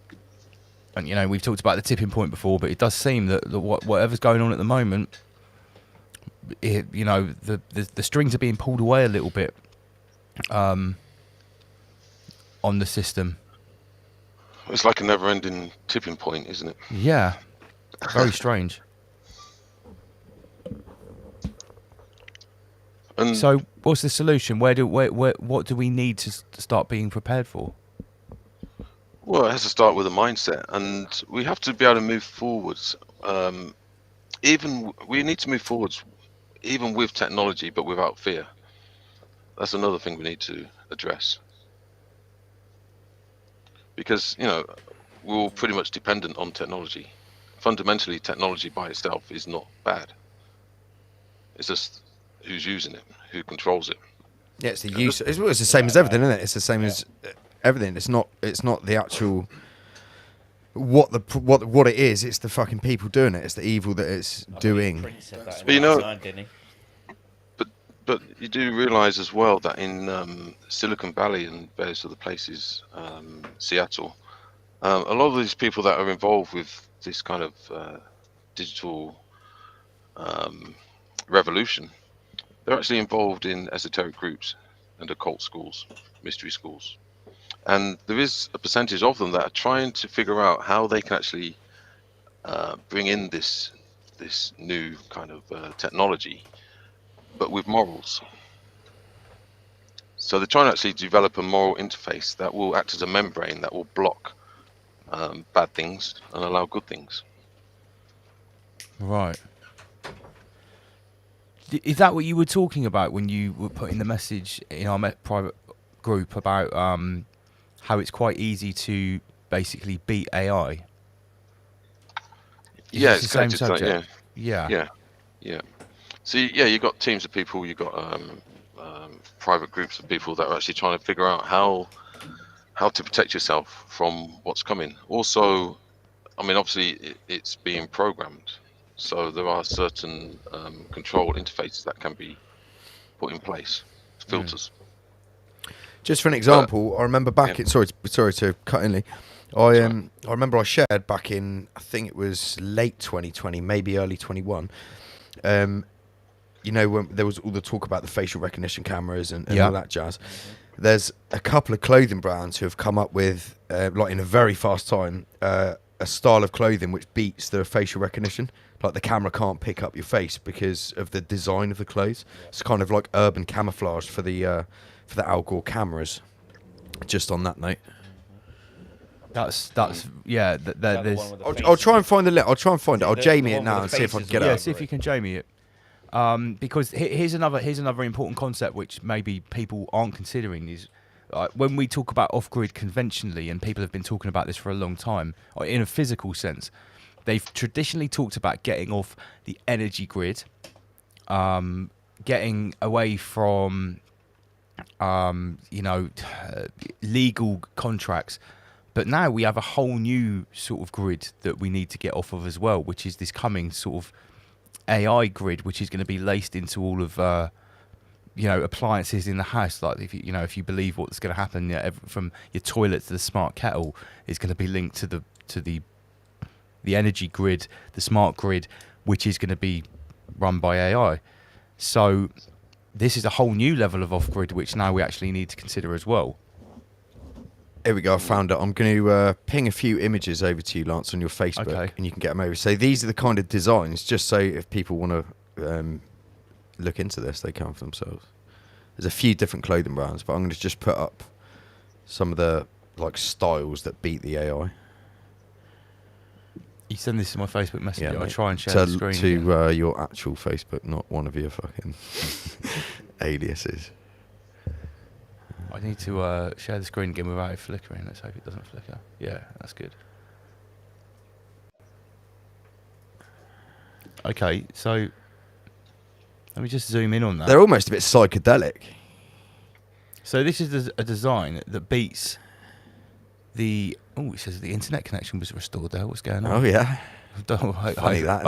we've talked about the tipping point before, but it does seem that whatever's going on at the moment, the strings are being pulled away a little bit on the system. It's like a never-ending tipping point, isn't it? Yeah, very strange. And so, what's the solution? What do we need to start being prepared for? Well, it has to start with a mindset, and we have to be able to move forwards. We need to move forwards, even with technology, but without fear. That's another thing we need to address. Because, we're all pretty much dependent on technology. Fundamentally, technology by itself is not bad. It's just who's using it, who controls it. Yeah, it's the use. It's the same as everything, isn't it? It's the same as everything. It's not the actual what it is. It's the fucking people doing it. It's the evil that it's doing. But you do realise as well that in Silicon Valley and various other places, Seattle, a lot of these people that are involved with this kind of digital revolution, they're actually involved in esoteric groups and occult schools, mystery schools. And there is a percentage of them that are trying to figure out how they can actually bring in this new kind of technology, but with morals. So they're trying to actually develop a moral interface that will act as a membrane that will block bad things and allow good things. Right. Is that what you were talking about when you were putting the message in our private group about how it's quite easy to basically beat AI? Yeah, it's the same subject. Yeah. So you got teams of people, you got private groups of people that are actually trying to figure out how to protect yourself from what's coming. Also, obviously it's being programmed, so there are certain control interfaces that can be put in place, filters. Just for an example, I remember back in sorry to cut in, Lee. I remember I shared back in, I think it was late 2020, maybe early 21. When there was all the talk about the facial recognition cameras and all that jazz. There's a couple of clothing brands who have come up with, like in a very fast time, a style of clothing which beats the facial recognition. Like the camera can't pick up your face because of the design of the clothes. It's kind of like urban camouflage for the Al Gore cameras Just on that note. That's yeah. There's. I'll try and find the link. I'll try and find it. I'll jamie it now and see if I can get it. Yeah, see if you can jamie it. Because here's another important concept which maybe people aren't considering is when we talk about off-grid conventionally, and people have been talking about this for a long time, or in a physical sense, they've traditionally talked about getting off the energy grid, getting away from legal contracts. But now we have a whole new sort of grid that we need to get off of as well, which is this coming sort of AI grid, which is going to be laced into all of appliances in the house. Like if you believe what's going to happen, from your toilet to the smart kettle is going to be linked to the energy grid, the smart grid, which is going to be run by AI. So this is a whole new level of off grid, which now we actually need to consider as well. Here we go, I found it. I'm going to ping a few images over to you, Lance, on your Facebook, and you can get them over. So these are the kind of designs, just so if people want to look into this, they can for themselves. There's a few different clothing brands, but I'm going to just put up some of the styles that beat the AI. You send this to my Facebook Messenger. Yeah, I try and share the screen. To your actual Facebook, not one of your fucking aliases. I need to share the screen again without it flickering. Let's hope it doesn't flicker. Yeah, that's good. Okay, so let me just zoom in on that. They're almost a bit psychedelic. So this is a design that beats the... Oh, it says the internet connection was restored there. What's going on? Oh, yeah. I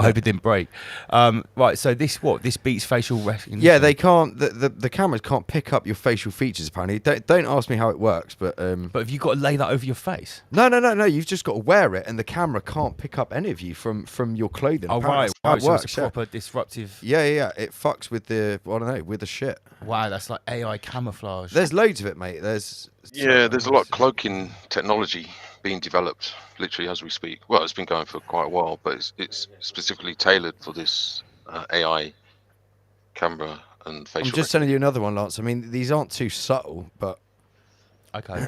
hope it didn't break. Right, so this beats facial recognition. Yeah, they can't. The cameras can't pick up your facial features. Apparently, don't ask me how it works, but have you got to lay that over your face? No. You've just got to wear it, and the camera can't pick up any of you from your clothing. Oh right, it so works. it's a proper disruptive. Yeah. It fucks with with the shit. Wow, that's like AI camouflage. There's loads of it, mate. There's a lot of cloaking technology being developed literally as we speak. Well, it's been going for quite a while, but it's specifically tailored for this AI camera and facial. I'm just sending you another one, Lance. I mean, these aren't too subtle, but okay.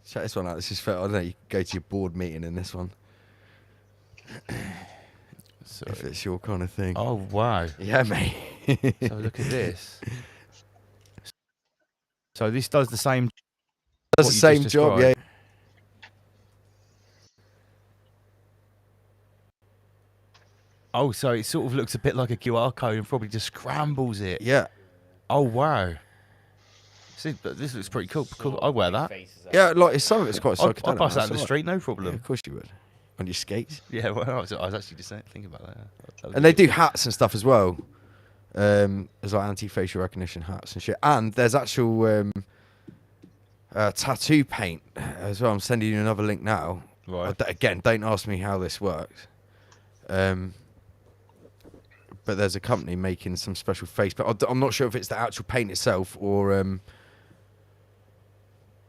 Check this one out. This is fair. I don't know. You can go to your board meeting in this one. So if it's your kind of thing. Oh wow. Yeah, mate. So look at this. So this does the same. Does the same job, yeah. Oh, so it sort of looks a bit like a QR code and probably just scrambles it. Yeah. Oh, wow. See, this looks pretty cool. I'd wear that. Yeah, some of it's quite psychedelic. I'd pass that in the street, no problem. Yeah, of course you would. On your skates. Yeah, well, I was actually just thinking about that. And they do hats and stuff as well. There's like anti-facial recognition hats and shit. And there's actual tattoo paint as well. I'm sending you another link now. Right. Again, don't ask me how this works. But there's a company making some special face, but I'm not sure if it's the actual paint itself or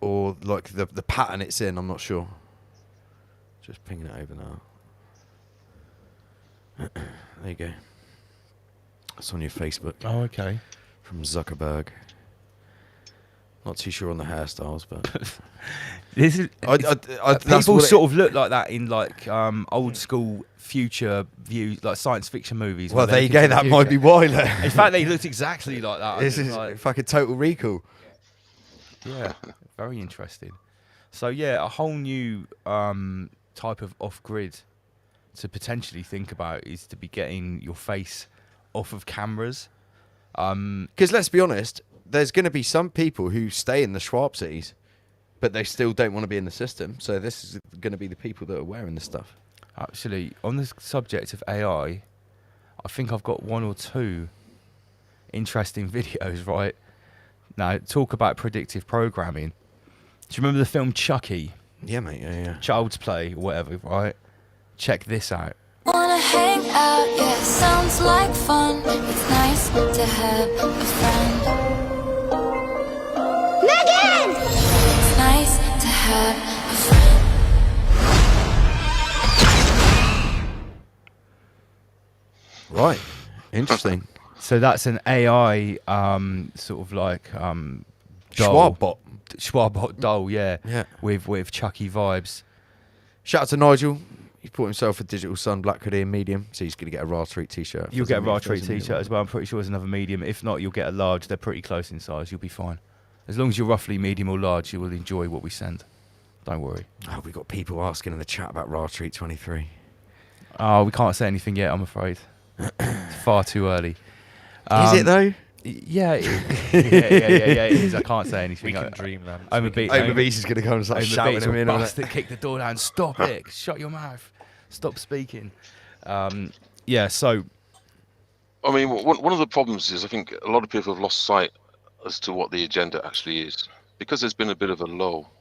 like the pattern it's in. I'm not sure. Just pinging it over now. There you go. It's on your Facebook. Oh, okay. From Zuckerberg. Not too sure on the hairstyles, but this is people sort of look like that in like old school future view, like science fiction movies. Well, there you go. That might be why. In fact, they looked exactly like that. This is like fucking Total Recall. Yeah, very interesting. So yeah, a whole new type of off-grid to potentially think about is to be getting your face off of cameras. Because let's be honest, there's going to be some people who stay in the Schwab cities, but they still don't want to be in the system. So this is going to be the people that are wearing this stuff. Actually, on the subject of AI, I think I've got one or two interesting videos, right? Now, talk about predictive programming. Do you remember the film Chucky? Yeah, mate, yeah. Child's Play, or whatever, right? Check this out. Wanna hang out, yeah, sounds like fun. It's nice to have a friend. Megan! It's nice to have a friend. Right, interesting. So that's an AI sort of like Schwab doll, yeah. Yeah. With Chucky vibes. Shout out to Nigel. He's bought himself a Digital Sun Black Hoodie in medium, so he's going to get a Nowh3r3 t-shirt. You'll get a Nowh3r3 t-shirt as well. I'm pretty sure there's another medium. If not, you'll get a large. They're pretty close in size. You'll be fine. As long as you're roughly medium or large, you will enjoy what we send. Don't worry. Oh, we've got people asking in the chat about Nowh3r3. Oh, we can't say anything yet, I'm afraid. It's far too early. Is it though? Yeah, it is. I can't say anything. We can dream that. Overbeast is going to come and start shouting at me in a minute. Kick the door down. Stop it. Shut your mouth. Stop speaking. Yeah, so... I mean, one of the problems is I think a lot of people have lost sight as to what the agenda actually is. Because there's been a bit of a lull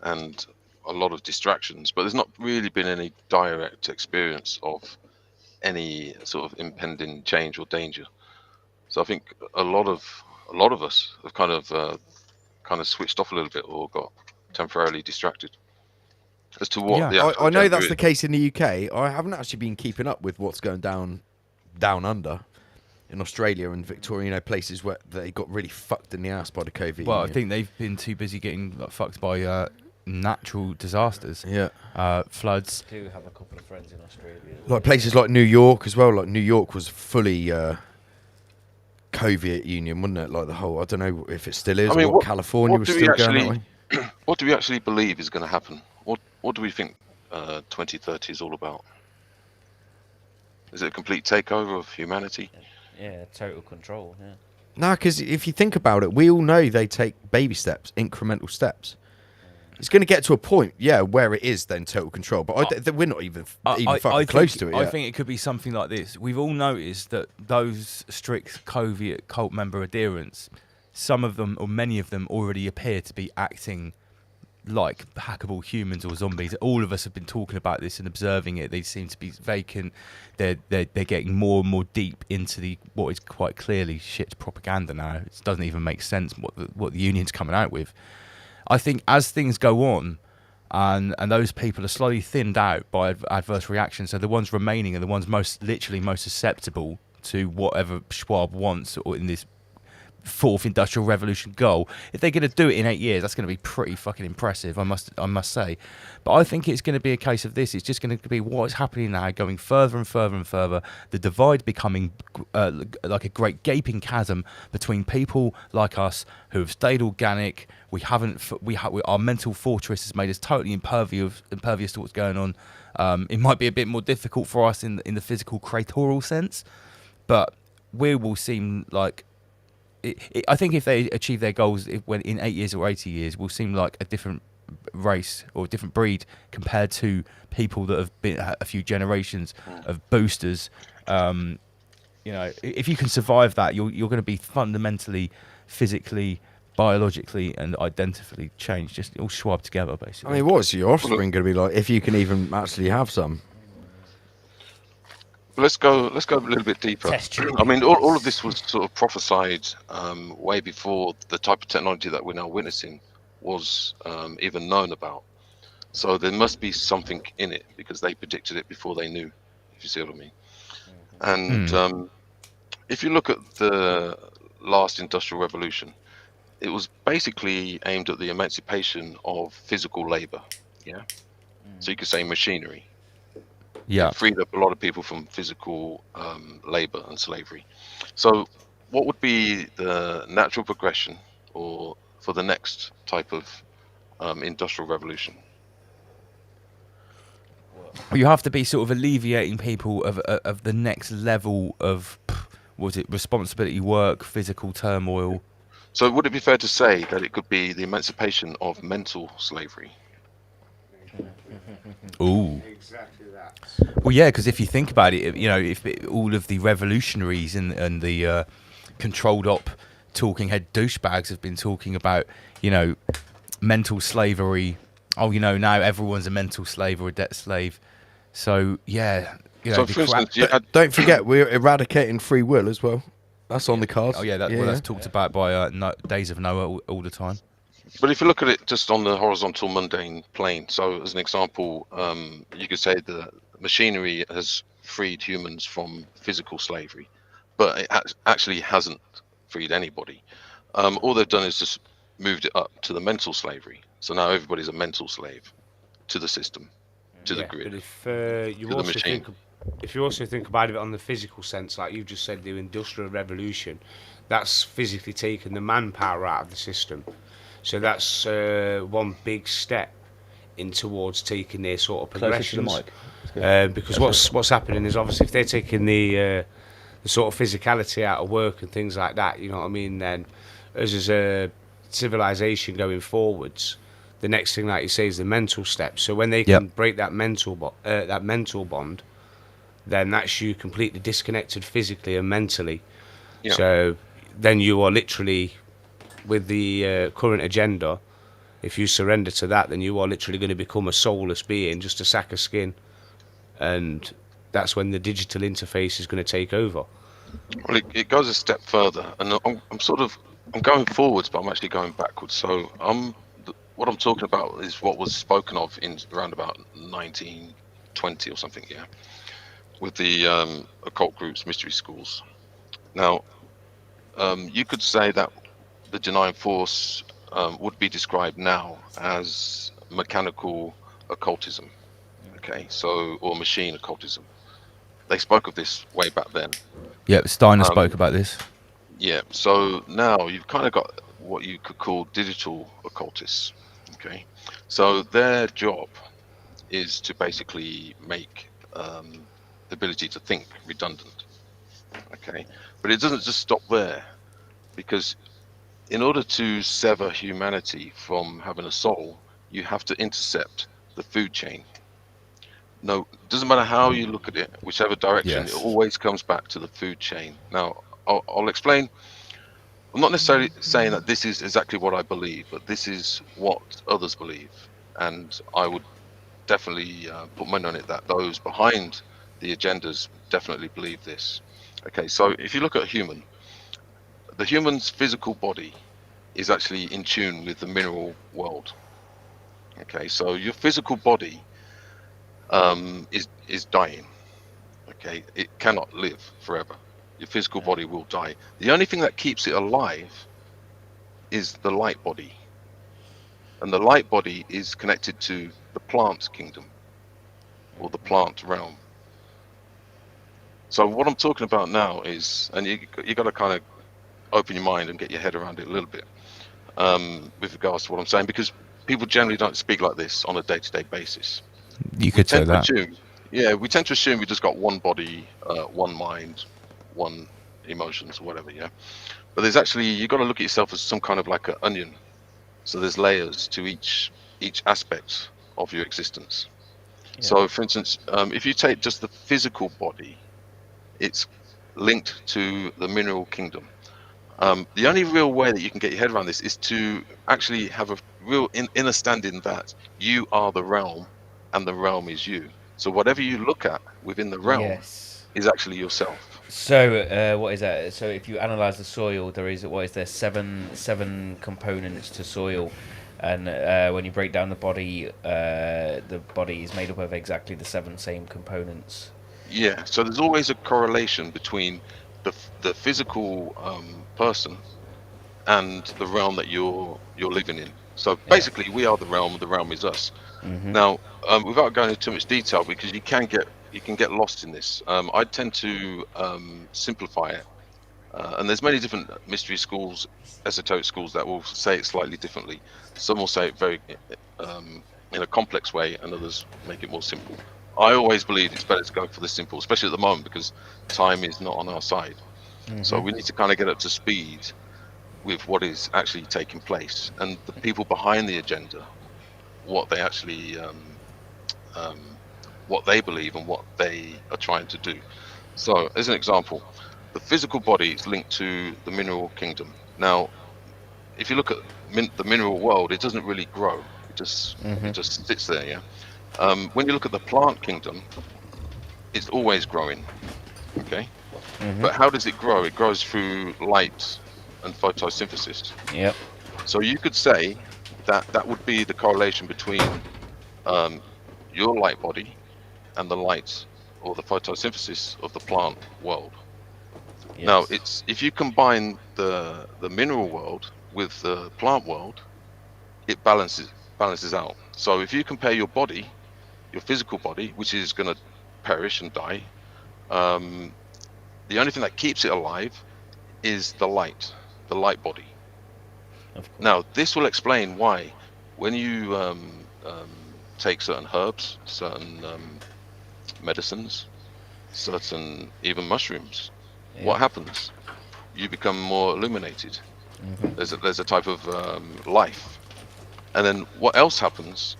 and a lot of distractions, but there's not really been any direct experience of any sort of impending change or danger. So I think a lot of us have kind of switched off a little bit or got temporarily distracted as to what the actual I know agenda that's is. the case in the UK. I haven't actually been keeping up with what's going down under in Australia and Victoria, places where they got really fucked in the ass by the COVID. Well, I think they've been too busy getting fucked by natural disasters. Yeah. Floods. I do have a couple of friends in Australia. Like places like New York as well. Like New York was fully COVID union, wasn't it? Like the whole, I don't know if it still is. I mean, or California was still going that way. What do we actually believe is going to happen? What do we think 2030 is all about? Is it a complete takeover of humanity? Yeah, total control. Yeah. No, because if you think about it, we all know they take baby steps, incremental steps. It's going to get to a point, where it is then total control. But we're not even fucking close to it yet. I think it could be something like this. We've all noticed that those strict COVID cult member adherents, some of them or many of them already appear to be acting like hackable humans or zombies. All of us have been talking about this and observing it. They seem to be vacant. They're getting more and more deep into what is quite clearly shit propaganda now. It doesn't even make sense what the union's coming out with. I think as things go on, and those people are slowly thinned out by adverse reactions, so the ones remaining are the ones most susceptible to whatever Schwab wants, or in this fourth industrial revolution goal. If they're going to do it in 8 years, that's going to be pretty fucking impressive, I must say. But I think it's going to be a case of this. It's just going to be what is happening now, going further and further and further. The divide becoming like a great gaping chasm between people like us who have stayed organic. Our mental fortress has made us totally impervious to what's going on. It might be a bit more difficult for us in the physical creatorial sense, but we will seem like. I think if they achieve their goals when in 8 years or 80 years, we'll seem like a different race or a different breed compared to people that have been a few generations of boosters. If you can survive that, you're going to be fundamentally, physically, biologically, and identically changed. Just all Schwab together, basically. I mean, what's your offspring going to be like if you can even actually have some? Let's go a little bit deeper. I mean, all of this was sort of prophesied way before the type of technology that we're now witnessing was even known about. So there must be something in it because they predicted it before they knew, if you see what I mean. And if you look at the last industrial revolution, it was basically aimed at the emancipation of physical labor. Yeah. So you could say machinery. Yeah. It freed up a lot of people from physical labor and slavery. So what would be the natural progression or for the next type of industrial revolution? You have to be sort of alleviating people of the next level of, responsibility, work, physical turmoil. So would it be fair to say that it could be the emancipation of mental slavery? Ooh. Exactly that. Well, yeah, because if you think about it, all of the revolutionaries and the controlled op talking head douchebags have been talking about, mental slavery. Oh, now everyone's a mental slave or a debt slave. So, yeah. So, for instance, don't forget, we're eradicating free will as well. That's on the cards. Oh, yeah, that's talked about by Days of Noah all the time. But if you look at it just on the horizontal mundane plane, so as an example, you could say the machinery has freed humans from physical slavery, but it actually hasn't freed anybody. All they've done is just moved it up to the mental slavery. So now everybody's a mental slave to the system, to the Yeah, grid, but if you to the also machine. if you also think about it on the physical sense, like you've just said, the Industrial Revolution, that's physically taken the manpower out of the system. So that's one big step in towards taking their sort of Closer to the progressions. mic. Because what's happening is obviously if they're taking the sort of physicality out of work and things like that, you know what I mean, then as a civilization going forwards, the next thing, like you say, is the mental step. So when they can break that mental bond, then that's you completely disconnected physically and mentally. Yeah. So then you are literally, with the current agenda, if you surrender to that, then you are literally going to become a soulless being, just a sack of skin, and that's when the digital interface is going to take over. Well, it goes a step further, and I'm going forwards, but I'm actually going backwards. So what I'm talking about is what was spoken of in around about 1920 or something, yeah, with the occult groups, mystery schools. Now, you could say that the denying force would be described now as mechanical occultism, okay, or machine occultism. They spoke of this way back then. Yeah, Steiner spoke about this. Yeah, so now you've kind of got what you could call digital occultists, okay? So their job is to basically make the ability to think redundant, okay? But it doesn't just stop there, because in order to sever humanity from having a soul, you have to intercept the food chain. No, it doesn't matter how you look at it, whichever direction, Yes. it always comes back to the food chain. Now, I'll explain. I'm not necessarily saying that this is exactly what I believe, but this is what others believe. And I would definitely put money on it that those behind the agendas definitely believe this. Okay, so if you look at the human's physical body is actually in tune with the mineral world. Okay, so your physical body is dying. Okay, it cannot live forever. Your physical body will die. The only thing that keeps it alive is the light body, and the light body is connected to the plant kingdom or the plant realm. So what I'm talking about now is, and you got to kind of open your mind and get your head around it a little bit with regards to what I'm saying, because people generally don't speak like this on a day-to-day basis. You could say that. We tend to assume we just got one body, one mind, one emotions or whatever, yeah. But there's actually, you got to look at yourself as some kind of like an onion. So there's layers to each aspect of your existence. Yeah. So for instance, if you take just the physical body, it's linked to the mineral kingdom. The only real way that you can get your head around this is to actually have a real understanding that you are the realm and the realm is you. So whatever you look at within the realm is actually yourself. So what is that? So if you analyze the soil, there is seven components to soil, and when you break down the body is made up of exactly the seven same components. Yeah, so there's always a correlation between the physical person and the realm that you're living in. So basically, we are the realm is us. Mm-hmm. Now, without going into too much detail, because you can get lost in this, I tend to simplify it. And there's many different mystery schools, esoteric schools that will say it slightly differently. Some will say it very in a complex way, and others make it more simple. I always believe it's better to go for the simple, especially at the moment, because time is not on our side. Mm-hmm. So we need to kind of get up to speed with what is actually taking place, and the people behind the agenda, what they actually what they believe and what they are trying to do. So as an example, the physical body is linked to the mineral kingdom. Now, if you look at the mineral world, it doesn't really grow. It just sits there, yeah. When you look at the plant kingdom, it's always growing, okay? Mm-hmm. But how does it grow? It grows through light and photosynthesis. Yep. So you could say that would be the correlation between your light body and the light or the photosynthesis of the plant world. Yes. Now, if you combine the mineral world with the plant world, it balances out. So if you compare your body, your physical body, which is going to perish and die, the only thing that keeps it alive is the light body. Now, this will explain why when you take certain herbs, certain medicines, certain even mushrooms, what happens? You become more illuminated. There's a type of life. And then what else happens?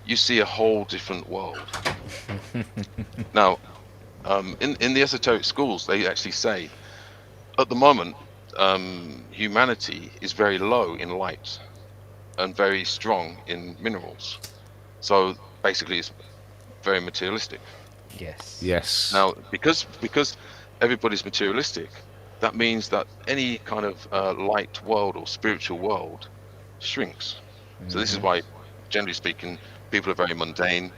You see a whole different world. Now, in the esoteric schools, they actually say, at the moment, humanity is very low in light and very strong in minerals. So basically, it's very materialistic. Yes. Now, because everybody's materialistic, that means that any kind of light world or spiritual world shrinks. So this is why, generally speaking, people are very mundane.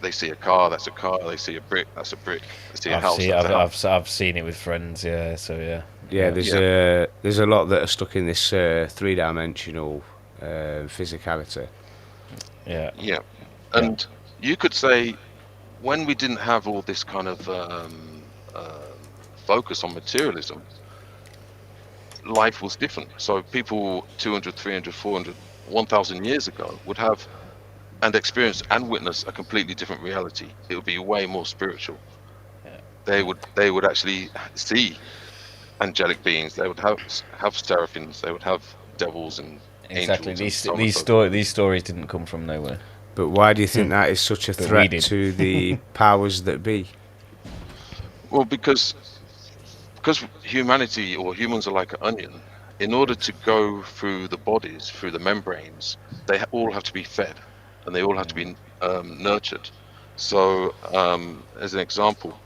They see a car, that's a car. They see a brick, that's a brick. They see a house, that's a house. I've seen it with friends. Yeah. So yeah. Yeah, there's a lot that are stuck in this three-dimensional physicality. Yeah. Yeah, and you could say when we didn't have all this kind of focus on materialism, life was different. So people 200, 300, 400, 1,000 years ago would have and experience and witness a completely different reality. It would be way more spiritual. They would actually see angelic beings. They would have seraphims. They would have devils and Exactly. angels. These stories didn't come from nowhere. But why do you think that is such a But we threat did. to the powers that be? Well, because humanity or humans are like an onion. In order to go through the bodies, through the membranes, they all have to be fed, and they all have to be nurtured. So, as an example,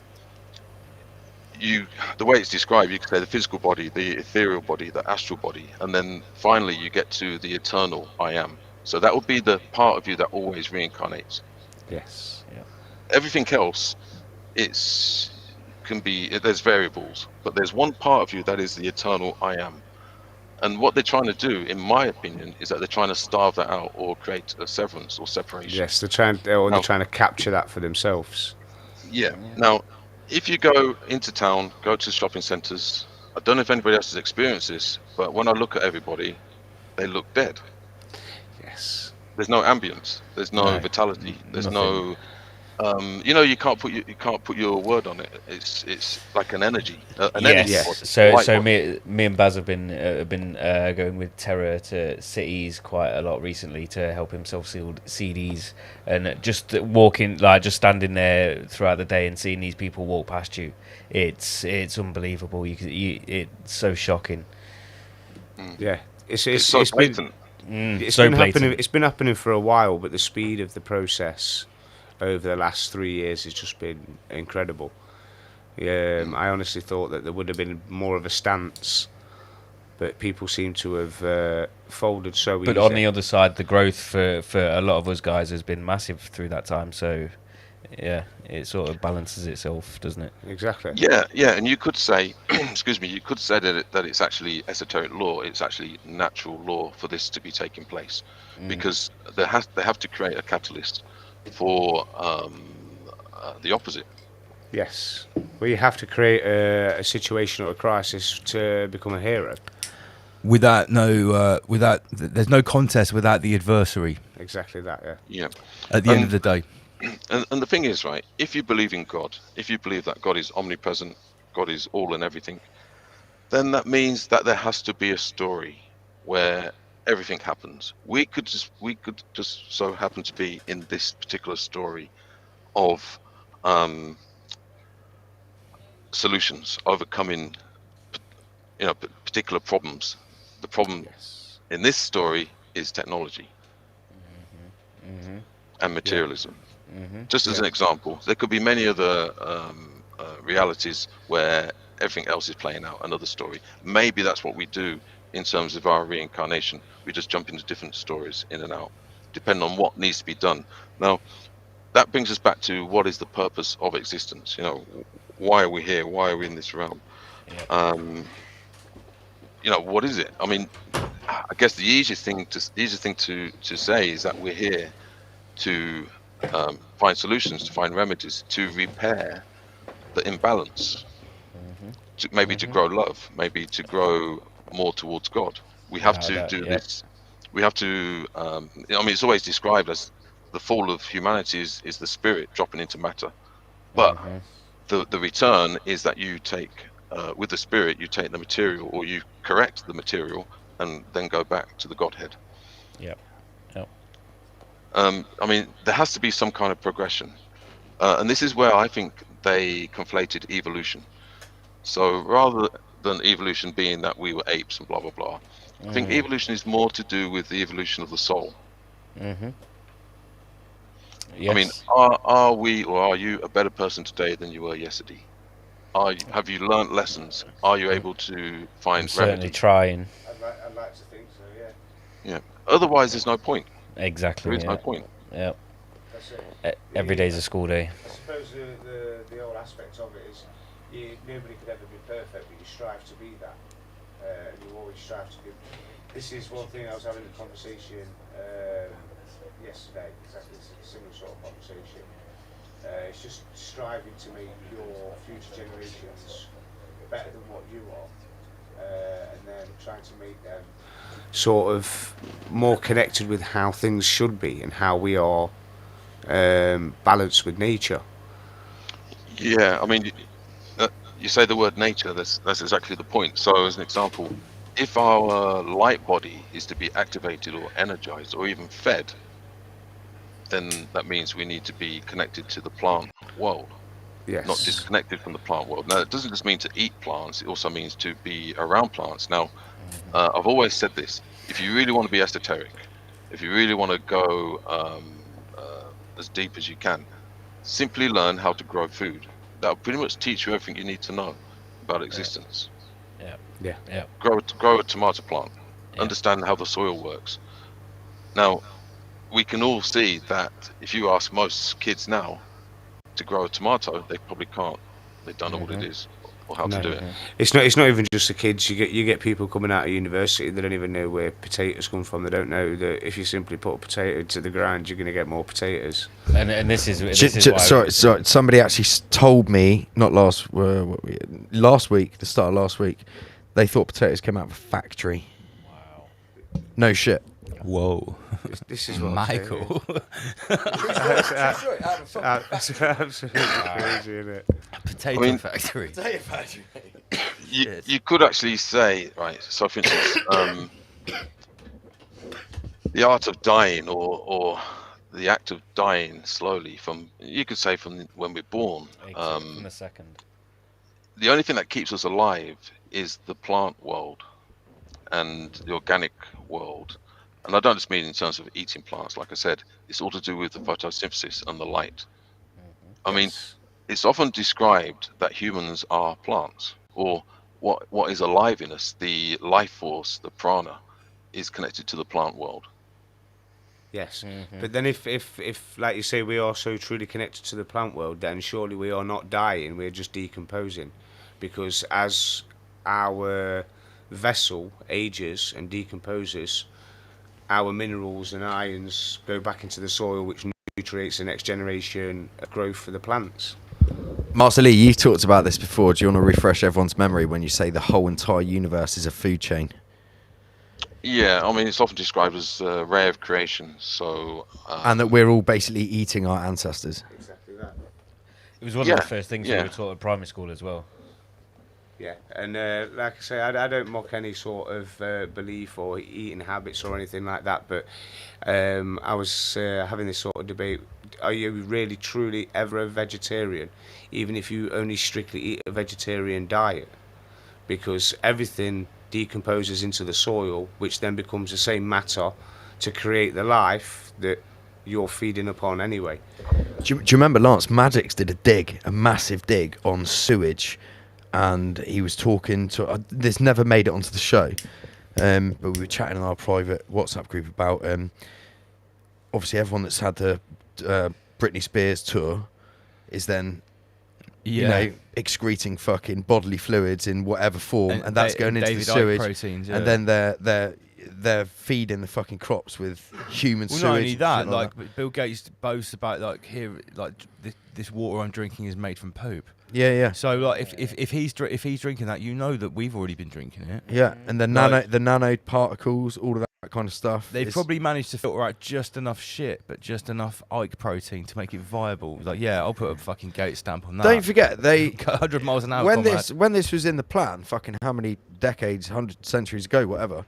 the way it's described, you could say the physical body, the ethereal body, the astral body, and then finally you get to the eternal I am. So that would be the part of you that always reincarnates. Yes. Yeah. Everything else, there's variables, but there's one part of you that is the eternal I am. And what they're trying to do, in my opinion, is that they're trying to starve that out or create a severance or separation. Yes, they're trying to capture that for themselves. Yeah. Now, if you go into town, go to shopping centres, I don't know if anybody else has experienced this, but when I look at everybody, they look dead. Yes. There's no ambience. There's no vitality. There's nothing. you can't put your word on it. It's like an energy. Yes. So me and Baz have been going with Terror to cities quite a lot recently to help himself seal CDs, and just walking, like just standing there throughout the day and seeing these people walk past you, it's unbelievable. It's so shocking. Yeah, it's so blatant. It's been happening for a while, but the speed of the process over the last 3 years has just been incredible. I honestly thought that there would have been more of a stance, but people seem to have folded so easy. But on the other side, the growth for a lot of us guys has been massive through that time. So, yeah, it sort of balances itself, doesn't it? Exactly. Yeah, and you could say, excuse me, you could say that it's actually esoteric law. It's actually natural law for this to be taking place, because they have to create a catalyst for the opposite. Yes. Well, you have to create a situation or a crisis to become a hero. Without there's no contest without the adversary. Exactly that. Yeah. Yeah. At the end of the day. And the thing is, right, if you believe in God, if you believe that God is omnipresent, God is all and everything, then that means that there has to be a story where everything happens. We could just so happen to be in this particular story of solutions, overcoming particular problems. The problem in this story is technology and materialism. Just as an example, there could be many other realities where everything else is playing out another story. Maybe that's what we do in terms of our reincarnation. We just jump into different stories in and out, depending on what needs to be done. Now, that brings us back to what is the purpose of existence? Why are we here? Why are we in this realm? What is it? I mean, I guess the easiest thing to say is that we're here to find solutions, to find remedies, to repair the imbalance, maybe to grow love, maybe to grow more towards God. We have to do this. We have to. I mean, it's always described as the fall of humanity is the spirit dropping into matter, but the return is that you take with the spirit, you take the material, or you correct the material, and then go back to the Godhead. Yep. I mean, there has to be some kind of progression, and this is where I think they conflated evolution. So rather than evolution being that we were apes and blah blah blah, I think evolution is more to do with the evolution of the soul. Yes. I mean, are we or are you a better person today than you were yesterday? Have you learnt lessons? Are you able to find certainly remedy? trying. I'd like to think so, yeah. Yeah. Otherwise, there's no point. Exactly. There is no point. Yeah. That's it. Every day's a school day. I suppose the whole aspect of it is nobody could ever be perfect, but you strive to be that. And you always strive to be. This is one thing I was having a conversation yesterday, exactly a similar sort of conversation. It's just striving to make your future generations better than what you are, and then trying to make them sort of more connected with how things should be and how we are balanced with nature. Yeah, I mean, you say the word nature. That's exactly the point. So, as an example, if our light body is to be activated or energized or even fed, then that means we need to be connected to the plant world. Yes. Not disconnected from the plant world. Now, it doesn't just mean to eat plants. It also means to be around plants. Now, I've always said this: if you really want to be esoteric, if you really want to go as deep as you can, simply learn how to grow food. That'll pretty much teach you everything you need to know about existence. Yeah. Grow a tomato plant. Understand how the soil works. Now, we can all see that if you ask most kids now to grow a tomato, they probably can't. They don't know what it is or how to do it. It's not even just the kids. You get people coming out of university, they don't even know where potatoes come from. They don't know that if you simply put a potato to the ground, you're going to get more potatoes. And this is why sorry. Somebody actually told me not last week, the start of last week, they thought potatoes came out of a factory. Wow. No shit. Whoa. This is what Michael. Absolutely crazy, isn't it? Potato factory. Potato factory. You could actually say, right, so for instance, the art of dying or the act of dying slowly from when we're born. From the second. The only thing that keeps us alive is the plant world and the organic world. And I don't just mean in terms of eating plants. Like I said, it's all to do with the photosynthesis and the light. I mean, it's often described that humans are plants, or what is alive in us, the life force, the prana, is connected to the plant world. Yes, but then if like you say, we are so truly connected to the plant world, then surely we are not dying, we're just decomposing. Because as our vessel ages and decomposes, our minerals and ions go back into the soil, which nutriates the next generation of growth for the plants. Master Lee, you've talked about this before. Do you want to refresh everyone's memory when you say the whole entire universe is a food chain? Yeah, I mean, it's often described as a ray of creation. So, and that we're all basically eating our ancestors. Exactly that. It was one of the first things we were taught at primary school as well. Yeah, and like I say, I don't mock any sort of belief or eating habits or anything like that, but I was having this sort of debate. Are you really, truly ever a vegetarian, even if you only strictly eat a vegetarian diet? Because everything decomposes into the soil, which then becomes the same matter to create the life that you're feeding upon anyway. Do you remember Lance Maddox did a massive dig on sewage? And he was talking to this never made it onto the show, but we were chatting in our private WhatsApp group about obviously everyone that's had the Britney Spears tour is then you know excreting fucking bodily fluids in whatever form, and that's going into the sewage, proteins, and then they're they're feeding the fucking crops with human Well, sewage. not only and that, shit like like Bill Gates boasts about this water I'm drinking is made from poop. Yeah, yeah. So like if he's drinking that, you know that we've already been drinking it. Yeah, and the nano particles, all of that kind of stuff. They've probably managed to filter out just enough shit, but just enough Ike protein to make it viable. Like, yeah, I'll put a fucking Gates stamp on that. Don't forget, they 100 miles an hour. when this was in the plan, fucking how many decades, 100 centuries ago, whatever.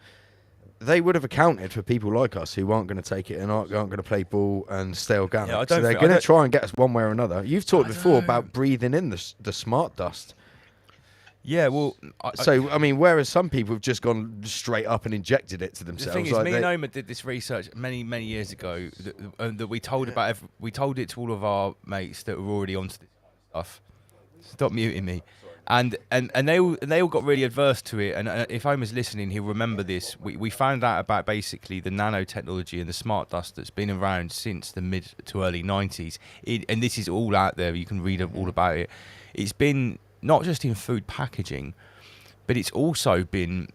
They would have accounted for people like us who aren't going to take it and aren't going to play ball and stay organic. Yeah, so they're going to try and get us one way or another. You've talked before about breathing in the smart dust. Yeah, well... I mean, whereas some people have just gone straight up and injected it to themselves. The thing is, me and Omar did this research many, many years ago that we told about. We told it to all of our mates that were already onto this stuff. Stop muting me. And they all got really adverse to it. And if Omar's listening, he'll remember this. We found out about basically the nanotechnology and the smart dust that's been around since the mid to early 90s. And this is all out there. You can read all about it. It's been not just in food packaging, but it's also been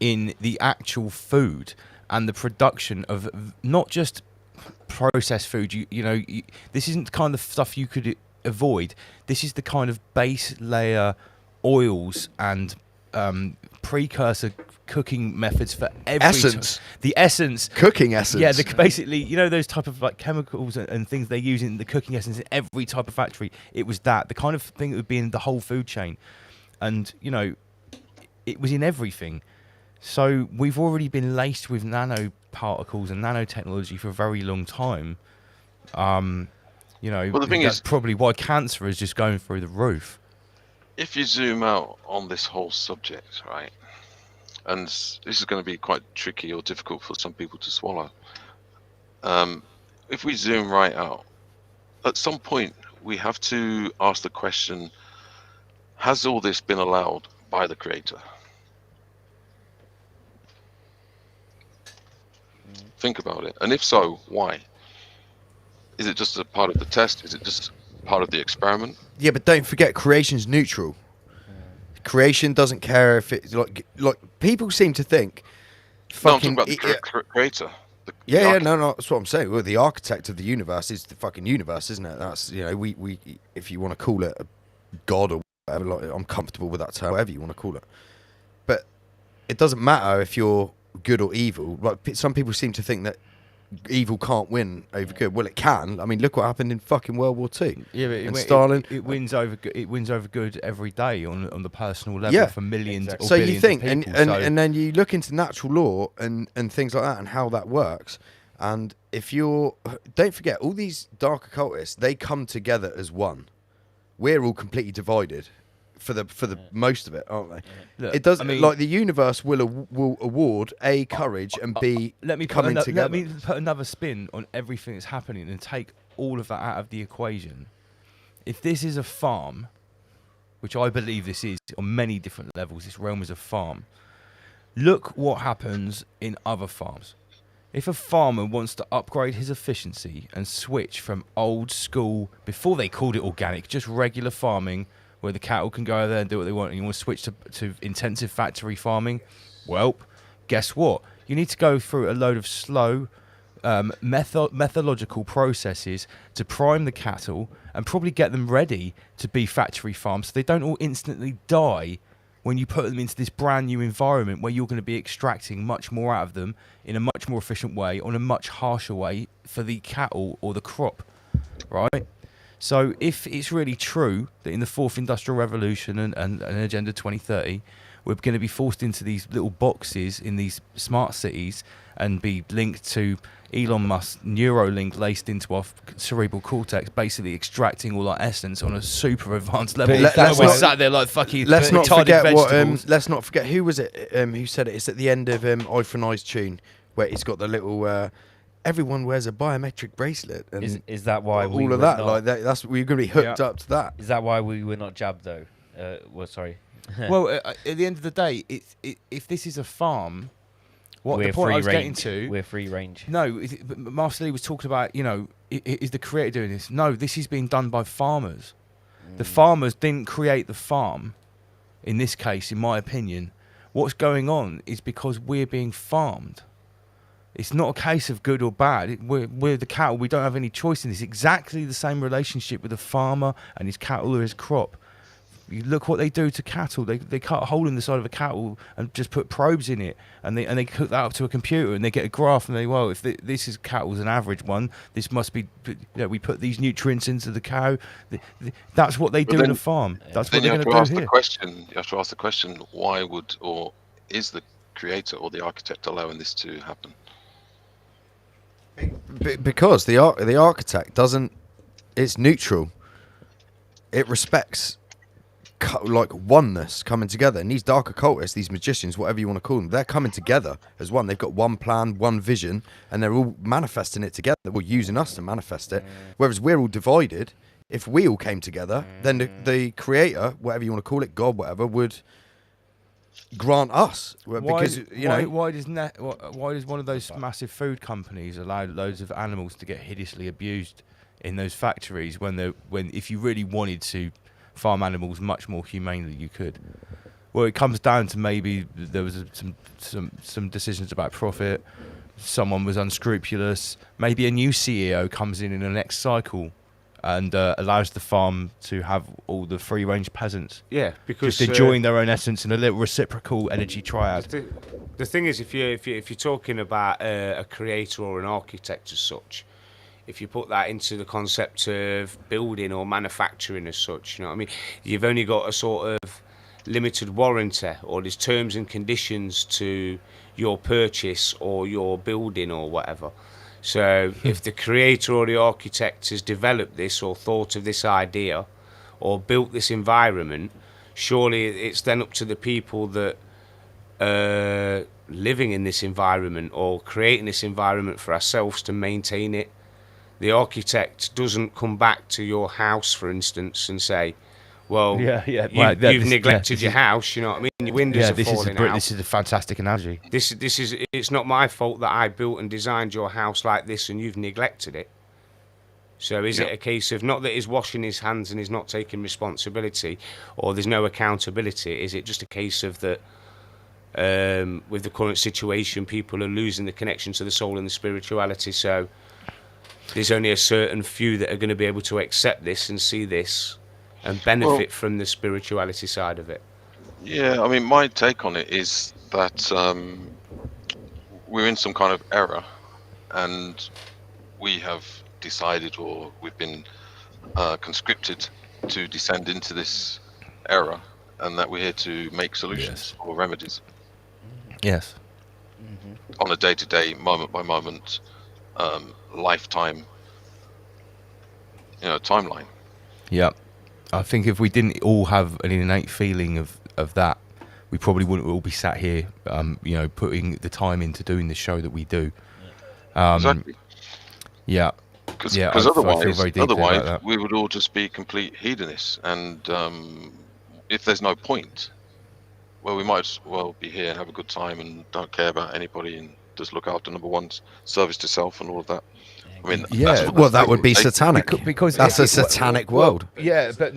in the actual food and the production of not just processed food. This isn't the kind of stuff you could avoid. This is the kind of base layer oils and precursor cooking methods for every essence. The essence, cooking essence. Yeah, basically, those type of like chemicals and things they use in the cooking essence in every type of factory. It was the kind of thing that would be in the whole food chain, and it was in everything. So we've already been laced with nanoparticles and nanotechnology for a very long time. Well, the thing that's is, probably why cancer is just going through the roof. If you zoom out on this whole subject, right, and this is going to be quite tricky or difficult for some people to swallow. If we zoom right out, at some point we have to ask the question, has all this been allowed by the Creator? Think about it. And if so, why? Is it just a part of the test? Is it just part of the experiment? Yeah, but don't forget, creation's neutral. Creation doesn't care if it's like people seem to think. No, I'm talking about the Creator. No, that's what I'm saying. Well, the architect of the universe is the fucking universe, isn't it? That's we if you want to call it a god or whatever, like, I'm comfortable with that term, whatever you want to call it. But it doesn't matter if you're good or evil. Like some people seem to think that evil can't win over good. Well, it can. I mean, look what happened in fucking World War II. Yeah, but Stalin. It wins over. It wins over good every day on the personal level for millions. Or so billions you think, of people, and then you look into natural law and things like that and how that works. And if don't forget, all these dark occultists, they come together as one. We're all completely divided for the most of it, aren't they? Look, it doesn't like the universe will award A, courage, and B, coming together. Let me put another spin on everything that's happening and take all of that out of the equation. If this is a farm, which I believe this is on many different levels, this realm is a farm. Look what happens in other farms. If a farmer wants to upgrade his efficiency and switch from old school, before they called it organic, just regular farming, where the cattle can go over there and do what they want, and you want to switch to intensive factory farming, well, guess what? You need to go through a load of slow methodological processes to prime the cattle and probably get them ready to be factory farms so they don't all instantly die when you put them into this brand new environment where you're going to be extracting much more out of them in a much more efficient way, on a much harsher way for the cattle or the crop, right? So if it's really true that in the fourth industrial revolution and Agenda 2030, we're going to be forced into these little boxes in these smart cities and be linked to Elon Musk's Neuralink laced into our cerebral cortex, basically extracting all our essence on a super advanced level. We're sat there like fucking let's not retarded forget vegetables. let's not forget who was it who said it. It's at the end of Eye for an Eye's tune where it's got the little. Everyone wears a biometric bracelet, and is that why all we of were that? Not, like that's we're going to be hooked up to that. Is that why we were not jabbed though? Sorry. Well, at the end of the day, if this is a farm, the point I was getting to, we're free range. No, Master Lee was talking about, is the creator doing this? No, this is being done by farmers. The farmers didn't create the farm. In this case, in my opinion, what's going on is because we're being farmed. It's not a case of good or bad. We're the cattle. We don't have any choice in this. Exactly the same relationship with a farmer and his cattle or his crop. You look what they do to cattle. They cut a hole in the side of a cattle and just put probes in it, and they hook that up to a computer, and they get a graph, and if this is cattle's an average one, this must be, we put these nutrients into the cow. That's what they do in a farm. That's what they're going to do here. You have to ask the question: why would or is the creator or the architect allowing this to happen? Because the architect doesn't. It's neutral. It respects. Like oneness coming together, and these dark occultists, these magicians, whatever you want to call them, they're coming together as one. They've got one plan, one vision, and they're all manifesting it together. Well, using us to manifest it. Whereas we're all divided. If we all came together, then the creator, whatever you want to call it, God, whatever, would grant us. Because why does one of those massive food companies allow loads of animals to get hideously abused in those factories when if you really wanted to farm animals much more humanely, you could? Well, it comes down to maybe there was some decisions about profit. Someone was unscrupulous. Maybe a new CEO comes in the next cycle and allows the farm to have all the free-range peasants. Yeah, because just enjoying their own essence in a little reciprocal energy triad. The thing is, if you're talking about a creator or an architect as such, if you put that into the concept of building or manufacturing as such, you know what I mean? You've only got a sort of limited warranty, or there's terms and conditions to your purchase or your building or whatever. So if the creator or the architect has developed this or thought of this idea or built this environment, surely it's then up to the people that are living in this environment or creating this environment for ourselves to maintain it. The architect doesn't come back to your house, for instance, and say, well, you've neglected your house, you know what I mean? Your windows are falling out. This is a fantastic analogy. It's not my fault that I built and designed your house like this and you've neglected it. So is it a case of not that he's washing his hands and he's not taking responsibility, or there's no accountability? Is it just a case of that with the current situation, people are losing the connection to the soul and the spirituality, so there's only a certain few that are going to be able to accept this and see this and benefit from the spirituality side of it? Yeah, I mean, my take on it is that we're in some kind of error, and we have decided, or we've been conscripted to descend into this error, and that we're here to make solutions or remedies. Yes. On a day-to-day, moment-by-moment, lifetime, timeline. Yeah. I think if we didn't all have an innate feeling of that, we probably wouldn't all be sat here, putting the time into doing the show that we do. Exactly. Yeah. Because I feel very deeply about that. We would all just be complete hedonists, and if there's no point, well, we might as well be here and have a good time and don't care about anybody and just look after number one's service to self and all of that. I mean, that would be satanic. Because that's a satanic world. Yeah, but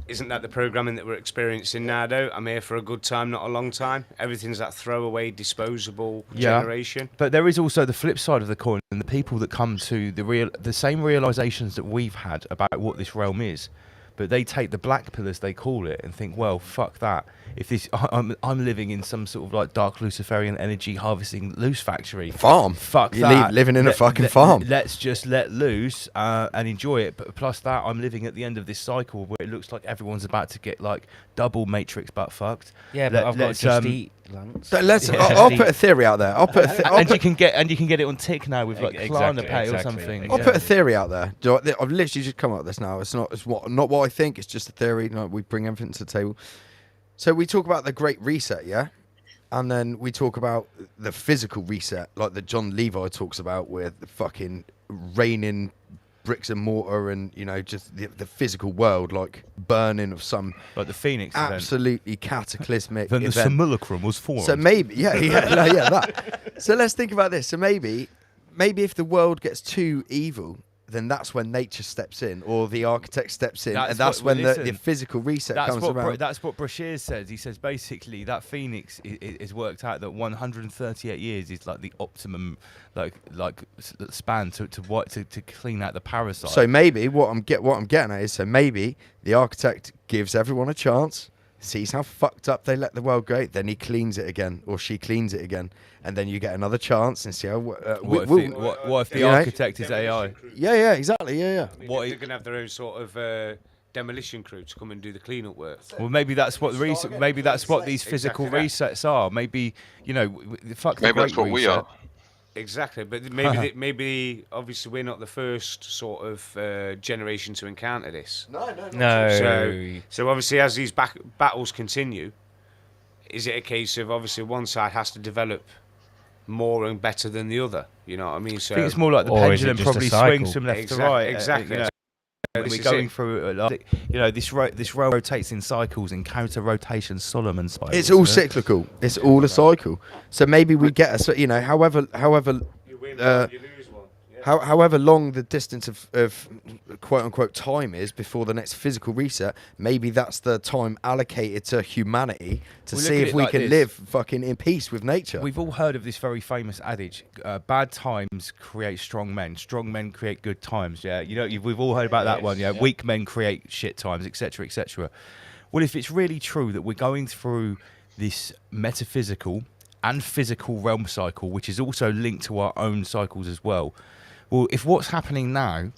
isn't that the programming that we're experiencing now, though? I'm here for a good time, not a long time. Everything's that throwaway, disposable generation. But there is also the flip side of the coin, and the people that come to the same realizations that we've had about what this realm is, but they take the black pill, as they call it, and think, well, fuck that. If this, I'm living in some sort of like dark Luciferian energy harvesting loose factory. Farm. Fuck You're that. living in a fucking farm. Let's just let loose and enjoy it. But plus that, I'm living at the end of this cycle where it looks like everyone's about to get like double Matrix butt fucked. Yeah, but I've got to just eat, Lance. I'll put a theory out there. You can get it on tick now with like Klarna Pay or something. I'll put a theory out there. I've literally just come up with this now. It's not what I think. It's just a theory. We bring everything to the table. So we talk about the Great Reset, yeah? And then we talk about the physical reset, like that John Levi talks about, with the fucking raining bricks and mortar and, just the physical world, like burning of some... Like the Phoenix absolutely cataclysmic event. Then the simulacrum was formed. So maybe... Yeah, that. So let's think about this. So maybe if the world gets too evil then that's when nature steps in, or the architect steps in, That's and that's what- when listen, the physical reset comes what around. That's what Brashear says. He says basically that Phoenix is worked out that 138 years is like the optimum span to clean out the parasite. So maybe what I'm getting at is, so maybe the architect gives everyone a chance, sees how fucked up they let the world go, then he cleans it again, or she cleans it again, and then you get another chance and see how. What if the architect is AI? Yeah, exactly. Yeah. What they're going to have their own sort of demolition crew to come and do the cleanup work. Well, maybe that's what these physical resets are. Maybe fuck. Maybe that's what we are. Exactly, but maybe obviously we're not the first sort of generation to encounter this. No. So obviously, as these battles continue, is it a case of obviously one side has to develop more and better than the other? You know what I mean? So I think it's more like the pendulum probably swings from left to right. Exactly. We're going through this rail rotates in cycles, in counter rotation Solomon spirals. It's all cyclical. It's all a cycle. So maybe we get however long the distance of quote unquote time is before the next physical reset, maybe that's the time allocated to humanity to see if we can live fucking in peace with nature. We've all heard of this very famous adage: bad times create strong men create good times. Yeah, we've all heard about that one. Yeah, weak men create shit times, etc., etc. Well, if it's really true that we're going through this metaphysical and physical realm cycle, which is also linked to our own cycles as well. Well, if what's happening now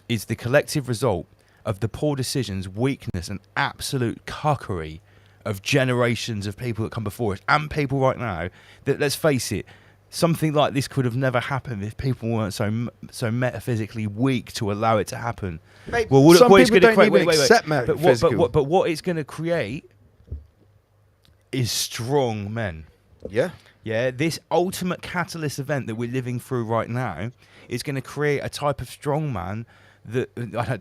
is the collective result of the poor decisions, weakness, and absolute cuckery of generations of people that come before us and people right now, that, let's face it, something like this could have never happened if people weren't so metaphysically weak to allow it to happen. Mate, well, some what people don't even accept metaphysical. But what it's going to create is strong men. Yeah. Yeah, this ultimate catalyst event that we're living through right now is going to create a type of strong man that I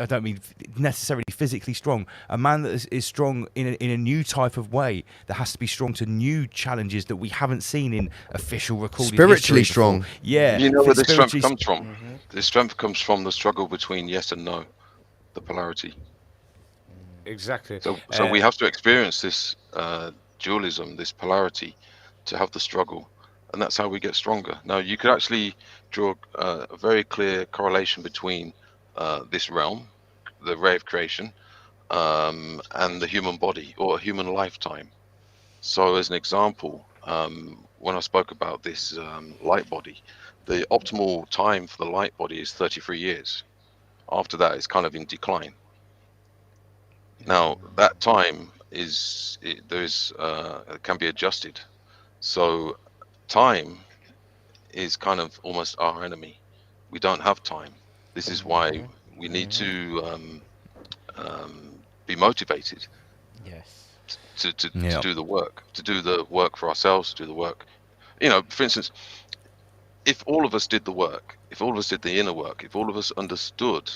don't mean necessarily physically strong. A man that is strong in a new type of way, that has to be strong to new challenges that we haven't seen in official recorded spiritually history strong. Before. Yeah, You know where the strength comes from. The strength comes from the struggle between yes and no, the polarity. Exactly. So we have to experience this dualism, this polarity, to have the struggle, and that's how we get stronger. Now, you could actually draw a very clear correlation between this realm, the ray of creation, and the human body or a human lifetime. So, as an example, when I spoke about this light body, the optimal time for the light body is 33 years. After that, it's kind of in decline. Now, that time can be adjusted. So time is kind of almost our enemy. We don't have time. This is why we need to be motivated. Yes. To do the work, for ourselves, to do the work. For instance, if all of us did the work, if all of us did the inner work, if all of us understood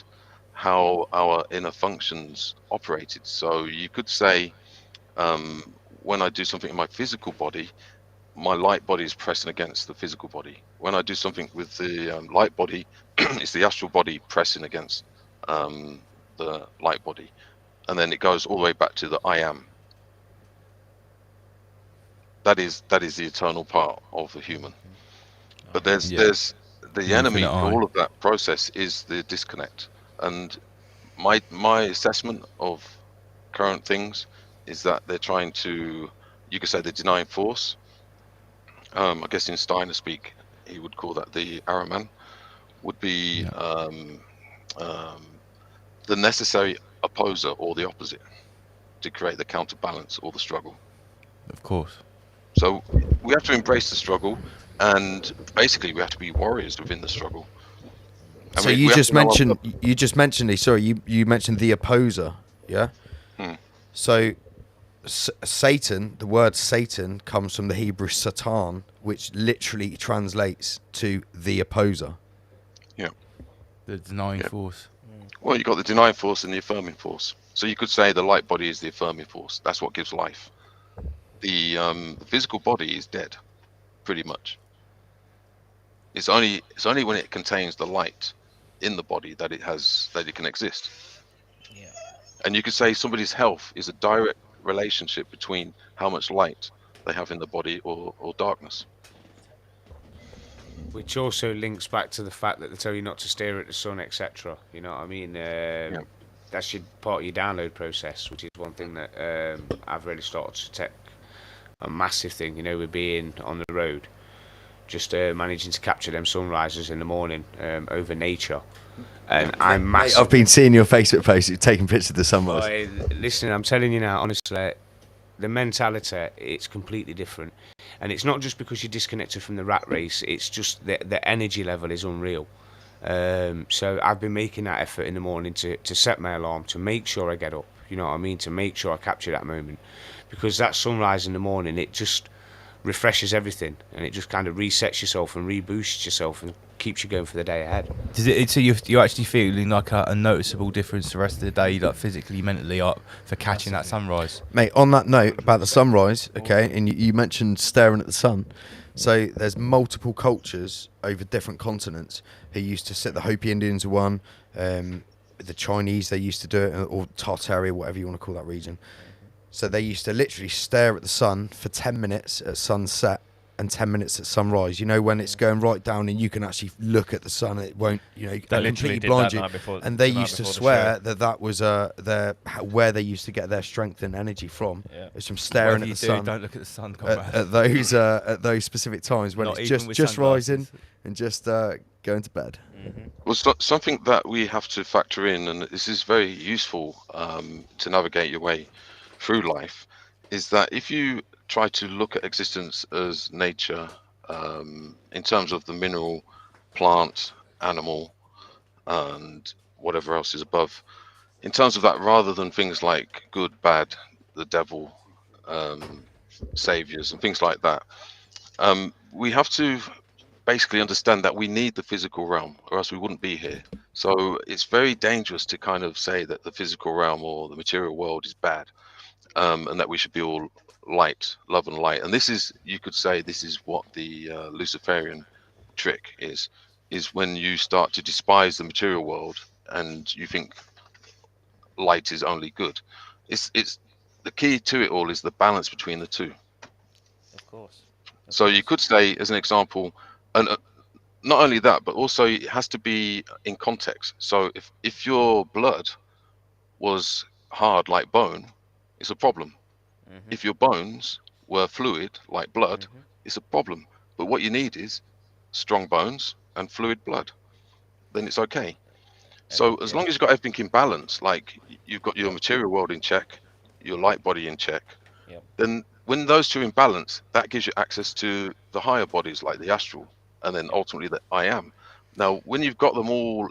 how our inner functions operated. So you could say, when I do something in my physical body, my light body is pressing against the physical body. When I do something with the light body, it's the astral body pressing against the light body. And then it goes all the way back to the I am. That is the eternal part of the human. But there's the enemy of all of that process is the disconnect. And my assessment of current things is that they're trying to, you could say, the denying force. I guess in Steiner speak, he would call that the Araman, would be the necessary opposer or the opposite to create the counterbalance or the struggle. Of course. So we have to embrace the struggle, and basically we have to be warriors within the struggle. So you just mentioned you mentioned the opposer, yeah? So Satan, the word Satan comes from the Hebrew Satan, which literally translates to the opposer. Yeah. The denying force. Well, you've got the denying force and the affirming force. So you could say the light body is the affirming force. That's what gives life. The physical body is dead, pretty much. It's only when it contains the light in the body that it can exist. And you could say somebody's health is a direct relationship between how much light they have in the body or darkness. Which also links back to the fact that they tell you not to stare at the sun, etc. You know what I mean? That's part of your download process, which is one thing that I've really started to take a massive thing, you know, with being on the road. Just managing to capture them sunrises in the morning over nature. And I'm massive. I've been seeing your Facebook posts, you're taking pictures of the sunrise. Listen, I'm telling you now, honestly, the mentality, it's completely different. And it's not just because you're disconnected from the rat race, it's just the energy level is unreal. So I've been making that effort in the morning to set my alarm, to make sure I get up, you know what I mean, to make sure I capture that moment. Because that sunrise in the morning, it just refreshes everything, and it just kind of resets yourself and reboosts yourself and keeps you going for the day ahead. So you're actually feeling like a noticeable difference the rest of the day, like physically, mentally, up for catching that sunrise? Mate, on that note about the sunrise, okay, and you mentioned staring at the sun. So there's multiple cultures over different continents who used to sit. The Hopi Indians are one. The Chinese, they used to do it, or Tartaria, whatever you want to call that region. So they used to literally stare at the sun for 10 minutes at sunset and 10 minutes at sunrise. You know, when it's going right down and you can actually look at the sun, it won't, you know, completely blind you. And they used to swear that was where they used to get their strength and energy from. Yeah. It's from staring at the sun. Don't look at the sun. At those specific times when it's just rising and just going to bed. Well, something that we have to factor in, and this is very useful to navigate your way through life, is that if you try to look at existence as nature, in terms of the mineral, plant, animal, and whatever else is above, in terms of that, rather than things like good, bad, the devil, saviors, and things like that, we have to basically understand that we need the physical realm, or else we wouldn't be here. So it's very dangerous to kind of say that the physical realm or the material world is bad, and that we should be all light, love and light. And this is, you could say, this is what the Luciferian trick is when you start to despise the material world and you think light is only good. It's the key to it all is the balance between the two. Of course. So you could say, as an example, and not only that, but also it has to be in context. So if your blood was hard like bone, it's a problem. If your bones were fluid like blood, it's a problem. But what you need is strong bones and fluid blood. Then it's okay. So as long as you've got everything in balance, like you've got your material world in check, your light body in check, then when those two are in balance, that gives you access to the higher bodies like the astral, and then ultimately the I am. Now, when you've got them all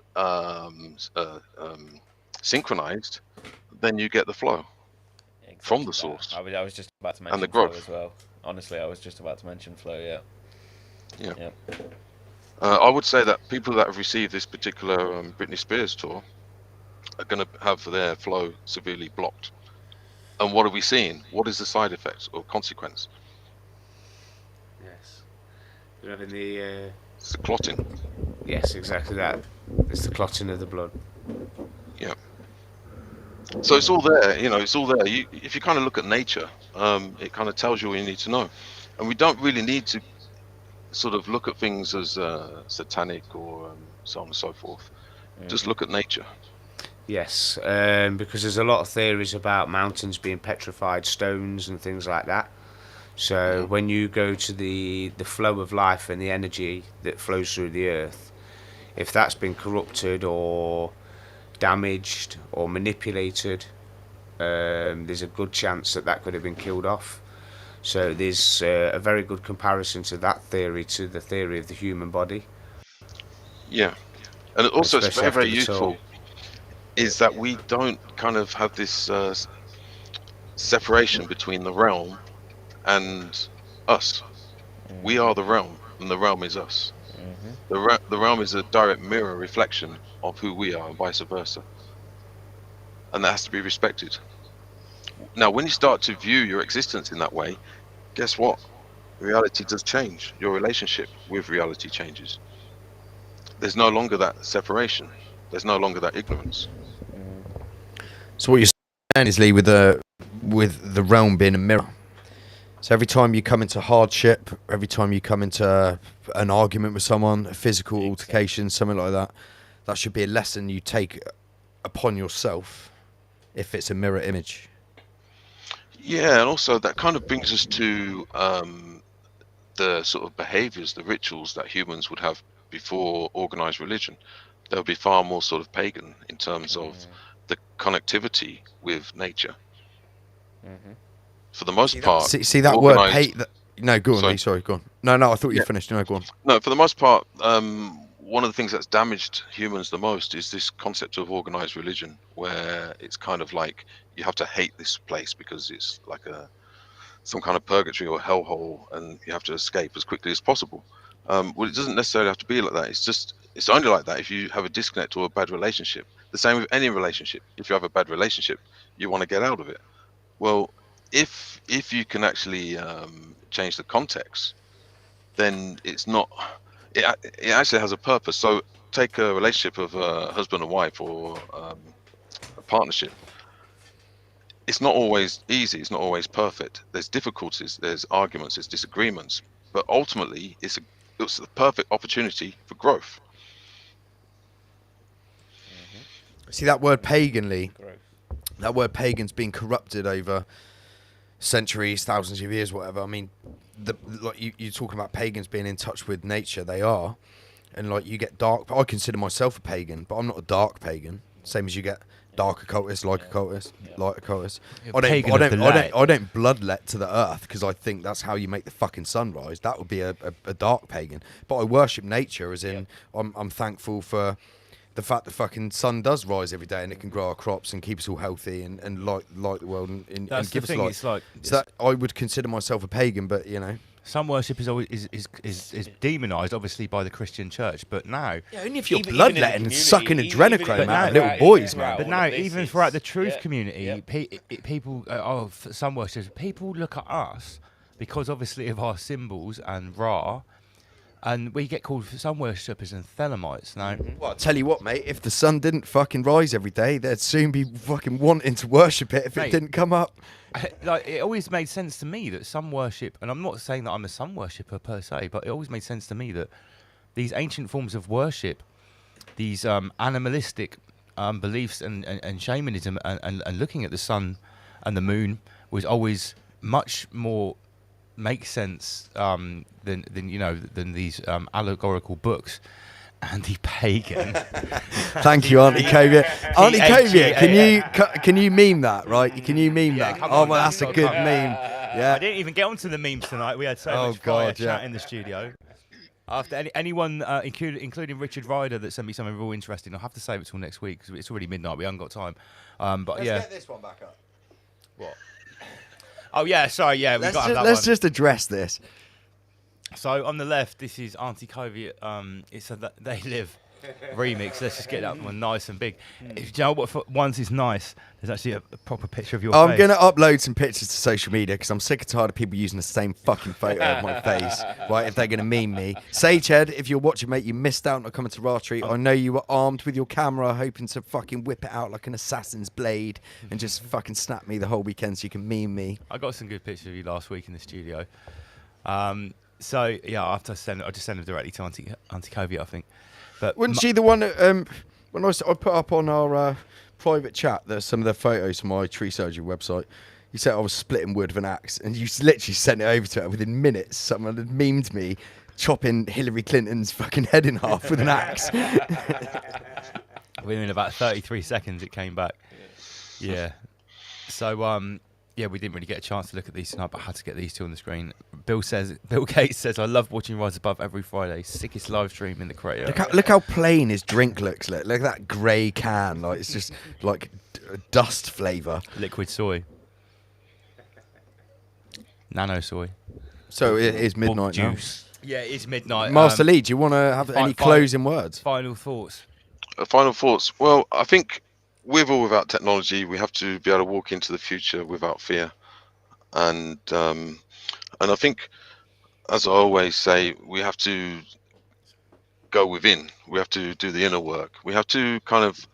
synchronized, then you get the flow from the source. I was just about to mention and the flow growth as well. Honestly, I was just about to mention flow. Yeah. I would say that people that have received this particular Britney Spears tour are going to have their flow severely blocked. And what are we seeing? What is the side effect or consequence? Yes. You're having the... It's the clotting. Yes, exactly that. It's the clotting of the blood. Yeah. So it's all there, you know, it's all there. If you kind of look at nature, it kind of tells you all you need to know. And we don't really need to sort of look at things as satanic or so on and so forth. Just look at nature. Yes, because there's a lot of theories about mountains being petrified stones and things like that. So when you go to the flow of life and the energy that flows through the earth, if that's been corrupted or damaged or manipulated, there's a good chance that could have been killed off. So there's a very good comparison to that theory to the theory of the human body. Yeah, and also it's Especially very, very after the useful is that we don't kind of have this separation between the realm and us. We are the realm, and the realm is us. The realm is a direct mirror reflection of who we are, and vice versa. And that has to be respected. Now, when you start to view your existence in that way, guess what? Reality does change. Your relationship with reality changes. there's no longer that separation. There's no longer that ignorance. So what you're saying is, Lee, with the realm being a mirror. So every time you come into hardship, every time you come into an argument with someone, a physical altercation, something like that, that should be a lesson you take upon yourself if it's a mirror image. Yeah, and also that kind of brings us to the sort of behaviors, the rituals that humans would have before organized religion. They would be far more sort of pagan in terms of the connectivity with nature. For the most part, See that word no, go on, Lee, sorry, go on. No, I thought you finished. No, go on. No, for the most part, one of the things that's damaged humans the most is this concept of organized religion, where it's kind of like you have to hate this place because it's like some kind of purgatory or hellhole, and you have to escape as quickly as possible. Well, it doesn't necessarily have to be like that. It's only like that if you have a disconnect or a bad relationship. The same with any relationship. If you have a bad relationship, you want to get out of it. Well, if you can actually change the context, then it's not. It actually has a purpose. So take a relationship of a husband and wife or a partnership. It's not always easy. It's not always perfect. There's difficulties. There's arguments. There's disagreements. But ultimately, it's the perfect opportunity for growth. See that word pagan, Lee? That word pagan's been corrupted over centuries, thousands of years, whatever. I mean, like you're talking about pagans being in touch with nature. They are. And like you get dark. I consider myself a pagan, but I'm not a dark pagan. Same as you get dark occultist, like occultist, light occultist. I don't bloodlet to the earth because I think that's how you make the fucking sun rise. That would be a dark pagan. But I worship nature, as in I'm thankful for the fact the fucking sun does rise every day and it can grow our crops and keep us all healthy and light the world and give us light. It's like, so that I would consider myself a pagan, but you know. Sun worship is always is demonised, obviously, by the Christian church. But now, only if you're bloodletting and sucking adrenochrome out of little boys, man. But now, even throughout the truth community, people, sun worshippers, people look at us because obviously of our symbols and Ra, and we get called sun worshippers and Thelemites. Now, well, I'll tell you what, mate. If the sun didn't fucking rise every day, they'd soon be fucking wanting to worship it if it didn't come up. Like, it always made sense to me that sun worship, and I'm not saying that I'm a sun worshipper per se, but it always made sense to me that these ancient forms of worship, these animalistic beliefs and shamanism and looking at the sun and the moon was always much more make sense than these allegorical books. Andy Pagan. Thank you, Auntie Covia. Auntie Covia, can you meme that, right? Can you meme that? Oh, well, that's a good meme. Yeah. I didn't even get onto the memes tonight. We had so much fire chat in the studio. After anyone, including Richard Ryder, that sent me something real interesting, I'll have to save it till next week because it's already midnight. We haven't got time. But Let's get this one back up. What? Oh yeah, sorry. Yeah, let's just address this. So on the left, this is Auntie Covey. It's a They Live remix. Let's just get that one nice and big. If you know what, once is nice, there's actually a proper picture of your face. I'm going to upload some pictures to social media because I'm sick and tired of people using the same fucking photo of my face, right, if they're going to meme me. Sagehead, if you're watching, mate, you missed out on coming to Nowh3r3. I know you were armed with your camera, hoping to fucking whip it out like an assassin's blade and just fucking snap me the whole weekend so you can meme me. I got some good pictures of you last week in the studio. So yeah, I just send them directly to Auntie Covey, I think. But wasn't she the one that, when I put up on our private chat some of the photos from my tree surgery website? You said I was splitting wood with an axe, and you literally sent it over to her within minutes. Someone had memed me chopping Hillary Clinton's fucking head in half with an axe. Within about 33 seconds, it came back. Yeah. So yeah, we didn't really get a chance to look at these tonight, but I had to get these two on the screen. Bill Gates says, I love watching Rise Above every Friday. Sickest live stream in the crater. Look how plain his drink looks. Look at that grey can. Like it's just like dust flavour. Liquid soy. Nano soy. So it is midnight now. Juice. Yeah, it is midnight. Master Lee, do you want to have any closing words? Final thoughts. Final thoughts. Well, I think with or without technology, we have to be able to walk into the future without fear. And I think, as I always say, we have to go within. We have to do the inner work. We have to kind of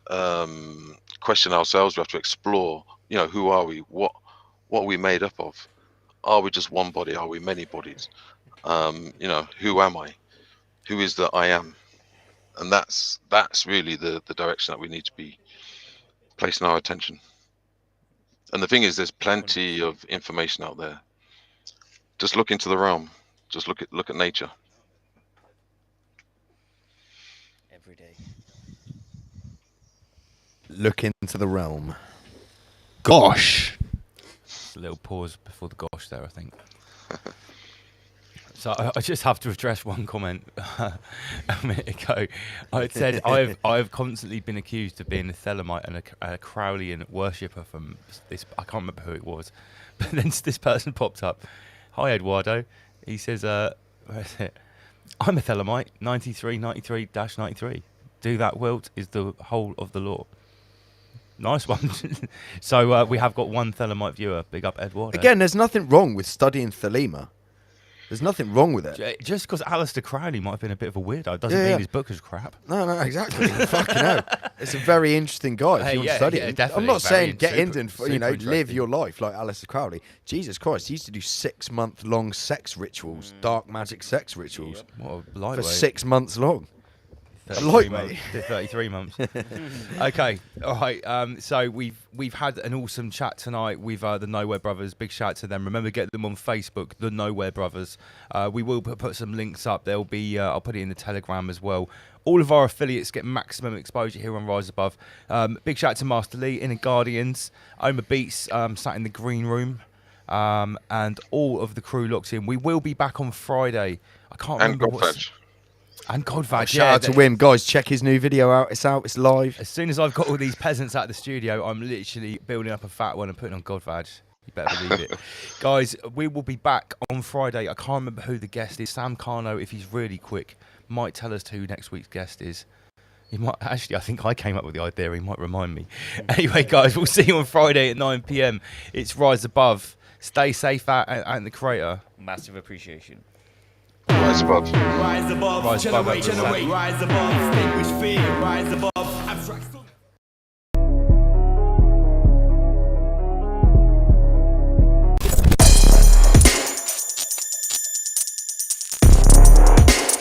question ourselves. We have to explore, you know, who are we? What are we made up of? Are we just one body? Are we many bodies? You know, who am I? Who is the I am? And that's really the direction that we need to be placing our attention. And the thing is, there's plenty of information out there. Just look into the realm. Just look at nature. Every day. Look into the realm. Gosh. Just a little pause before the gosh there, I think. So I just have to address one comment a minute ago. I said I've constantly been accused of being a Thelemite and a Crowleyan worshipper from this. I can't remember who it was, but then this person popped up. Hi Eduardo. He says, where is it? I'm a Thelemite, 93-93-93. Do that wilt is the whole of the law. Nice one. So we have got one Thelemite viewer. Big up Eduardo. Again, there's nothing wrong with studying Thelema. There's nothing wrong with it. Just because Aleister Crowley might have been a bit of a weirdo doesn't mean his book is crap. No, exactly. Fucking hell. It's a very interesting guy if you want to study him. I'm not saying get into and live your life like Aleister Crowley. Jesus Christ, he used to do 6-month-long sex rituals, dark magic sex rituals. What a lightweight. For 6 months long. 33 months. Okay, all right. So we've had an awesome chat tonight with the Nowh3r Brothers. Big shout out to them. Remember, get them on Facebook, the Nowh3r Brothers. We will put some links up. There'll be I'll put it in the Telegram as well. All of our affiliates get maximum exposure here on Rise Above. Big shout out to Master Lee, Inner Guardians, Oma Beats, sat in the green room, and all of the crew locked in. We will be back on Friday. I can't remember what's. And Godvad, shout out to Wim. Guys, check his new video out. It's out. It's live. As soon as I've got all these peasants out of the studio, I'm literally building up a fat one and putting on Godvad. You better believe it. Guys, we will be back on Friday. I can't remember who the guest is. Sam Carno, if he's really quick, might tell us who next week's guest is. He might actually. I think I came up with the idea. He might remind me. Anyway, guys, we'll see you on Friday at 9 p.m. It's Rise Above. Stay safe out and the crater. Massive appreciation. Rise above. Rise above. Rise above. Generate. Rise above. Extinguish fear. Rise above. Abstract.